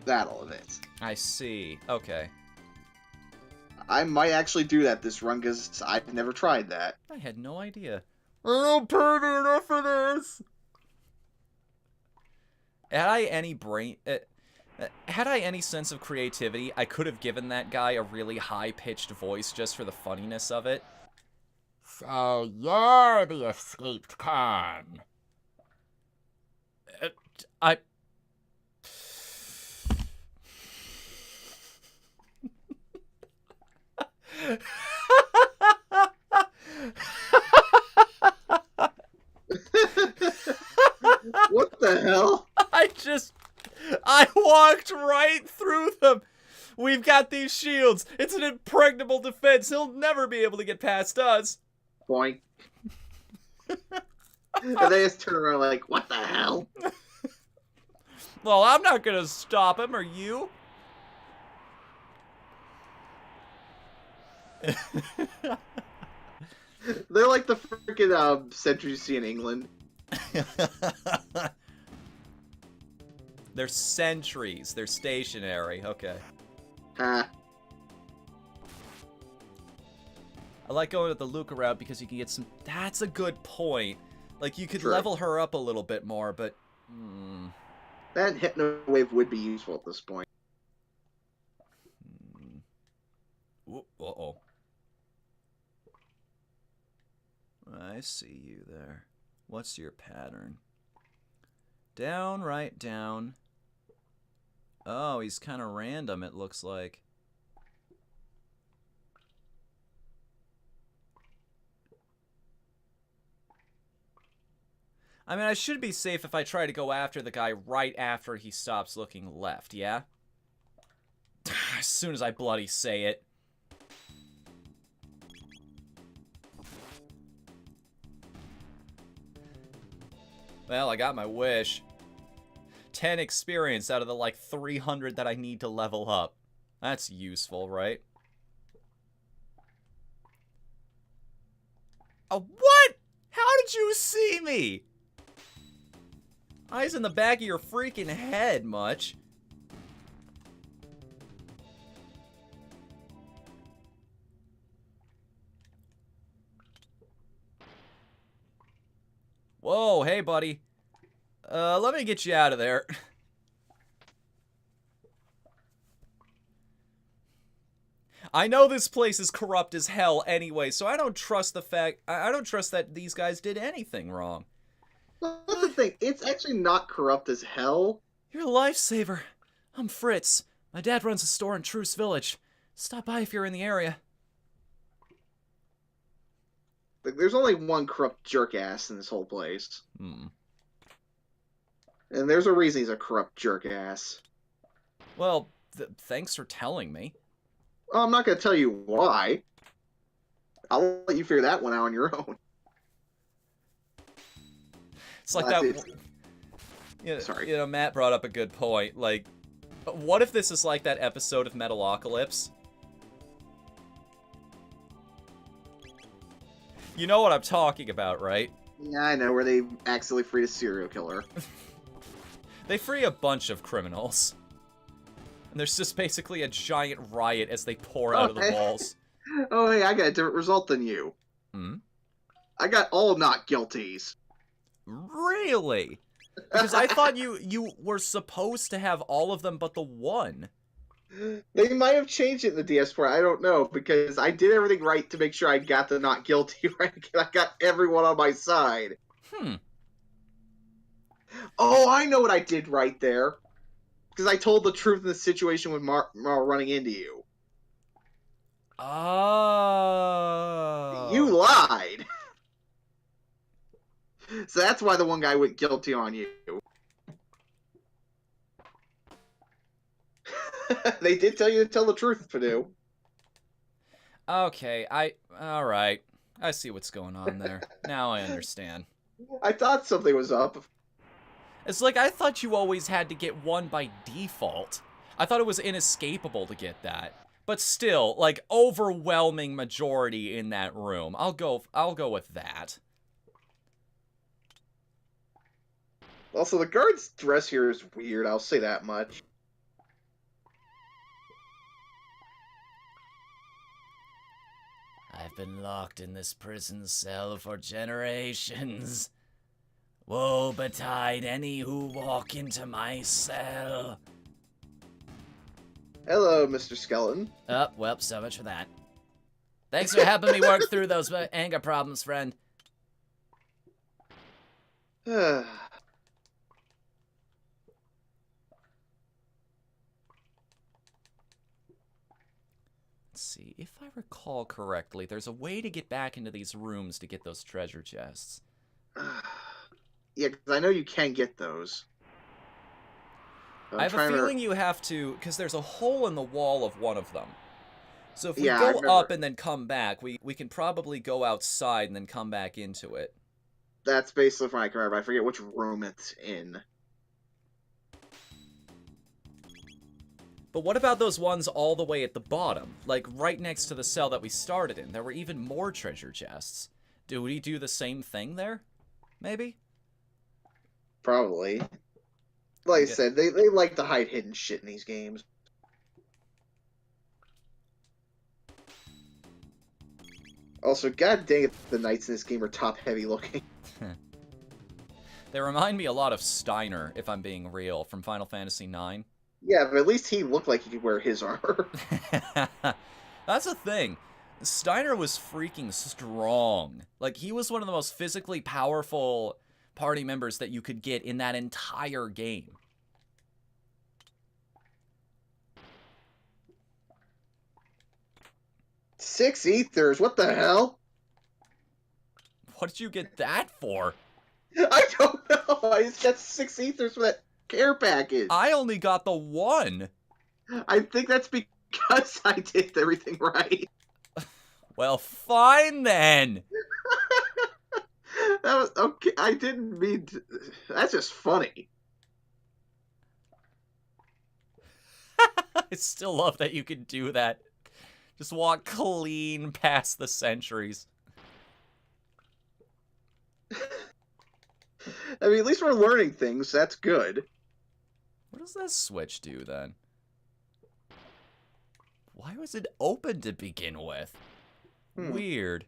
battle of it? I see. Okay. I might actually do that this run, because I've never tried that. I had no idea. I don't pay me enough for this! Had I any sense of creativity, I could have given that guy a really high-pitched voice just for the funniness of it. So you're the escaped con. What the hell? I walked right through them. We've got these shields. It's an impregnable defense. He'll never be able to get past us. Boink. And they just turn around like, what the hell? Well, I'm not gonna stop him, are you? They're like the freaking sentries you see in England. They're sentries. They're stationary. Okay. Huh. I like going with the Luca route because you can get some... That's a good point. Like, you could True. level her up a little bit more, but... That Hypno Wave would be useful at this point. Uh-oh. I see you there. What's your pattern? Down, right, down. Oh, he's kind of random, it looks like. I mean, I should be safe if I try to go after the guy right after he stops looking left, yeah? As soon as I bloody say it. Well, I got my wish. 10 experience out of the, like, 300 that I need to level up. That's useful, right? What? How did you see me? Eyes in the back of your freaking head, much. Whoa, hey, buddy. Let me get you out of there. I know this place is corrupt as hell anyway, so I don't trust the fact... I don't trust that these guys did anything wrong. Well, that's the thing. It's actually not corrupt as hell. You're a lifesaver. I'm Fritz. My dad runs a store in Truce Village. Stop by if you're in the area. Like, there's only one corrupt jerk-ass in this whole place. Hmm. And there's a reason he's a corrupt jerk-ass. Well, thanks for telling me. Well, I'm not going to tell you why. I'll let you figure that one out on your own. It's like that... Sorry. You know, Matt brought up a good point. Like, what if this is like that episode of Metalocalypse? You know what I'm talking about, right? Yeah, I know, where they accidentally freed a serial killer. They free a bunch of criminals. And there's just basically a giant riot as they pour out of the walls. Oh, hey, I got a different result than you. Hmm? I got all not guilties. Really? Because I thought you were supposed to have all of them but the one. They might have changed it in the DS port. I don't know, because I did everything right to make sure I got the not guilty right. I got everyone on my side. Oh, I know what I did right there. Because I told the truth in the situation with Mar running into you. Oh. You lied. So that's why the one guy went guilty on you. They did tell you to tell the truth, Purdue. Okay, alright. I see what's going on there. Now I understand. I thought something was up. It's like I thought you always had to get one by default. I thought it was inescapable to get that. But still, like, overwhelming majority in that room. I'll go with that. Also, the guard's dress here is weird, I'll say that much. I've been locked in this prison cell for generations. Woe betide any who walk into my cell. Hello, Mr. Skeleton. Oh, well, so much for that. Thanks for helping me work through those anger problems, friend. Let's see, if I recall correctly, there's a way to get back into these rooms to get those treasure chests. Yeah, because I know you can get those. I have a feeling you have to, because there's a hole in the wall of one of them. So if we go up and then come back, we can probably go outside and then come back into it. That's basically what I can remember. I forget which room it's in. But what about those ones all the way at the bottom? Like, right next to the cell that we started in. There were even more treasure chests. Do we do the same thing there? Maybe? Probably. Like I said, they like to hide hidden shit in these games. Also, god dang it, the knights in this game are top-heavy looking. They remind me a lot of Steiner, if I'm being real, from Final Fantasy IX. Yeah, but at least he looked like he could wear his armor. That's the thing. Steiner was freaking strong. Like, he was one of the most physically powerful party members that you could get in that entire game. Six ethers, what the hell? What did you get that for? I don't know. I just got 6 ethers for that care package. I only got the 1. I think that's because I did everything right. Well, fine then. That was okay. I didn't mean to. That's just funny. I still love that you can do that. Just walk clean past the sentries. I mean, at least we're learning things. That's good. What does that switch do, then? Why was it open to begin with? Weird.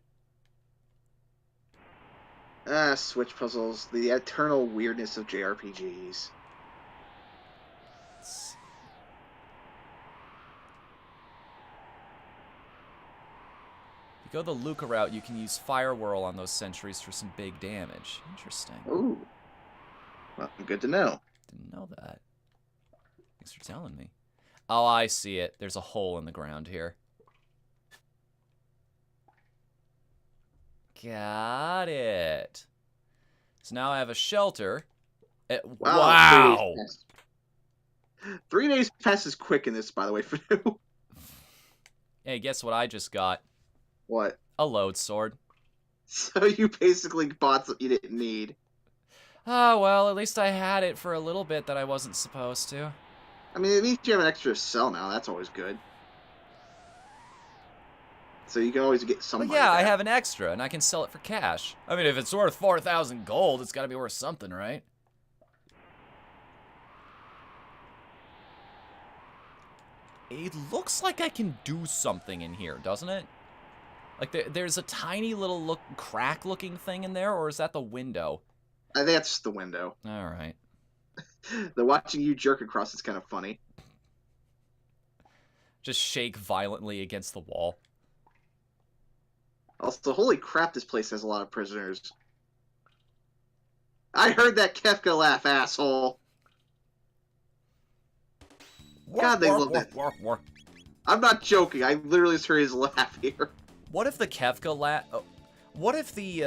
Switch puzzles. The eternal weirdness of JRPGs. Go the Luca route, you can use Fire Whirl on those sentries for some big damage. Interesting. Ooh. Well, good to know. Didn't know that. Thanks for telling me. Oh, I see it. There's a hole in the ground here. Got it. So now I have a shelter. Wow! 3 days passes quick in this, by the way, for you. Hey, guess what I just got? What? A load sword. So you basically bought something you didn't need. Oh, well, at least I had it for a little bit that I wasn't supposed to. I mean, it means you have an extra sell now. That's always good. So you can always get some money yeah, back. I have an extra, and I can sell it for cash. I mean, if it's worth 4,000 gold, it's gotta be worth something, right? It looks like I can do something in here, doesn't it? Like, there's a tiny little crack-looking thing in there, or is that the window? I think that's the window. All right. The watching you jerk across is kind of funny. Just shake violently against the wall. Also, holy crap, this place has a lot of prisoners. I heard that Kefka laugh, asshole. God, they love that. I'm not joking. I literally just heard his laugh here. What if the Kefka laugh? Oh, what if the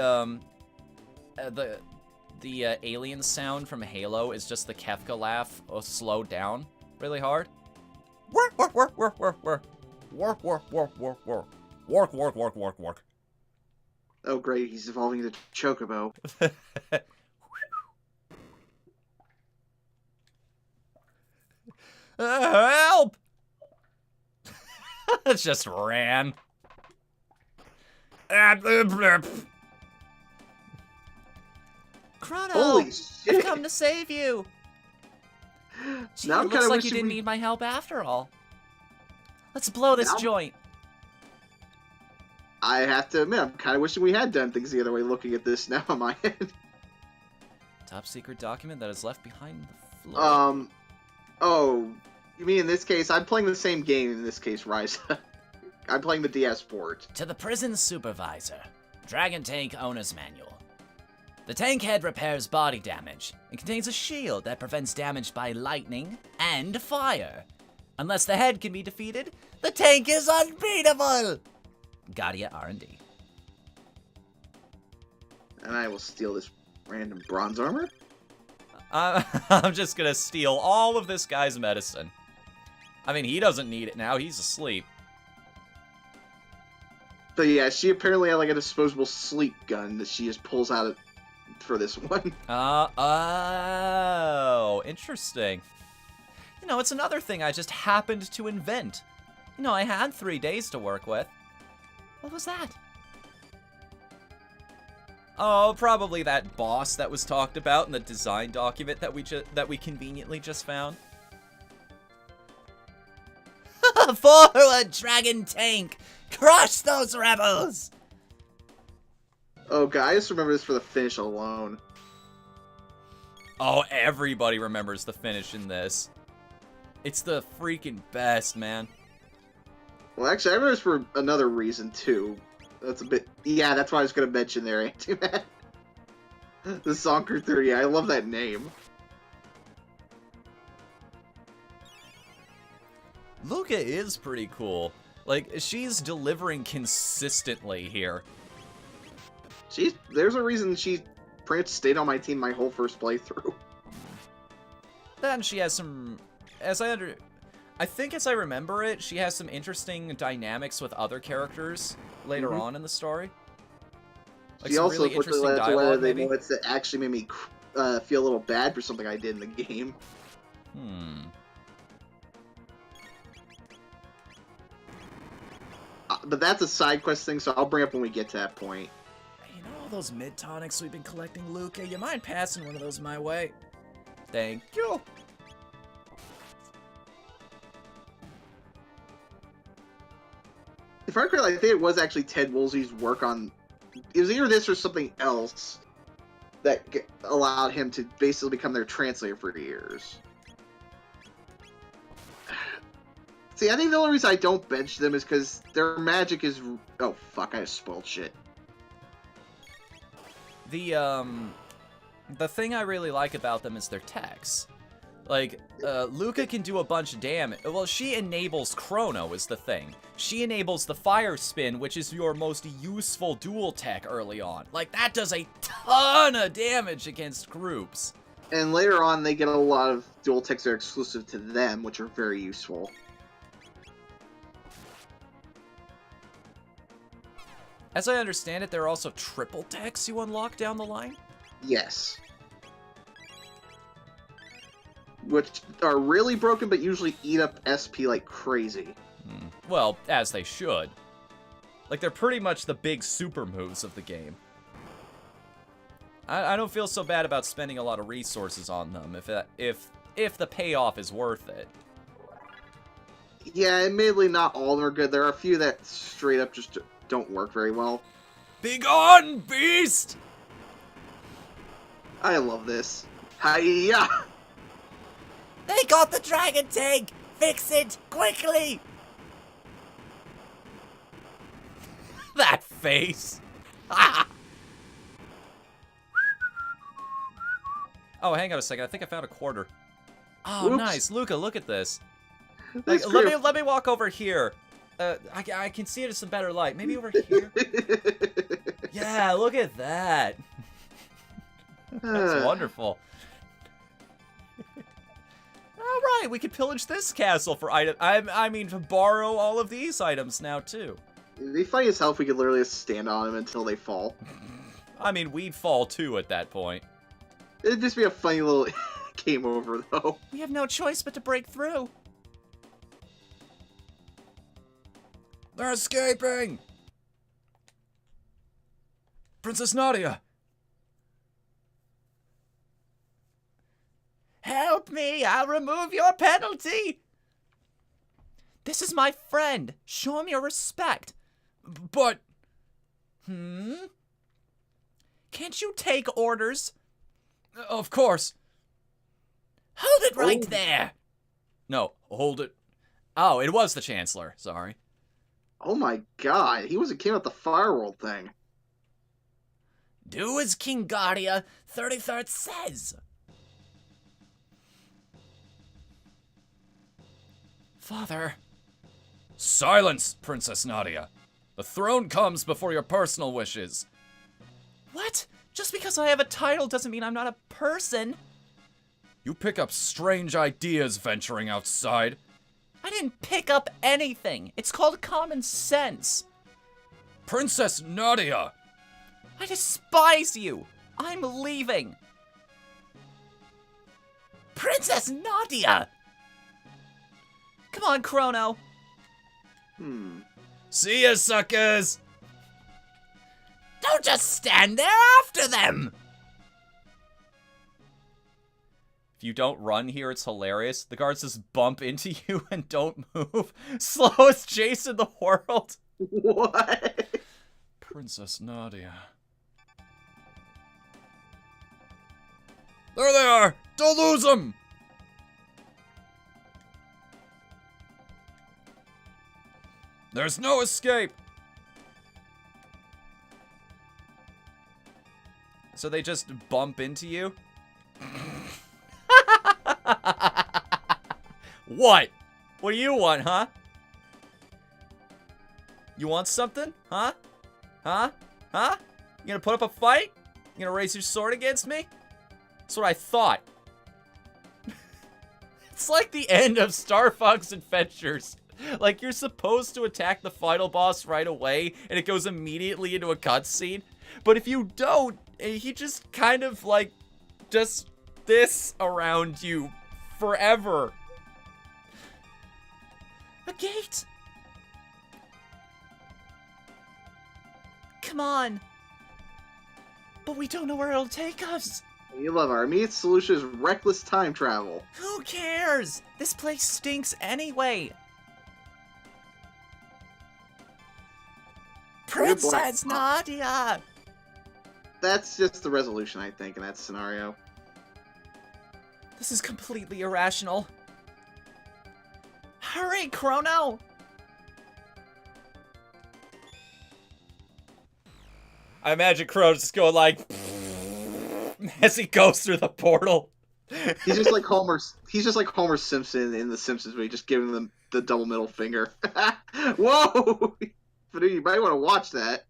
alien sound from Halo is just the Kefka laugh slowed down really hard? Work, work, work, work, work, work, work, work, work, work, work, work, work, work, work, work. Oh great, he's evolving into Chocobo. Help! It just ran. Chrono! Holy shit! I've come to save you! Gee, Now it looks like you didn't need my help after all. Let's blow this joint. I have to admit, I'm kind of wishing we had done things the other way looking at this now on my end. Top secret document that is left behind the floor. Oh, you mean in this case, I'm playing the same game in this case, Ryza. I'm playing the DS port. To the prison supervisor. Dragon Tank Owner's Manual. The tank head repairs body damage. It contains a shield that prevents damage by lightning and fire. Unless the head can be defeated, the tank is unbeatable! Gadia R&D. And I will steal this random bronze armor? I'm just gonna steal all of this guy's medicine. I mean, he doesn't need it now, he's asleep. But yeah, she apparently had like a disposable sleep gun that she just pulls out for this one. Oh, interesting. You know, it's another thing I just happened to invent. You know, I had 3 days to work with. What was that? Oh, probably that boss that was talked about in the design document that we conveniently just found. Forward, Dragon Tank! Crush those rebels! Oh god, I just remember this for the finish alone. Oh, everybody remembers the finish in this. It's the freaking best, man. Well, actually, I remember this for another reason, too. That's a bit... Yeah, that's what I was going to mention there, Anti-Man. The Sonker 30, I love that name. Luca is pretty cool. Like, she's delivering consistently here. There's a reason she pretty much stayed on my team my whole first playthrough. Then she has some... I think as I remember it, she has some interesting dynamics with other characters later on in the story. Like she also really interesting dialogue, maybe? Moments that actually made me feel a little bad for something I did in the game. But that's a side quest thing, so I'll bring up when we get to that point. You know all those mid-tonics we've been collecting, Luca? You mind passing one of those my way? Thank you. If I recall, I think it was actually Ted Woolsey's work on... It was either this or something else that allowed him to basically become their translator for years. See, I think the only reason I don't bench them is because their magic is... Oh, fuck, I just spoiled shit. The thing I really like about them is their techs. Like, Luca can do a bunch of damage. Well, she enables Chrono is the thing. She enables the Fire Spin, which is your most useful dual tech early on. Like, that does a ton of damage against groups. And later on, they get a lot of dual techs that are exclusive to them, which are very useful. As I understand it, there are also triple techs you unlock down the line? Yes. Which are really broken, but usually eat up SP like crazy. Well, as they should. Like, they're pretty much the big super moves of the game. I don't feel so bad about spending a lot of resources on them if the payoff is worth it. Yeah, admittedly, not all of them are good. There are a few that straight up just don't work very well. Begone, beast! I love this. Hiya! They got the dragon tank! Fix it, quickly! That face! Oh, hang on a second. I think I found a quarter. Oh, Oops. Nice. Luca, look at this. That's Let me walk over here. I can see it in some better light. Maybe over here? Yeah, look at that. That's wonderful. All right, we can pillage this castle for items. I mean, to borrow all of these items now, too. It'd be funny as hell if we could literally just stand on them until they fall. I mean, we'd fall, too, at that point. It'd just be a funny little game over, though. We have no choice but to break through. They're escaping! Princess Nadia! Help me! I'll remove your penalty! This is my friend. Show him your respect. But... Can't you take orders? Of course. Hold it right there! No, hold it. Oh, it was the Chancellor. Sorry. Oh my god, he wasn't king at the Fireworld thing. Do as King Guardia 33rd says. Father. Silence, Princess Nadia. The throne comes before your personal wishes. What? Just because I have a title doesn't mean I'm not a person. You pick up strange ideas venturing outside. I didn't pick up anything. It's called common sense. Princess Nadia! I despise you. I'm leaving. Princess Nadia! Come on, Chrono. See ya, suckers! Don't just stand there after them! If you don't run here, it's hilarious. The guards just bump into you and don't move. Slowest chase in the world. What? Princess Nadia. There they are! Don't lose them! There's no escape! So they just bump into you? What? What do you want, huh? You want something? Huh? Huh? Huh? You gonna put up a fight? You gonna raise your sword against me? That's what I thought. It's like the end of Star Fox Adventures. Like, you're supposed to attack the final boss right away, and it goes immediately into a cutscene. But if you don't, he just kind of, like, just this around you forever. A gate! Come on. But we don't know where it'll take us. You love our immediate solution is reckless time travel. Who cares? This place stinks anyway. Princess Nadia! That's just the resolution, I think, in that scenario. This is completely irrational. Hurry, Chrono! I imagine Chrono's just going like as he goes through the portal. He's just like Homer. He's just like Homer Simpson in The Simpsons, where he just giving them the double middle finger. Whoa! But you might want to watch that.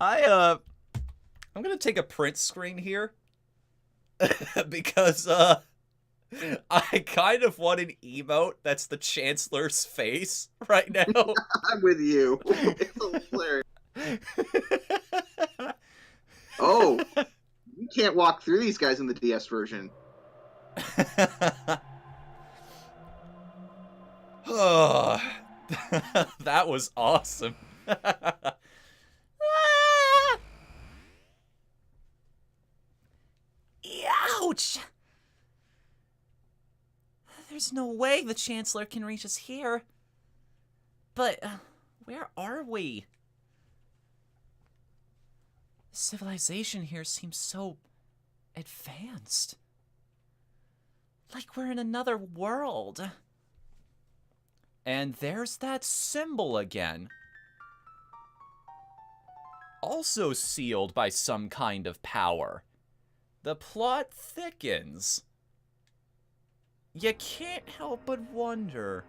I'm gonna take a print screen here because I kind of want an emote that's the Chancellor's face right now. I'm with you. It's hilarious. Oh, you can't walk through these guys in the DS version. Oh, that was awesome. Ouch! There's no way the Chancellor can reach us here. But, where are we? Civilization here seems so advanced. Like we're in another world. And there's that symbol again. Also sealed by some kind of power. The plot thickens. You can't help but wonder.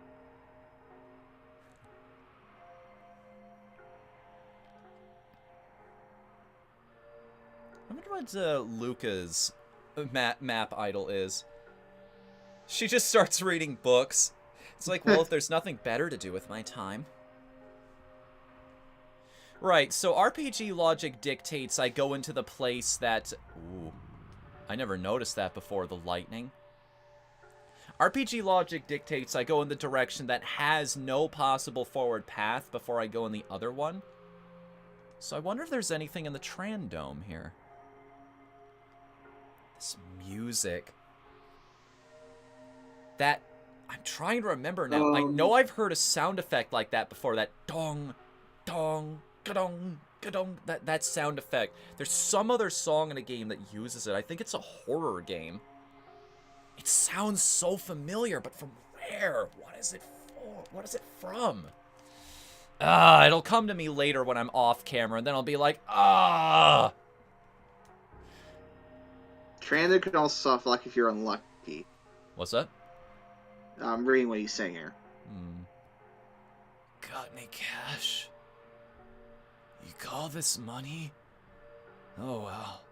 I wonder what Luca's map idol is. She just starts reading books. It's like, well, if there's nothing better to do with my time. Right, so RPG logic dictates I go into the place that... Ooh, I never noticed that before, the lightning. RPG logic dictates I go in the direction that has no possible forward path before I go in the other one. So I wonder if there's anything in the Trandome here. This music. That... I'm trying to remember now. I know I've heard a sound effect like that before. That dong, dong, ga-dong, ga-dong. That sound effect. There's some other song in a game that uses it. I think it's a horror game. It sounds so familiar, but from where? What is it for? What is it from? It'll come to me later when I'm off camera, and then I'll be like, Trandom can also soft lock if you're unlucky. What's that? I'm reading what he's saying here. Got any cash? You call this money? Oh well.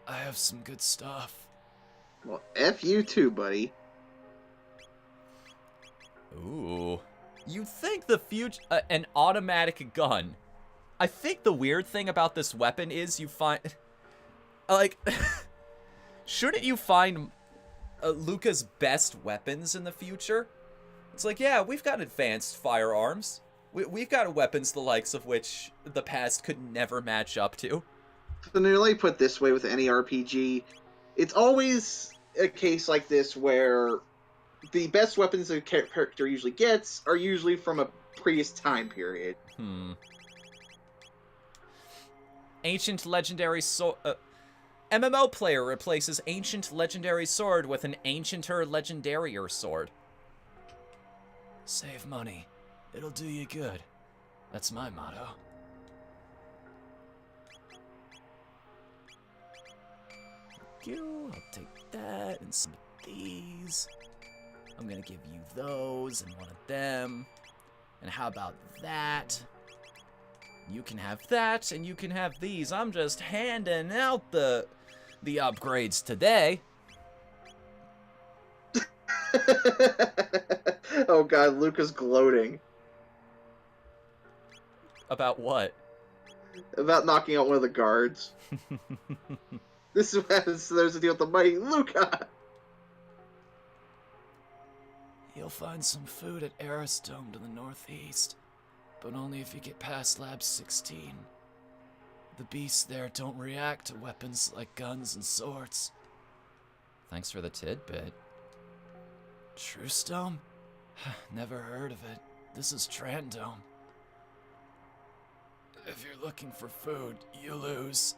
I have some good stuff. Well, F you too, buddy. Ooh. You'd think the future... an automatic gun. I think the weird thing about this weapon is you find... like... shouldn't you find... Luca's best weapons in the future? It's like, yeah, we've got advanced firearms. We've got weapons the likes of which the past could never match up to. So let me put it this way with any RPG. It's always a case like this where the best weapons a character usually gets are usually from a previous time period. Ancient legendary MMO player replaces ancient legendary sword with an ancienter legendarier sword. Save money. It'll do you good. That's my motto. Thank you. I'll take that and some of these. I'm gonna give you those and one of them. And how about that? You can have that, and you can have these. I'm just handing out the upgrades today. Oh god, Luca's gloating. About what? About knocking out one of the guards. This is what happens. There's a deal with the mighty Luca. You'll find some food at Aristome to the northeast, but only if you get past Lab 16. The beasts there don't react to weapons like guns and swords. Thanks for the tidbit. Truestome? Never heard of it. This is Trandome. If you're looking for food, you lose.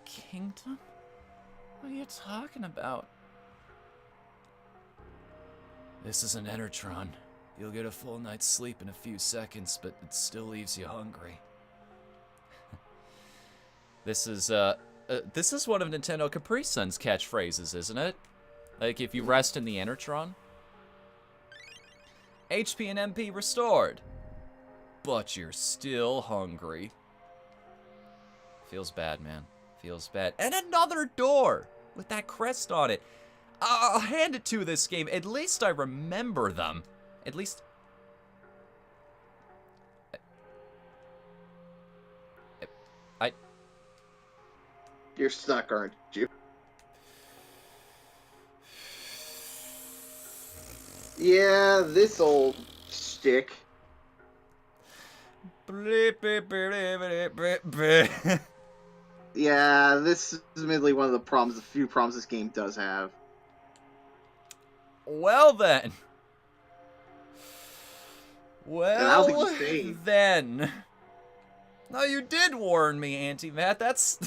Kingdom? What are you talking about? This is an Enertron. You'll get a full night's sleep in a few seconds, but it still leaves you hungry. This is one of Nintendo Capri Sun's catchphrases, isn't it? Like, if you rest in the Enertron. HP and MP restored. But you're still hungry. Feels bad, man. Feels bad. And another door with that crest on it. I'll hand it to this game. At least I remember them. At least... You're stuck, aren't you? Yeah, this old stick. Yeah, this is admittedly one of the few problems this game does have. Well then. Well then. No, you did warn me, Anti-Matt. That's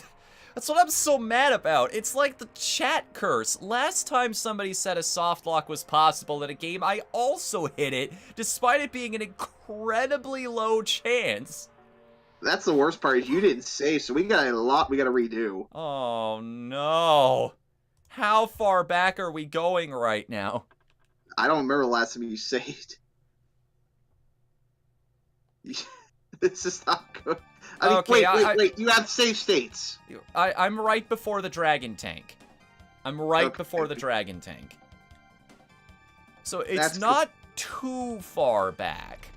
what I'm so mad about. It's like the chat curse. Last time somebody said a softlock was possible in a game, I also hit it, despite it being an incredibly low chance. That's the worst part, is you didn't save, so we got a lot we gotta redo. Oh no. How far back are we going right now? I don't remember the last time you saved. This is not good. I mean, okay, wait, you have save states. I'm right before the dragon tank. I'm right before the dragon tank. So it's not too far back.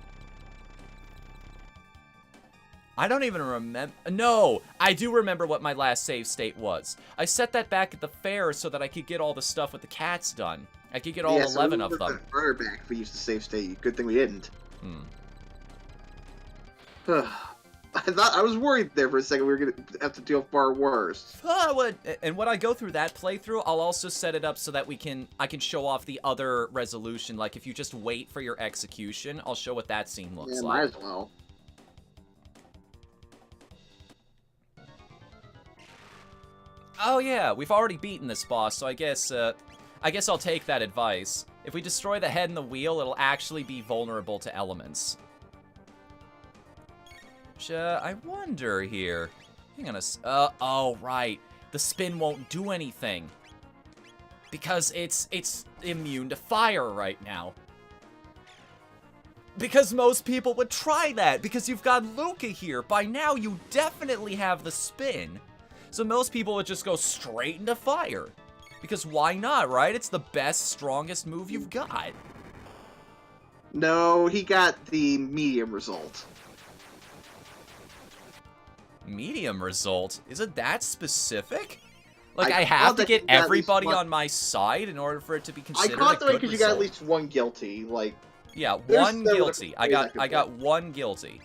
I don't even remember. No, I do remember what my last save state was. I set that back at the fair so that I could get all the stuff with the cats done. I could get all 11 of them. Further back if we used to save state. Good thing we didn't. I was worried there for a second we were going to have to deal far worse. And when I go through that playthrough, I'll also set it up so that I can show off the other resolution. Like, if you just wait for your execution, I'll show what that scene looks like. Might as well. Oh yeah, we've already beaten this boss, so I guess I'll take that advice. If we destroy the head and the wheel, it'll actually be vulnerable to elements. I wonder here. Hang on oh, right. The spin won't do anything. Because it's immune to fire right now. Because most people would try that, because you've got Luca here. By now, you definitely have the spin. So most people would just go straight into fire. Because why not, right? It's the best, strongest move you've got. No, he got the medium result. Medium result? Is it that specific? Like, I have to get everybody on my side in order for it to be considered a good result? I caught the way because you got at least one guilty, like... Yeah, one guilty. I got one guilty.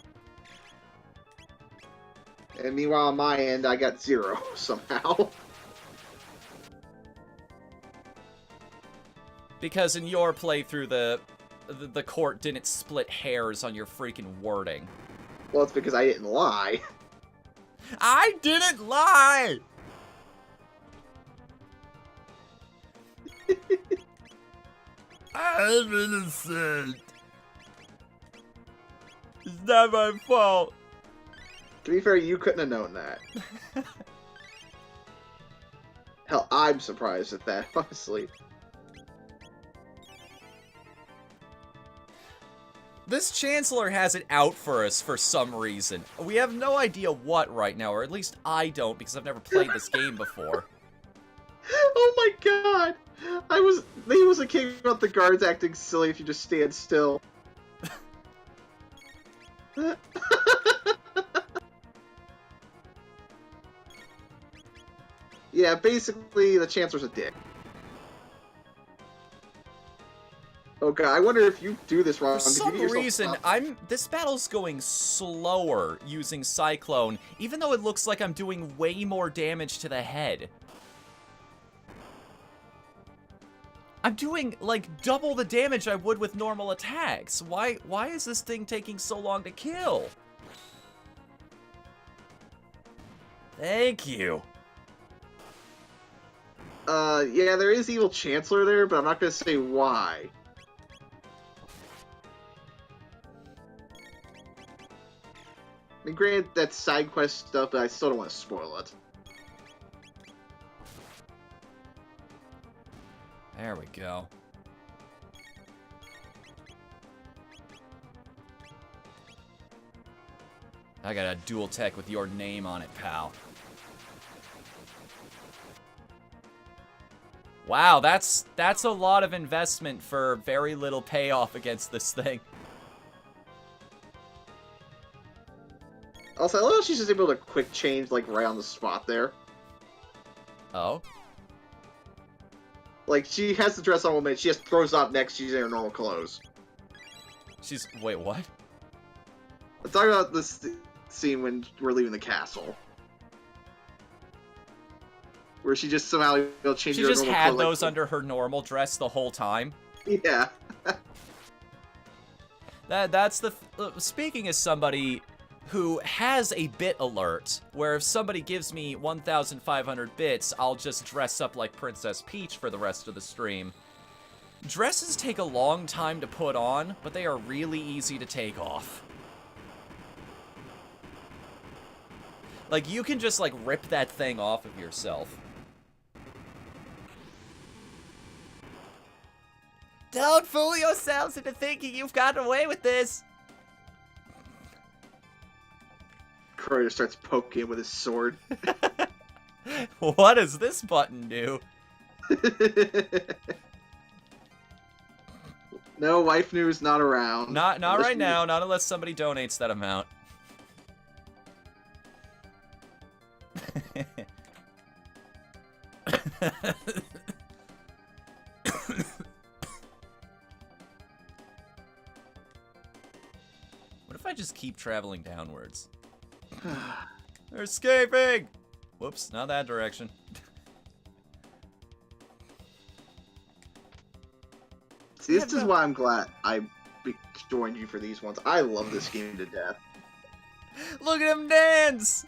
And meanwhile, on my end, I got 0, somehow. Because in your playthrough, the court didn't split hairs on your freaking wording. Well, it's because I didn't lie. I didn't lie! I'm innocent. It's not my fault. To be fair, you couldn't have known that. Hell, I'm surprised at that, honestly. This Chancellor has it out for us for some reason. We have no idea what right now, or at least I don't, because I've never played this game before. Oh my god! He was a king about the guards acting silly if you just stand still. Yeah, basically, the Chancellor's a dick. Okay, I wonder if you do this wrong. For some reason, this battle's going slower using Cyclone, even though it looks like I'm doing way more damage to the head. I'm doing, like, double the damage I would with normal attacks. Why is this thing taking so long to kill? Thank you. Yeah, there is Evil Chancellor there, but I'm not gonna say why. I mean, granted, that's side quest stuff, but I still don't want to spoil it. There we go. I got a dual tech with your name on it, pal. Wow, that's a lot of investment for very little payoff against this thing. Also, I love how she's just able to quick change, like, right on the spot there. Oh? Like, she has the dress on 1 minute, she just throws off next, she's in her normal clothes. Wait, what? I'm talking about this scene when we're leaving the castle. Where she just somehow changes her normal clothes. She just had those under her normal dress the whole time? Yeah. That's the... speaking as somebody who has a bit alert, where if somebody gives me 1,500 bits, I'll just dress up like Princess Peach for the rest of the stream. Dresses take a long time to put on, but they are really easy to take off. Like, you can just, like, rip that thing off of yourself. Don't fool yourselves into thinking you've gotten away with this! Chrono starts poking with his sword. What does this button do? No, Whatthefnu is not around. Not right now, not unless somebody donates that amount. What if I just keep traveling downwards? They're escaping! Whoops, not that direction. See, this is why I'm glad I joined you for these ones. I love this game to death. Look at him dance!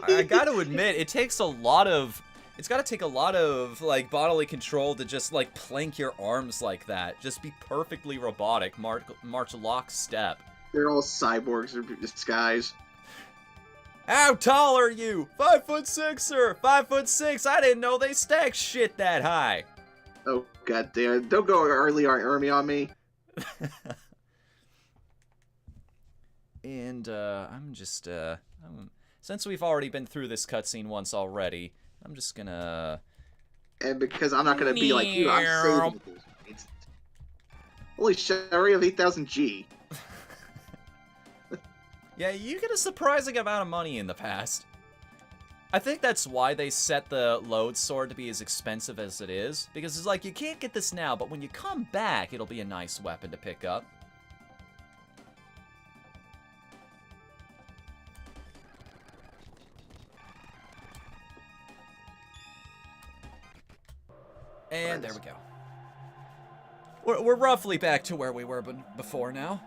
I gotta admit, it takes a lot of... It's gotta take a lot of, like, bodily control to just, like, plank your arms like that. Just be perfectly robotic. March lockstep. They're all cyborgs or disguised. How tall are you? 5'6", sir. 5'6". I didn't know they stacked shit that high. Oh, god damn it. Don't go early army on me. And, I'm just, since we've already been through this cutscene once already, I'm just gonna... And because I'm not gonna be like you, I'm saving these. Holy shit, I already have 8,000 G. Yeah, you get a surprising amount of money in the past. I think that's why they set the load sword to be as expensive as it is. Because it's like, you can't get this now, but when you come back, it'll be a nice weapon to pick up. And there we go. We're roughly back to where we were before now.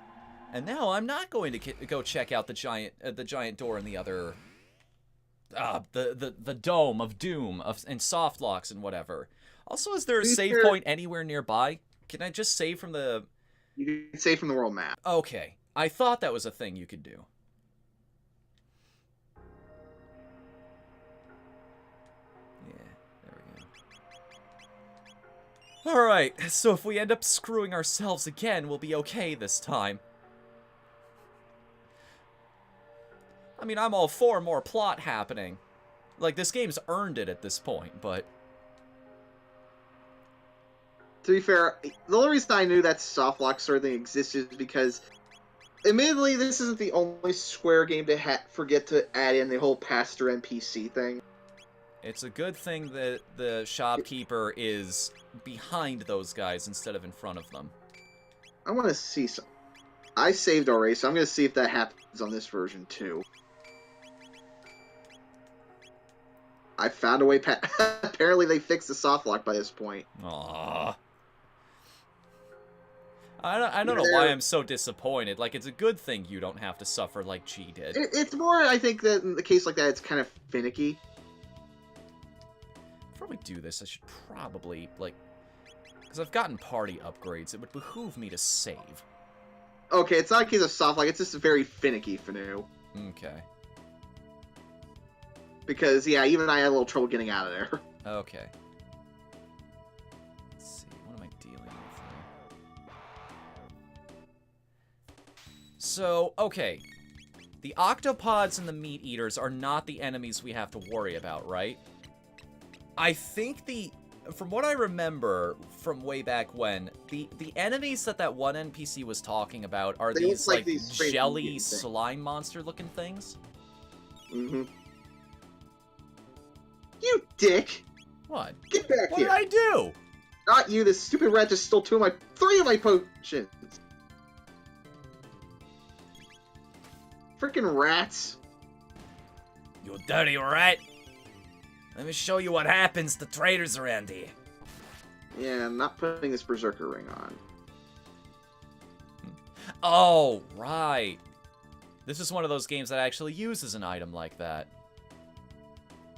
And now I'm not going to go check out the giant door in the other, the dome of doom and soft locks and whatever. Also, is there a save point anywhere nearby? Can I just save from the? You can save from the world map. Okay, I thought that was a thing you could do. Yeah, there we go. All right, so if we end up screwing ourselves again, we'll be okay this time. I mean, I'm all for more plot happening. Like, this game's earned it at this point, but... To be fair, the only reason I knew that softlock sort of thing existed is because, admittedly, this isn't the only Square game to forget to add in the whole pastor NPC thing. It's a good thing that the shopkeeper is behind those guys instead of in front of them. I want to see some... I saved already, so I'm going to see if that happens on this version, too. I found a way apparently they fixed the softlock by this point. Aww. I don't know why I'm so disappointed. Like, it's a good thing you don't have to suffer like G did. It's more, I think, that in the case like that, it's kind of finicky. Before we do this, I should probably, like... Because I've gotten party upgrades, it would behoove me to save. Okay, it's not a case of soft like, it's just very finicky FNU. Okay. Because, yeah, even I had a little trouble getting out of there. Okay. Let's see, what am I dealing with here? So, okay. The octopods and the meat eaters are not the enemies we have to worry about, right? I think from what I remember from way back when, the enemies that one NPC was talking about are these, like jelly slime monster-looking things. Mm-hmm. You dick! What? Get back what here! What did I do? Not you, this stupid rat just stole 3 of my potions! Freaking rats! You dirty rat! Let me show you what happens to traitors around here. Yeah, I'm not putting this berserker ring on. Oh, right. This is one of those games that actually uses an item like that.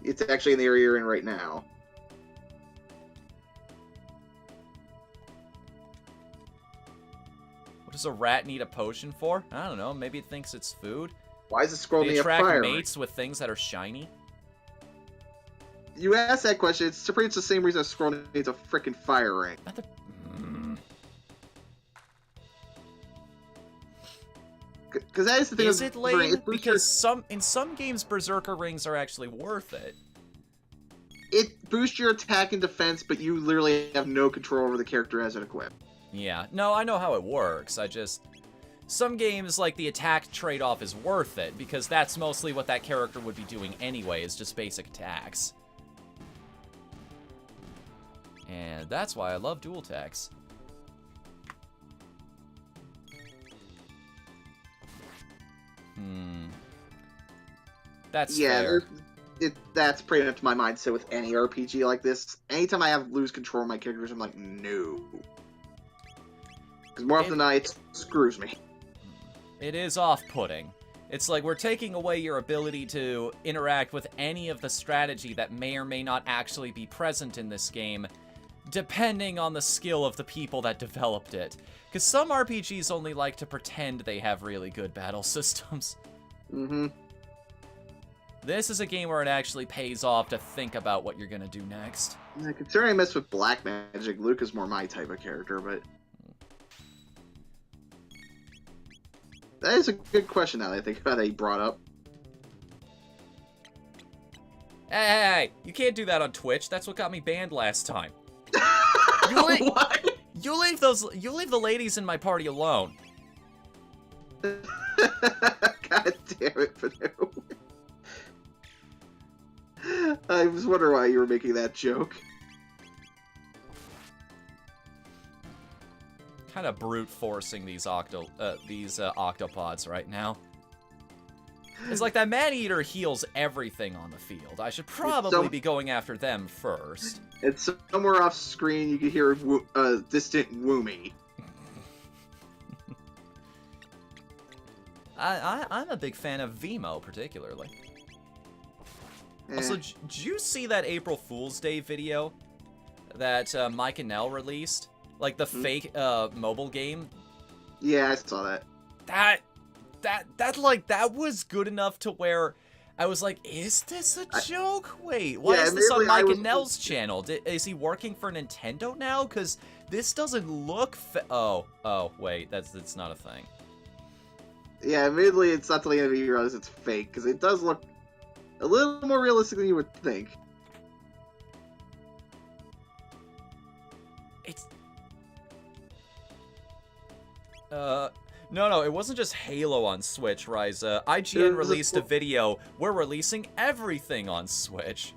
It's actually in the area you're in right now. What does a rat need a potion for? I don't know. Maybe it thinks it's food. Why is the scroll they need a fire? Attract mates with things that are shiny. You asked that question. It's pretty much the same reason a scroll needs a freaking fire ring. Because that is the thing. Is it lame? Because in some games, berserker rings are actually worth it. It boosts your attack and defense, but you literally have no control over the character as it equipped. Yeah. No, I know how it works. Some games, like, the attack trade-off is worth it, because that's mostly what that character would be doing anyway, is just basic attacks. And that's why I love dual attacks. That's fair. That's pretty much my mindset with any RPG like this. Anytime I lose control of my characters, I'm like, no. Because more often than not, it screws me. It is off-putting. It's like we're taking away your ability to interact with any of the strategy that may or may not actually be present in this game, depending on the skill of the people that developed it. Because some RPGs only like to pretend they have really good battle systems. Mm-hmm. This is a game where it actually pays off to think about what you're gonna do next. Yeah, considering I mess with black magic, Luke is more my type of character, but... That is a good question now that I think about that he brought up. Hey, you can't do that on Twitch. That's what got me banned last time. What? You leave the ladies in my party alone. God damn it, FNU. I was wondering why you were making that joke. Kind of brute forcing these octopods right now. It's like that man-eater heals everything on the field. I should probably be going after them first. It's somewhere off screen you can hear distant woomy. I'm a big fan of Vimo, particularly. Also, did you see that April Fool's Day video that Mike and Nell released? Like the fake mobile game? Yeah, I saw that. That was good enough to where I was like, is this a joke? Wait, why is this on Mike and Nell's channel? Is he working for Nintendo now? Because this doesn't look oh, wait, that's not a thing. Yeah, admittedly, it's not till the end of the year you realize it's fake, because it does look a little more realistic than you would think. It's... No, it wasn't just Halo on Switch, Ryza. IGN released a video. We're releasing everything on Switch.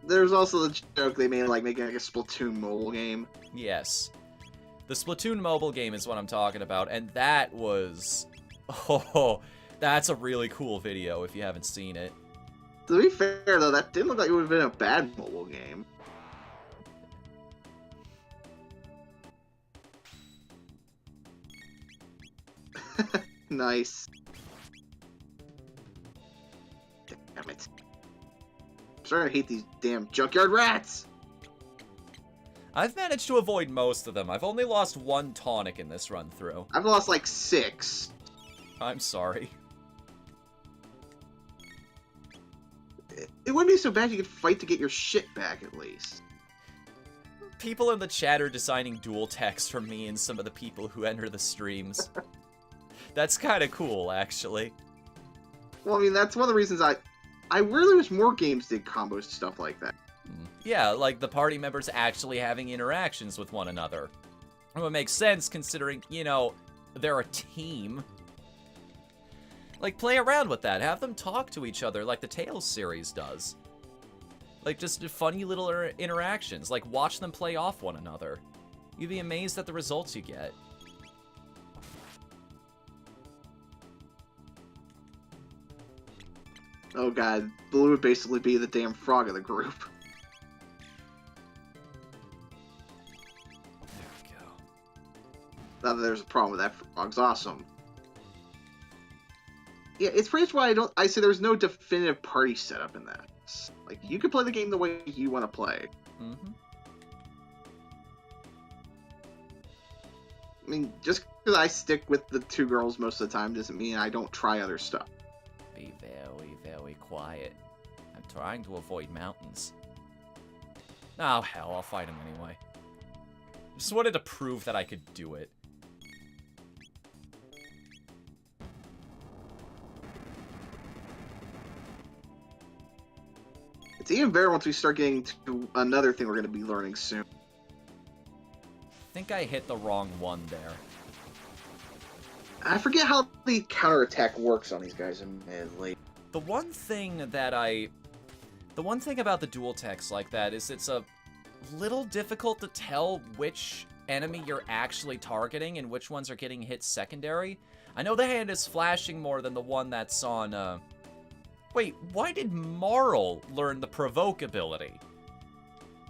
There's also the joke they made, like, making like a Splatoon mobile game. Yes. The Splatoon mobile game is what I'm talking about, and that was... Oh, that's a really cool video if you haven't seen it. To be fair, though, that didn't look like it would have been a bad mobile game. Nice. Damn it. I'm starting to hate these damn junkyard rats! I've managed to avoid most of them. I've only lost 1 tonic in this run through. I've lost like 6. I'm sorry. It wouldn't be so bad you could fight to get your shit back at least. People in the chat are designing dual text for me and some of the people who enter the streams. That's kind of cool, actually. Well, I mean, that's one of the reasons I really wish more games did combo stuff like that. Yeah, like the party members actually having interactions with one another. It would make sense considering, you know, they're a team. Like, play around with that. Have them talk to each other like the Tales series does. Like, just funny little interactions. Like, watch them play off one another. You'd be amazed at the results you get. Oh god, Blue would basically be the damn frog of the group. There we go. Not that there's a problem with that, frog's awesome. Yeah, it's pretty much why I say there's no definitive party setup in that. Like, you can play the game the way you want to play. Mm-hmm. I mean, just because I stick with the 2 girls most of the time doesn't mean I don't try other stuff. Be very, very quiet. I'm trying to avoid mountains. Oh, hell, I'll fight him anyway. Just wanted to prove that I could do it. It's even better once we start getting to another thing we're going to be learning soon. I think I hit the wrong one there. I forget how the counterattack works on these guys, admittedly. The one thing about the dual text like that is it's a little difficult to tell which enemy you're actually targeting and which ones are getting hit secondary. I know the hand is flashing more than the one that's on, Wait, why did Marl learn the provoke ability?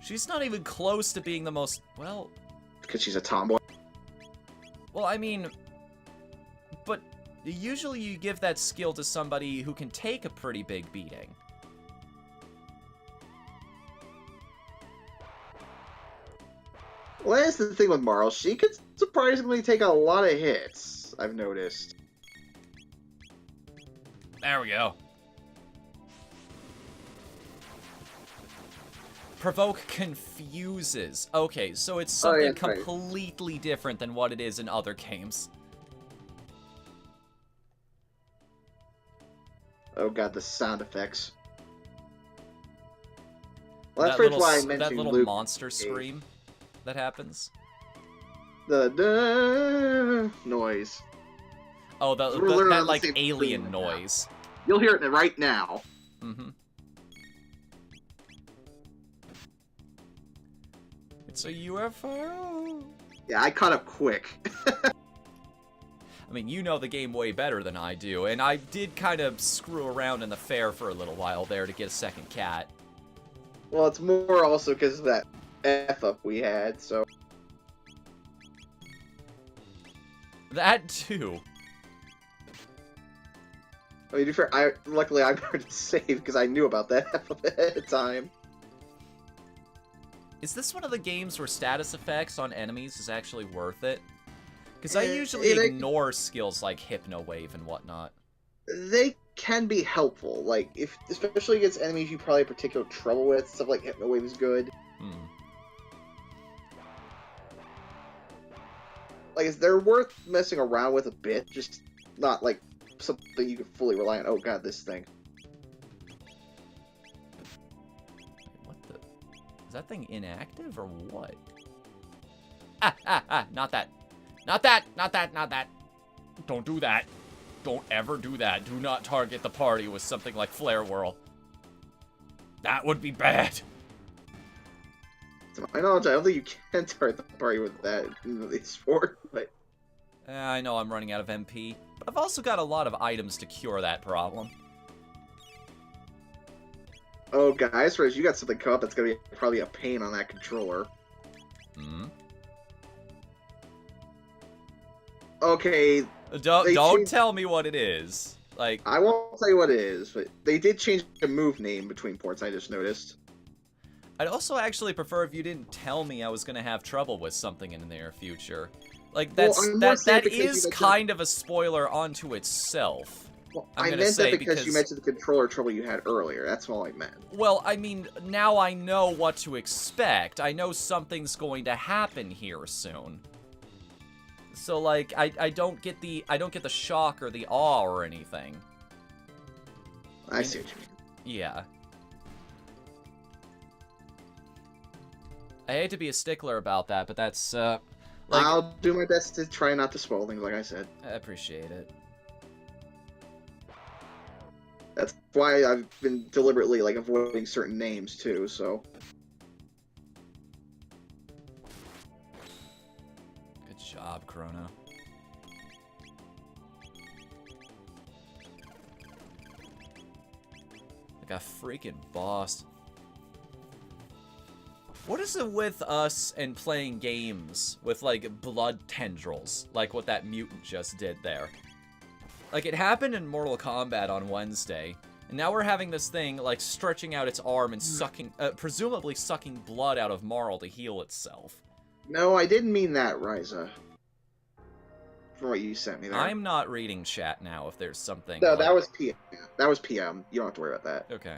She's not even close to being the most, well... Because she's a tomboy? Well, I mean... But usually you give that skill to somebody who can take a pretty big beating. Well, that's the thing with Marl. She could surprisingly take a lot of hits, I've noticed. There we go. Provoke confuses. Okay, so it's something completely different than what it is in other games. Oh god, the sound effects. Well, that's pretty why I mentioned that little Luke monster scream that happens. The noise. Oh, that like alien noise. You'll hear it right now. Mm-hmm. It's a UFO. Yeah, I caught up quick. I mean, you know the game way better than I do, and I did kind of screw around in the fair for a little while there to get a second cat. Well, it's more also because of that F-up we had, so... That too. I mean, to be fair, luckily I remembered to save because I knew about that F-up ahead of time. Is this one of the games where status effects on enemies is actually worth it? Because I usually ignore skills like Hypno Wave and whatnot. They can be helpful, like, especially against enemies you probably have particular trouble with, stuff like Hypno Wave is good. Like, they're worth messing around with a bit, just not, like, something you can fully rely on. Oh god, this thing. What the... Is that thing inactive, or what? Not that. Not that, not that, not that. Don't do that. Don't ever do that. Do not target the party with something like Flare Whirl. That would be bad. To my knowledge, I don't think you can target the party with that in the sport, but... I know I'm running out of MP, but I've also got a lot of items to cure that problem. Oh, guys, Rose, you got something come up that's gonna be probably a pain on that controller. Okay. Don't tell me what it is. Like, I won't tell you what it is, but they did change the move name between ports, I just noticed. I'd also actually prefer if you didn't tell me I was gonna have trouble with something in the near future. Like, that is kind of a spoiler onto itself. Well, I meant that because you mentioned the controller trouble you had earlier. That's all I meant. Well, I mean, now I know what to expect. I know something's going to happen here soon. So, like, I don't get the shock or the awe or anything. I see what you mean. Yeah. I hate to be a stickler about that, but that's, like, I'll do my best to try not to spoil things, like I said. I appreciate it. That's why I've been deliberately, like, avoiding certain names, too, so... Good job, Chrono. Like a freaking boss. What is it with us and playing games with, like, blood tendrils? Like what that mutant just did there. Like, it happened in Mortal Kombat on Wednesday, and now we're having this thing, like, stretching out its arm and sucking, presumably sucking blood out of Marl to heal itself. No, I didn't mean that, Ryza. From what you sent me there. I'm not reading chat now if there's something... No, like... that was PM. That was PM. You don't have to worry about that. Okay.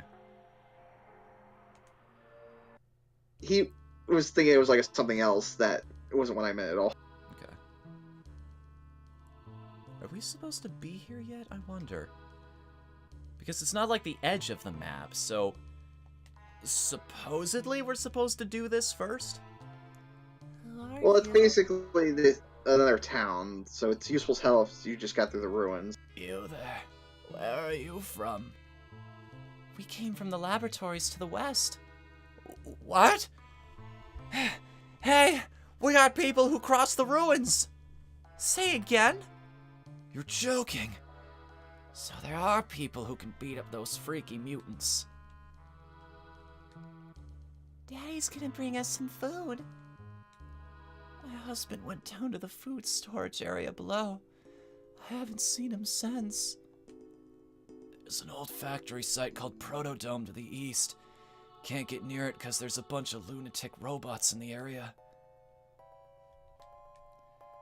He was thinking it was, like, something else that it wasn't what I meant at all. Okay. Are we supposed to be here yet? I wonder. Because it's not like the edge of the map, so... Supposedly we're supposed to do this first? Well, it's basically another town, so it's useful as hell if you just got through the ruins. You there. Where are you from? We came from the laboratories to the west. What? Hey, we got people who crossed the ruins. Say again? You're joking. So there are people who can beat up those freaky mutants. Daddy's gonna bring us some food. My husband went down to the food storage area below. I haven't seen him since. There's an old factory site called Protodome to the east. Can't get near it because there's a bunch of lunatic robots in the area.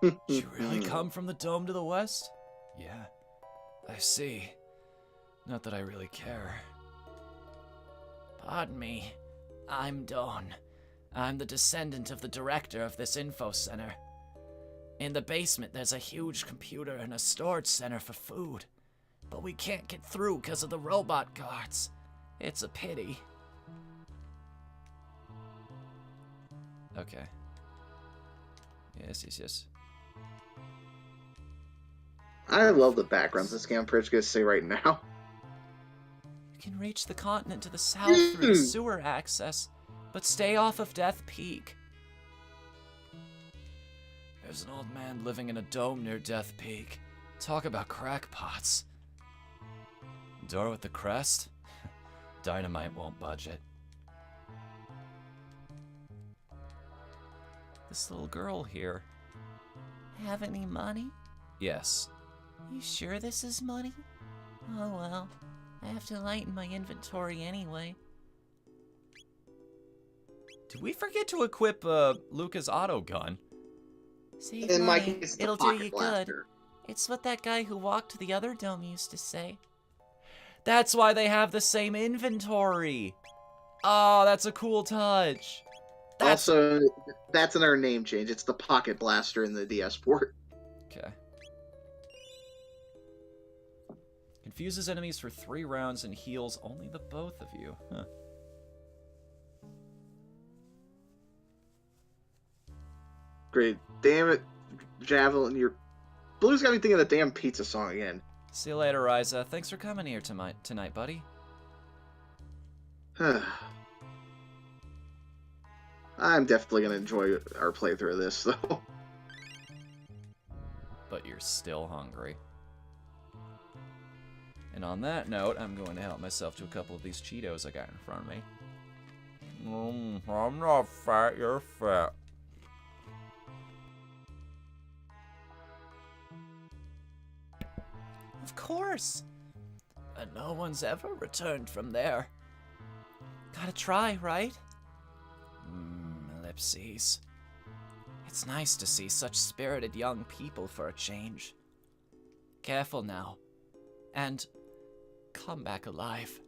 Did you really come from the dome to the west? Yeah, I see. Not that I really care. Pardon me. I'm Dawn. I'm the descendant of the director of this info center. In the basement, there's a huge computer and a storage center for food. But we can't get through because of the robot guards. It's a pity. Okay. Yes. I love the backgrounds this game, I'm pretty gonna say right now. You can reach the continent to the south through the sewer access, but stay off of Death Peak. There's an old man living in a dome near Death Peak. Talk about crackpots. Door with the crest? Dynamite won't budge it. This little girl here. Have any money? Yes. You sure this is money? Oh well, I have to lighten my inventory anyway. Did we forget to equip Luca's auto gun? Save In my money, case, it'll do you blaster. good. It's what that guy who walked to the other dome used to say. That's why they have the same inventory. Oh, that's a cool touch. Also, that's another name change. It's the Pocket Blaster in the DS port. Okay. Confuses enemies for 3 rounds and heals only the both of you. Huh. Great. Damn it, Javelin. Blue's got me thinking of the damn pizza song again. See you later, Ryza. Thanks for coming here tonight, buddy. I'm definitely going to enjoy our playthrough of this, though. But you're still hungry. And on that note, I'm going to help myself to a couple of these Cheetos I got in front of me. I'm not fat, you're fat. Of course. And no one's ever returned from there. Gotta try, right? Whoopsies. It's nice to see such spirited young people for a change. Careful now. And come back alive.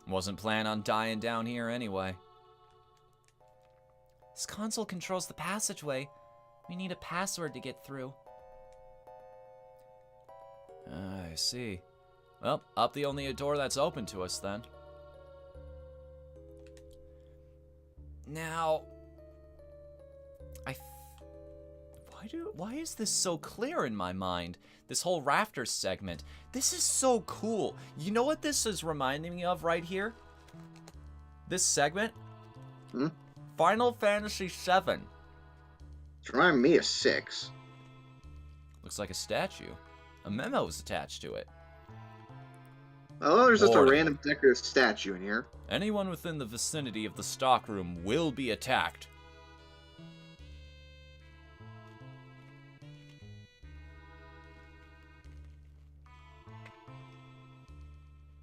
Wasn't planning on dying down here anyway. This console controls the passageway. We need a password to get through. I see. Well, up the only door that's open to us then. Now, why is this so clear in my mind? This whole Rafters segment. This is so cool. You know what this is reminding me of right here? This segment? Final Fantasy VII. It's reminding me of 6. Looks like a statue. A memo is attached to it. Oh, there's just a random decorative statue in here. Anyone within the vicinity of the stockroom will be attacked.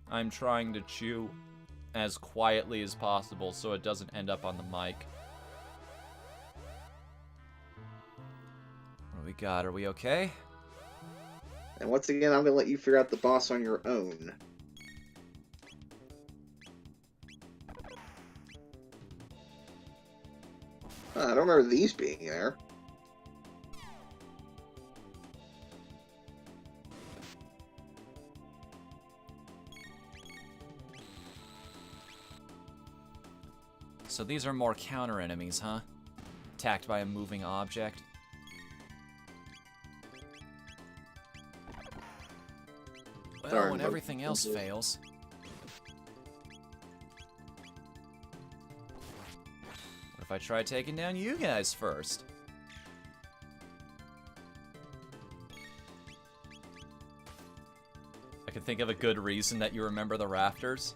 I'm trying to chew as quietly as possible so it doesn't end up on the mic. What do we got? Are we okay? And once again, I'm going to let you figure out the boss on your own. I don't remember these being there. So these are more counter enemies, huh? Attacked by a moving object. Well, when everything else fails. What if I try taking down you guys first? I can think of a good reason that you remember the Rafters.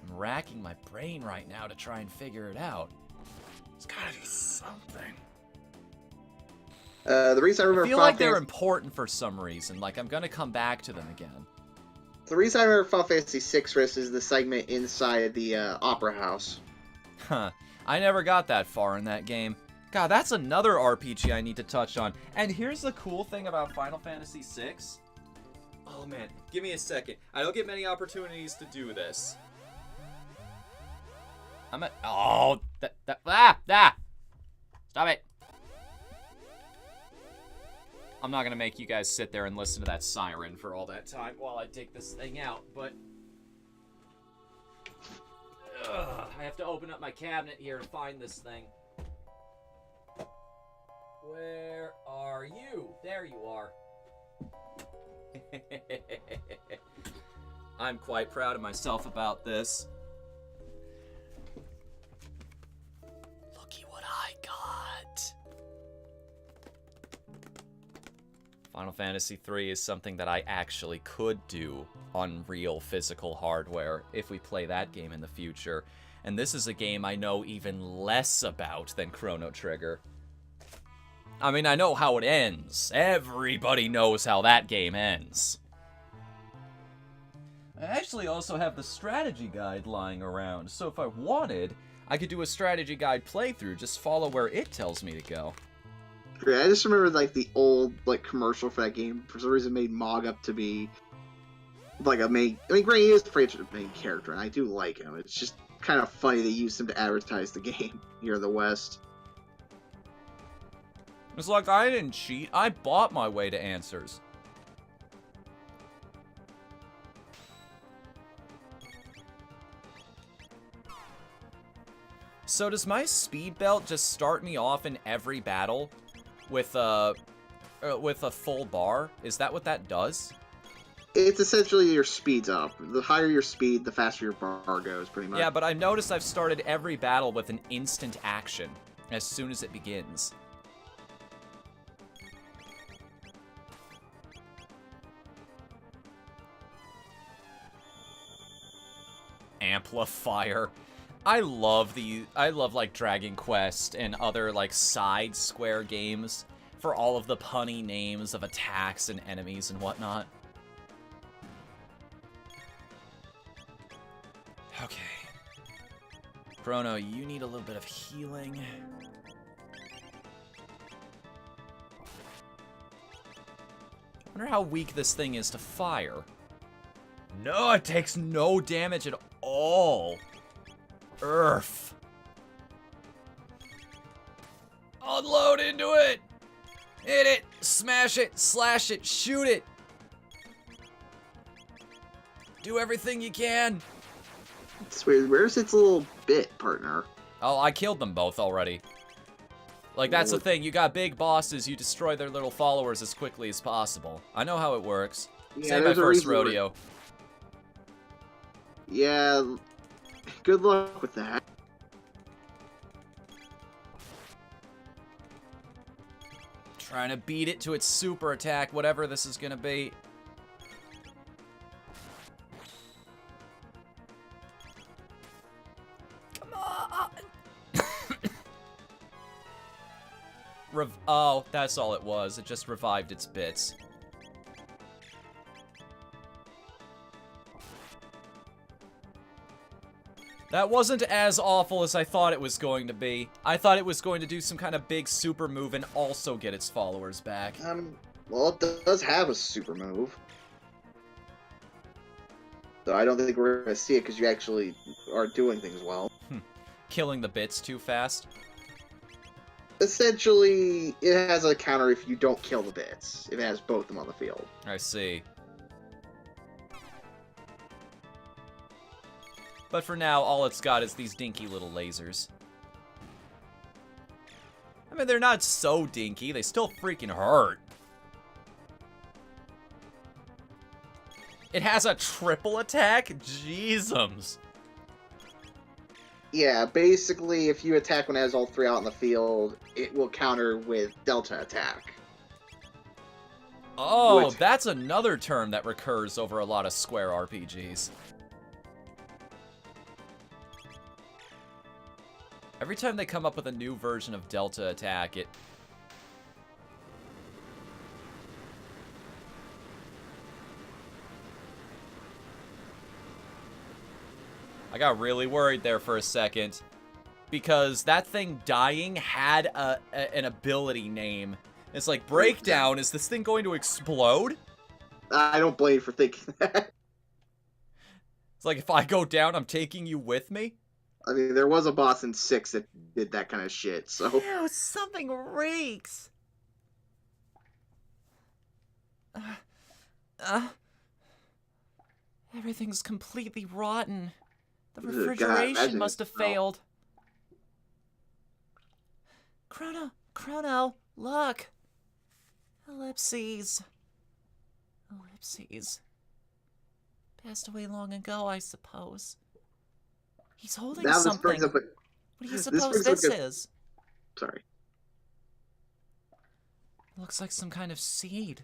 I'm racking my brain right now to try and figure it out. It's gotta be something. The reason I remember I feel like they're important for some reason. Like, I'm gonna come back to them again. The reason I remember Final Fantasy VI Risk is the segment inside the Opera House. Huh. I never got that far in that game. God, that's another RPG I need to touch on. And here's the cool thing about Final Fantasy VI. Oh man, give me a second. I don't get many opportunities to do this. I'm at... Oh, Stop it. I'm not gonna make you guys sit there and listen to that siren for all that time while I take this thing out, but... I have to open up my cabinet here to find this thing. Where are you? There you are. I'm quite proud of myself about this. Looky what I got. Final Fantasy III is something that I actually could do on real physical hardware if we play that game in the future. And this is a game I know even less about than Chrono Trigger. I mean, I know how it ends. Everybody knows how that game ends. I actually also have the strategy guide lying around, so if I wanted, I could do a strategy guide playthrough, just follow where it tells me to go. Yeah, I just remember, like, the old, like, commercial for that game, for some reason made Mog up to be, like, a main... I mean, granted, he is the main character, and I do like him. It's just kind of funny they used him to advertise the game here in the West. It's like, I didn't cheat. I bought my way to answers. So does my speed belt just start me off in every battle with a full bar? Is that what that does? It's essentially your speed's up. The higher your speed, the faster your bar goes, pretty much. Yeah, but I've noticed I've started every battle with an instant action as soon as it begins. Amplifier. I love like Dragon Quest and other like side square games for all of the punny names of attacks and enemies and whatnot. Okay. Chrono, you need a little bit of healing. I wonder how weak this thing is to fire. No, it takes no damage at all. Earth. Unload into it. Hit it. Smash it. Slash it. Shoot it. Do everything you can. It's weird. Where's its little bit, partner? Oh, I killed them both already. Like, that's the thing. You got big bosses, you destroy their little followers as quickly as possible. I know how it works. Yeah, Same my first rodeo. Yeah, good luck with that. Trying to beat it to its super attack, whatever this is gonna be. Come on! Oh, that's all it was. It just revived its bits. That wasn't as awful as I thought it was going to be. I thought it was going to do some kind of big super move and also get its followers back. Well, it does have a super move. So I don't think we're going to see it because you actually are doing things well. Killing the bits too fast? Essentially, it has a counter if you don't kill the bits. If it has both of them on the field. I see. But for now, all it's got is these dinky little lasers. I mean, they're not so dinky. They still freaking hurt. It has a triple attack? Jeezums. Yeah, basically, if you attack when it has all three out in the field, it will counter with Delta attack. Oh, that's another term that recurs over a lot of Square RPGs. Every time they come up with a new version of Delta attack, it... I got really worried there for a second. Because that thing dying had an ability name. It's like, breakdown, is this thing going to explode? I don't blame you for thinking that. It's like, if I go down, I'm taking you with me? I mean, there was a boss in 6 that did that kind of shit, so... Ew, something reeks! Everything's completely rotten. The refrigeration must have failed. Chrono, look! Ellipses. Passed away long ago, I suppose. He's holding something. What do you suppose this is? Sorry. Looks like some kind of seed.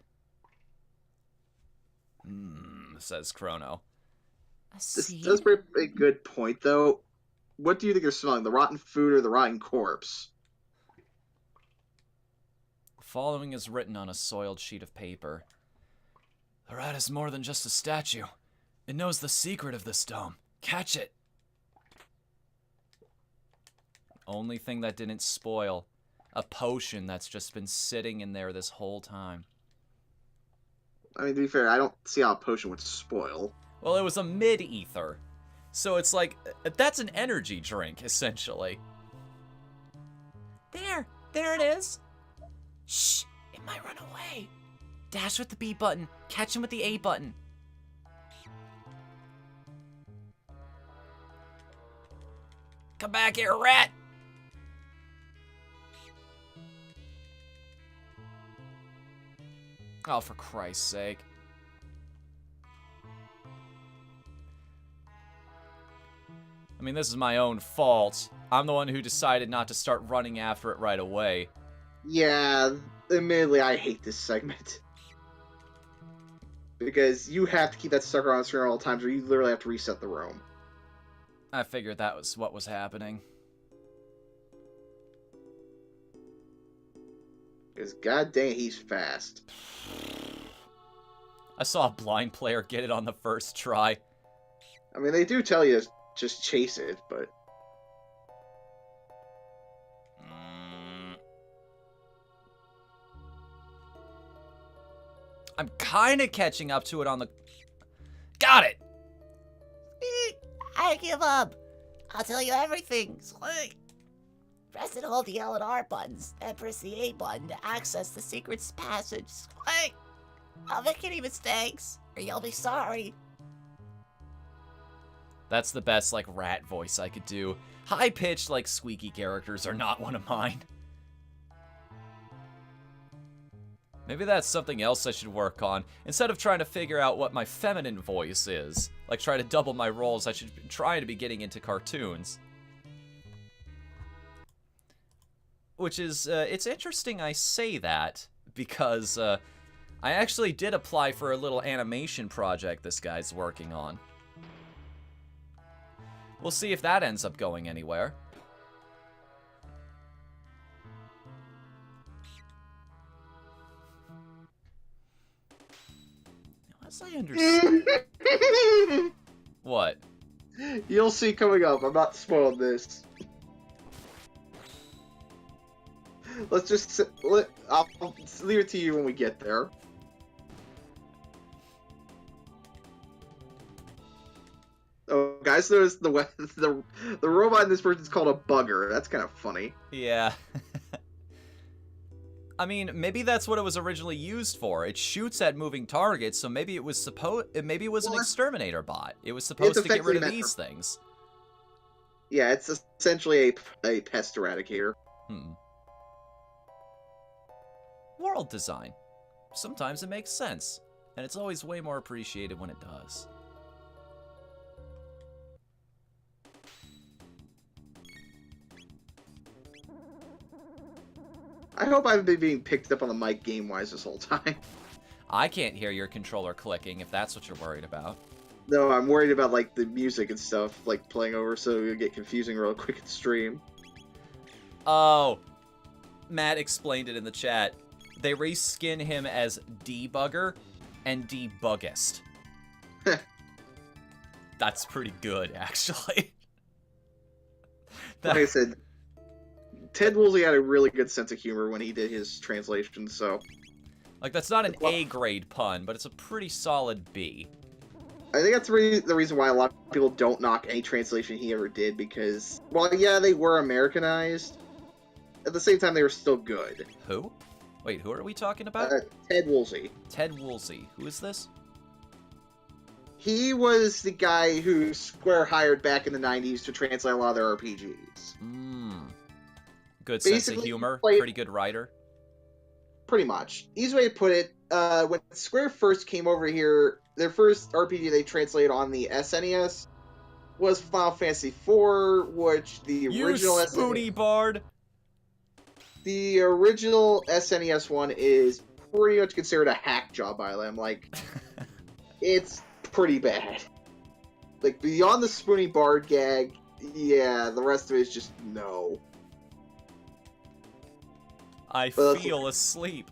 Says Chrono. This does bring a good point, though. What do you think you're smelling? The rotten food or the rotten corpse? The following is written on a soiled sheet of paper. The rat is more than just a statue. It knows the secret of this dome. Catch it. Only thing that didn't spoil. A potion that's just been sitting in there this whole time. I mean, to be fair, I don't see how a potion would spoil. Well, it was a mid-ether. So it's like, that's an energy drink, essentially. There it is. Shh, it might run away. Dash with the B button, catch him with the A button. Come back here, rat! Oh, for Christ's sake. I mean, this is my own fault. I'm the one who decided not to start running after it right away. Yeah, admittedly, I hate this segment. Because you have to keep that sucker on the screen all the times, or you literally have to reset the room. I figured that was what was happening. Because god dang it, he's fast. I saw a blind player get it on the first try. I mean, they do tell you to just chase it, but... I'm kind of catching up to it on the... Got it! I give up. I'll tell you everything. Press and hold the L and R buttons, and press the A button to access the secret passage. I'll make any mistakes, or you'll be sorry. That's the best, like, rat voice I could do. High-pitched, like, squeaky characters are not one of mine. Maybe that's something else I should work on. Instead of trying to figure out what my feminine voice is, like try to double my roles, I should try to be getting into cartoons. Which is, it's interesting I say that, because I actually did apply for a little animation project this guy's working on. We'll see if that ends up going anywhere. As I understand... What? You'll see coming up. I'm not spoiling this. Let's just... I'll leave it to you when we get there. Oh, guys, there's the robot in this version is called a bugger. That's kind of funny. Yeah. I mean, maybe that's what it was originally used for. It shoots at moving targets, so maybe it was an exterminator bot. It was supposed to get rid of these things. Yeah, it's essentially a pest eradicator. World design. Sometimes it makes sense, and it's always way more appreciated when it does. I hope I've been being picked up on the mic game-wise this whole time. I can't hear your controller clicking, if that's what you're worried about. No, I'm worried about, like, the music and stuff, like, playing over, so it'll get confusing real quick in stream. Oh. Matt explained it in the chat. They reskin him as Debugger and Debuggist. That's pretty good, actually. Like I said, Ted Woolsey had a really good sense of humor when he did his translation, so... Like, that's not an A-grade pun, but it's a pretty solid B. I think that's the reason why a lot of people don't knock any translation he ever did, because, well, yeah, they were Americanized. At the same time, they were still good. Who? Wait, who are we talking about? Ted Woolsey. Ted Woolsey. Who is this? He was the guy who Square hired back in the 90s to translate a lot of their RPGs. Good sense of humor, pretty good writer. Pretty much. Easy way to put it, when Square first came over here, their first RPG they translated on the SNES was Final Fantasy IV, which the original Spoonie Bard! The original SNES one is pretty much considered a hack job by them. Like, it's pretty bad. Like, beyond the Spoonie Bard gag, yeah, the rest of it is just no. I feel asleep.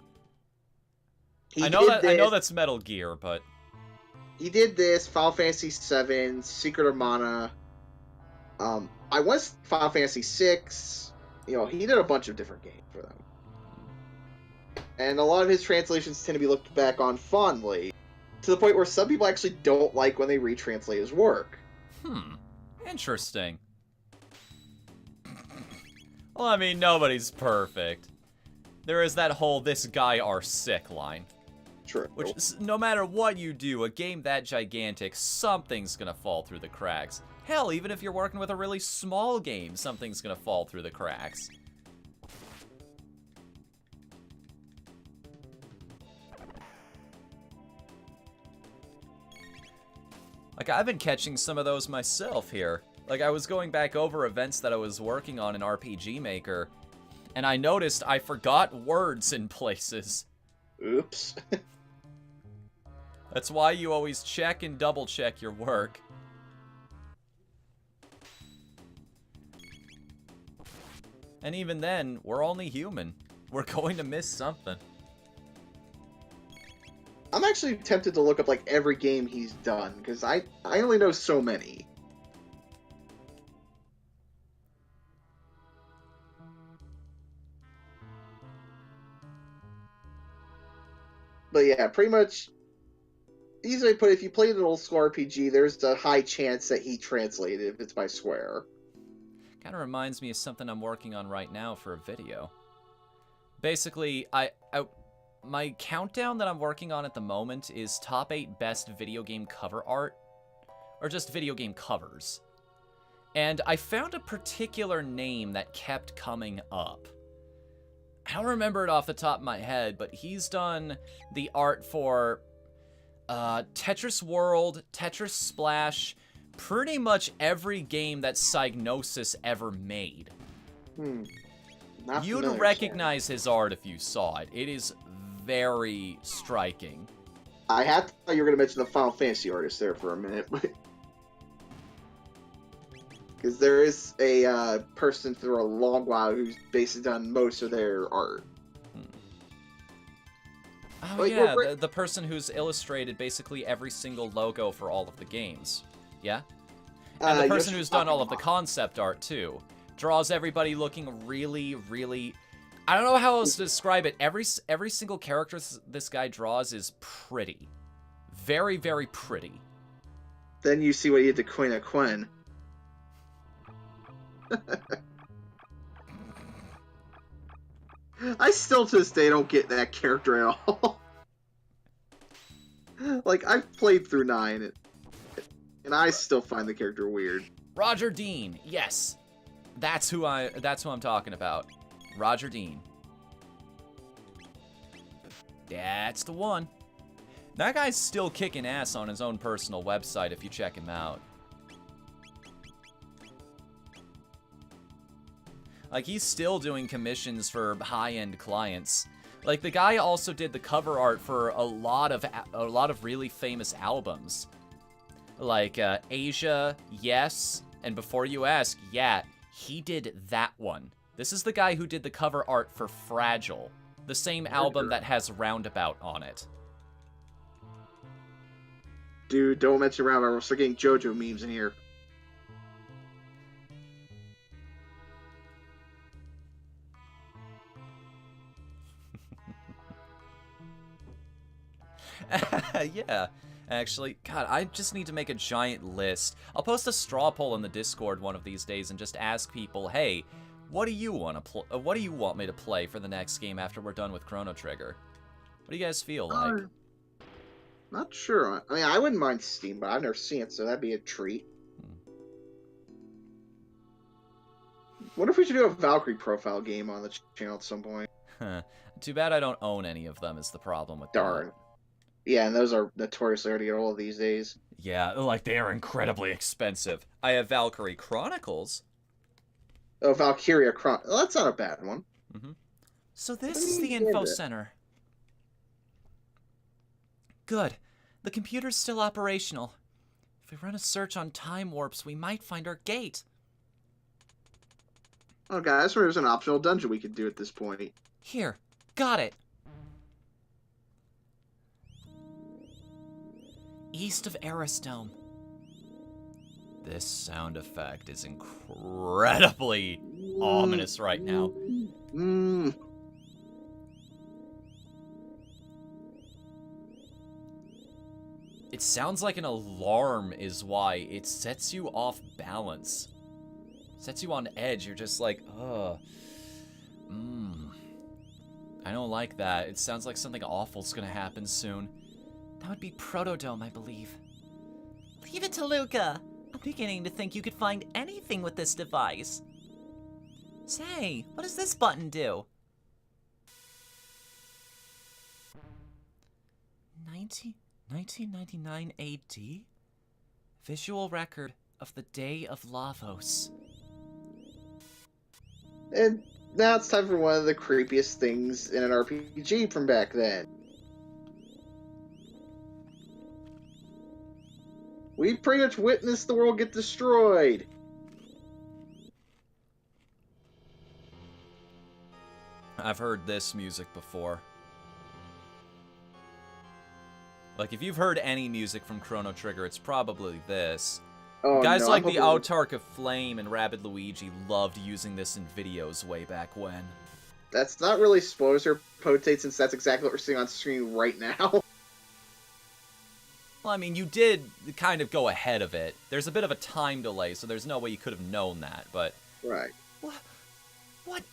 I know that's Metal Gear, but... He did this, Final Fantasy VII, Secret of Mana. I was Final Fantasy VI. You know, he did a bunch of different games for them. And a lot of his translations tend to be looked back on fondly, to the point where some people actually don't like when they retranslate his work. Interesting. Well, I mean, nobody's perfect. There is that whole "this guy are sick" line. True. Which, no matter what you do, a game that gigantic, something's gonna fall through the cracks. Hell, even if you're working with a really small game, something's gonna fall through the cracks. Like, I've been catching some of those myself here. Like, I was going back over events that I was working on in RPG Maker, and I noticed I forgot words in places. Oops. That's why you always check and double check your work. And even then, we're only human. We're going to miss something. I'm actually tempted to look up, like, every game he's done, because I only know so many. But yeah, pretty much. Easily put, if you played an old school RPG, there's a high chance that he translated if it's by Square. Kind of reminds me of something I'm working on right now for a video. Basically, my countdown that I'm working on at the moment is top 8 best video game cover art, or just video game covers. And I found a particular name that kept coming up. I don't remember it off the top of my head, but he's done the art for Tetris World, Tetris Splash, pretty much every game that Psygnosis ever made. You'd recognize his art if you saw it. It is very striking. I thought you were going to mention the Final Fantasy artist there for a minute, but... Because there is a person for a long while who's basically done most of their art. Oh, like, yeah, the person who's illustrated basically every single logo for all of the games. Yeah? And the person who's done all of the concept art, too. Draws everybody looking really, really... I don't know how else to describe it. Every single character this guy draws is pretty. Very, very pretty. Then you see what he did to Queen Quen. I still, to this day, don't get that character at all. Like, I've played through 9, and I still find the character weird. Roger Dean, yes. That's who I'm talking about. Roger Dean. That's the one. That guy's still kicking ass on his own personal website if you check him out. Like, he's still doing commissions for high-end clients. Like, the guy also did the cover art for a lot of really famous albums. Like, Asia, yes, and Before You Ask, yeah, he did that one. This is the guy who did the cover art for Fragile, the same album that has Roundabout on it. Dude, don't mention Roundabout. We're still getting JoJo memes in here. Yeah, actually, God, I just need to make a giant list. I'll post a straw poll in the Discord one of these days and just ask people, hey, what do you want me to play for the next game after we're done with Chrono Trigger? What do you guys feel like? Not sure. I mean, I wouldn't mind Steam, but I've never seen it, so that'd be a treat. What if we should do a Valkyrie profile game on the channel at some point? Too bad I don't own any of them is the problem with Darn. that. Yeah, and those are notoriously hard to get hold of these days. Yeah, like, they are incredibly expensive. I have Valkyrie Chronicles. Oh, Valkyria Chronicles. Well, that's not a bad one. Mm-hmm. So this is the info center. Good. The computer's still operational. If we run a search on time warps, we might find our gate. Oh, guys, there's an optional dungeon we could do at this point. Here. Got it. East of Aristome. This sound effect is incredibly ominous right now. It sounds like an alarm is why. It sets you off balance. Sets you on edge. You're just like, ugh. I don't like that. It sounds like something awful's gonna happen soon. That would be Protodome, I believe. Leave it to Luca. I'm beginning to think you could find anything with this device. Say, what does this button do? 1999 AD? Visual record of the Day of Lavos. And now it's time for one of the creepiest things in an RPG from back then. We pretty much witnessed the world get destroyed. I've heard this music before. Like, if you've heard any music from Chrono Trigger, it's probably this. Oh, Guys no, like the Autarch of Flame and Rabid Luigi loved using this in videos way back when. That's not really spoilers or potate, since that's exactly what we're seeing on screen right now. Well, I mean, you did kind of go ahead of it. There's a bit of a time delay, so there's no way you could have known that, but... Right. What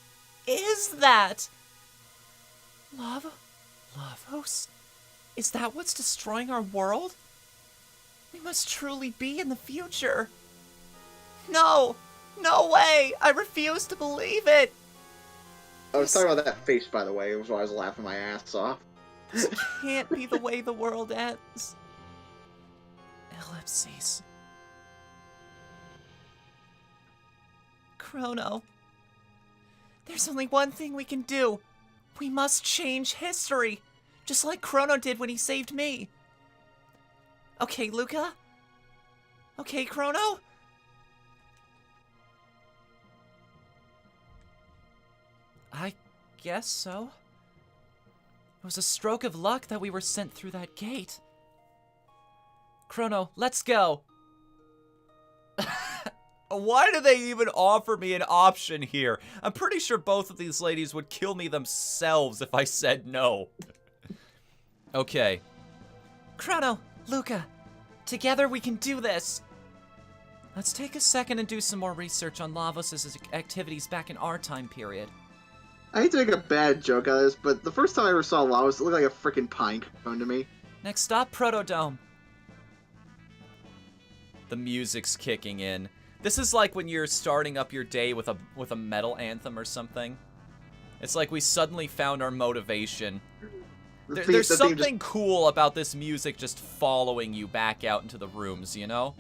is that? Lava? Lavos? Is that what's destroying our world? We must truly be in the future. No! No way! I refuse to believe it! I was talking about that face, by the way. It was why I was laughing my ass off. This can't be the way the world ends. Ellipses. Chrono. There's only one thing we can do. We must change history. Just like Chrono did when he saved me. Okay, Luca? Okay, Chrono? I guess so. It was a stroke of luck that we were sent through that gate. Chrono, let's go. Why do they even offer me an option here? I'm pretty sure both of these ladies would kill me themselves if I said no. Okay. Chrono, Luca, together we can do this. Let's take a second and do some more research on Lavos' activities back in our time period. I hate to make a bad joke out of this, but the first time I ever saw Lavos, it looked like a freaking pine cone to me. Next stop, Protodome. The music's kicking in. This is like when you're starting up your day with a metal anthem or something. It's like we suddenly found our motivation. There's something cool about this music just following you back out into the rooms, you know?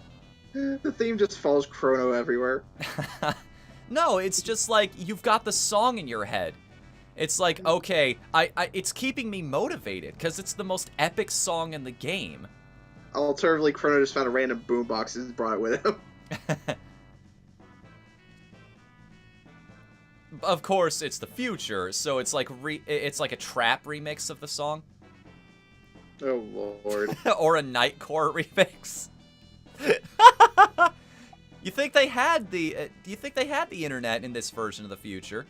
The theme just follows Chrono everywhere. No, it's just like you've got the song in your head. It's like, okay, it's keeping me motivated because it's the most epic song in the game. Alternatively, Chrono just found a random boombox and brought it with him. Of course, it's the future, so it's like a trap remix of the song. Oh lord. Or a Nightcore remix. You think they had the internet in this version of the future?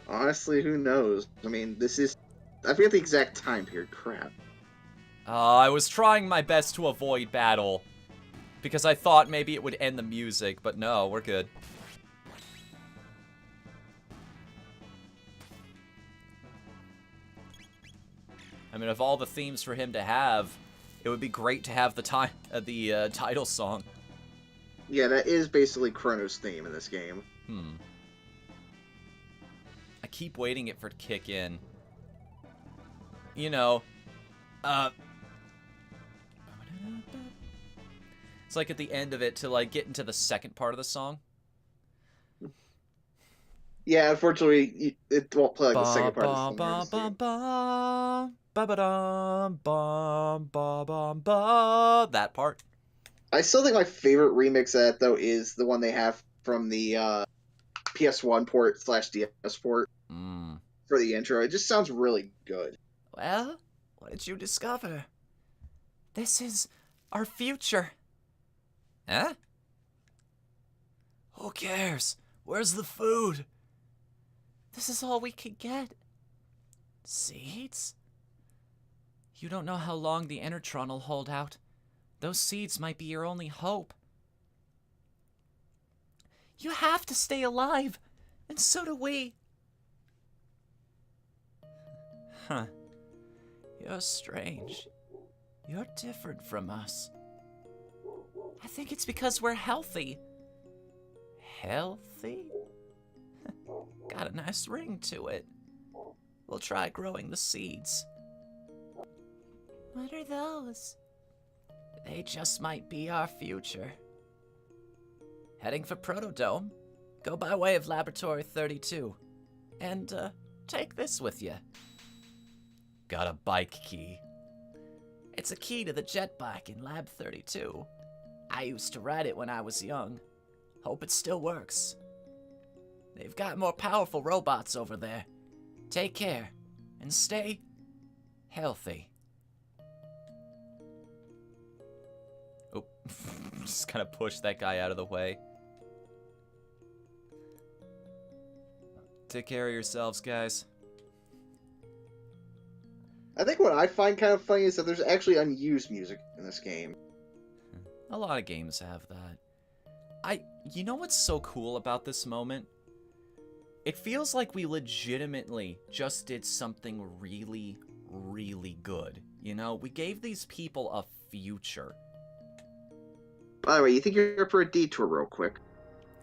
Honestly, who knows? I mean, I forget the exact time period. Crap. I was trying my best to avoid battle because I thought maybe it would end the music, but no, we're good. I mean, of all the themes for him to have, it would be great to have the title song. Yeah, that is basically Chrono's theme in this game. I keep waiting for it to kick in. You know, it's like at the end of it to like get into the second part of the song. Yeah, unfortunately, it won't play like the second part of the song. That part. I still think my favorite remix of that, though, is the one they have from the PS1 port / DS port for the intro. It just sounds really good. Well, what did you discover? This is our future. Huh? Who cares? Where's the food? This is all we could get. Seeds? You don't know how long the Enertron will hold out. Those seeds might be your only hope. You have to stay alive, and so do we. Huh. You're strange. You're different from us. I think it's because we're healthy. Healthy? Got a nice ring to it. We'll try growing the seeds. What are those? They just might be our future. Heading for Protodome. Go by way of Laboratory 32. And, take this with you. Got a bike key. It's a key to the jet bike in Lab 32. I used to ride it when I was young. Hope it still works. They've got more powerful robots over there. Take care, and stay healthy. Oh, just kind of push that guy out of the way. Take care of yourselves, guys. I think what I find kind of funny is that there's actually unused music in this game. A lot of games have that. You know what's so cool about this moment? It feels like we legitimately just did something really, really good. You know, we gave these people a future. By the way, you think you're here for a detour real quick?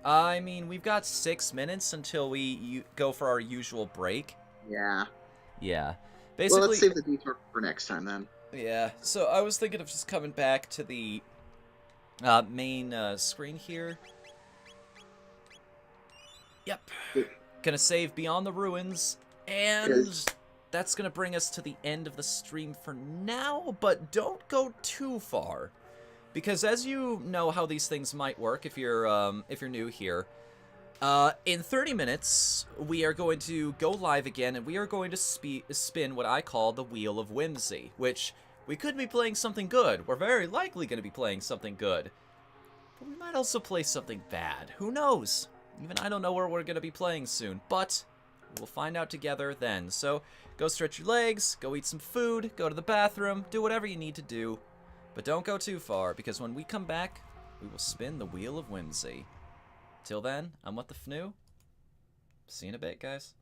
I mean, we've got 6 minutes until we go for our usual break. Yeah. Yeah. Basically, well, let's save the detour for next time, then. Yeah, so I was thinking of just coming back to the main screen here. Yep. Gonna save Beyond the Ruins, and that's gonna bring us to the end of the stream for now, but don't go too far. Because as you know how these things might work if you're new here, in 30 minutes, we are going to go live again, and we are going to spin what I call the Wheel of Whimsy, which we could be playing something good. We're very likely going to be playing something good. But we might also play something bad. Who knows? Even I don't know where we're going to be playing soon, but we'll find out together then. So, go stretch your legs, go eat some food, go to the bathroom, do whatever you need to do. But don't go too far, because when we come back, we will spin the Wheel of Whimsy. Till then, I'm Whatthefnu. See you in a bit, guys.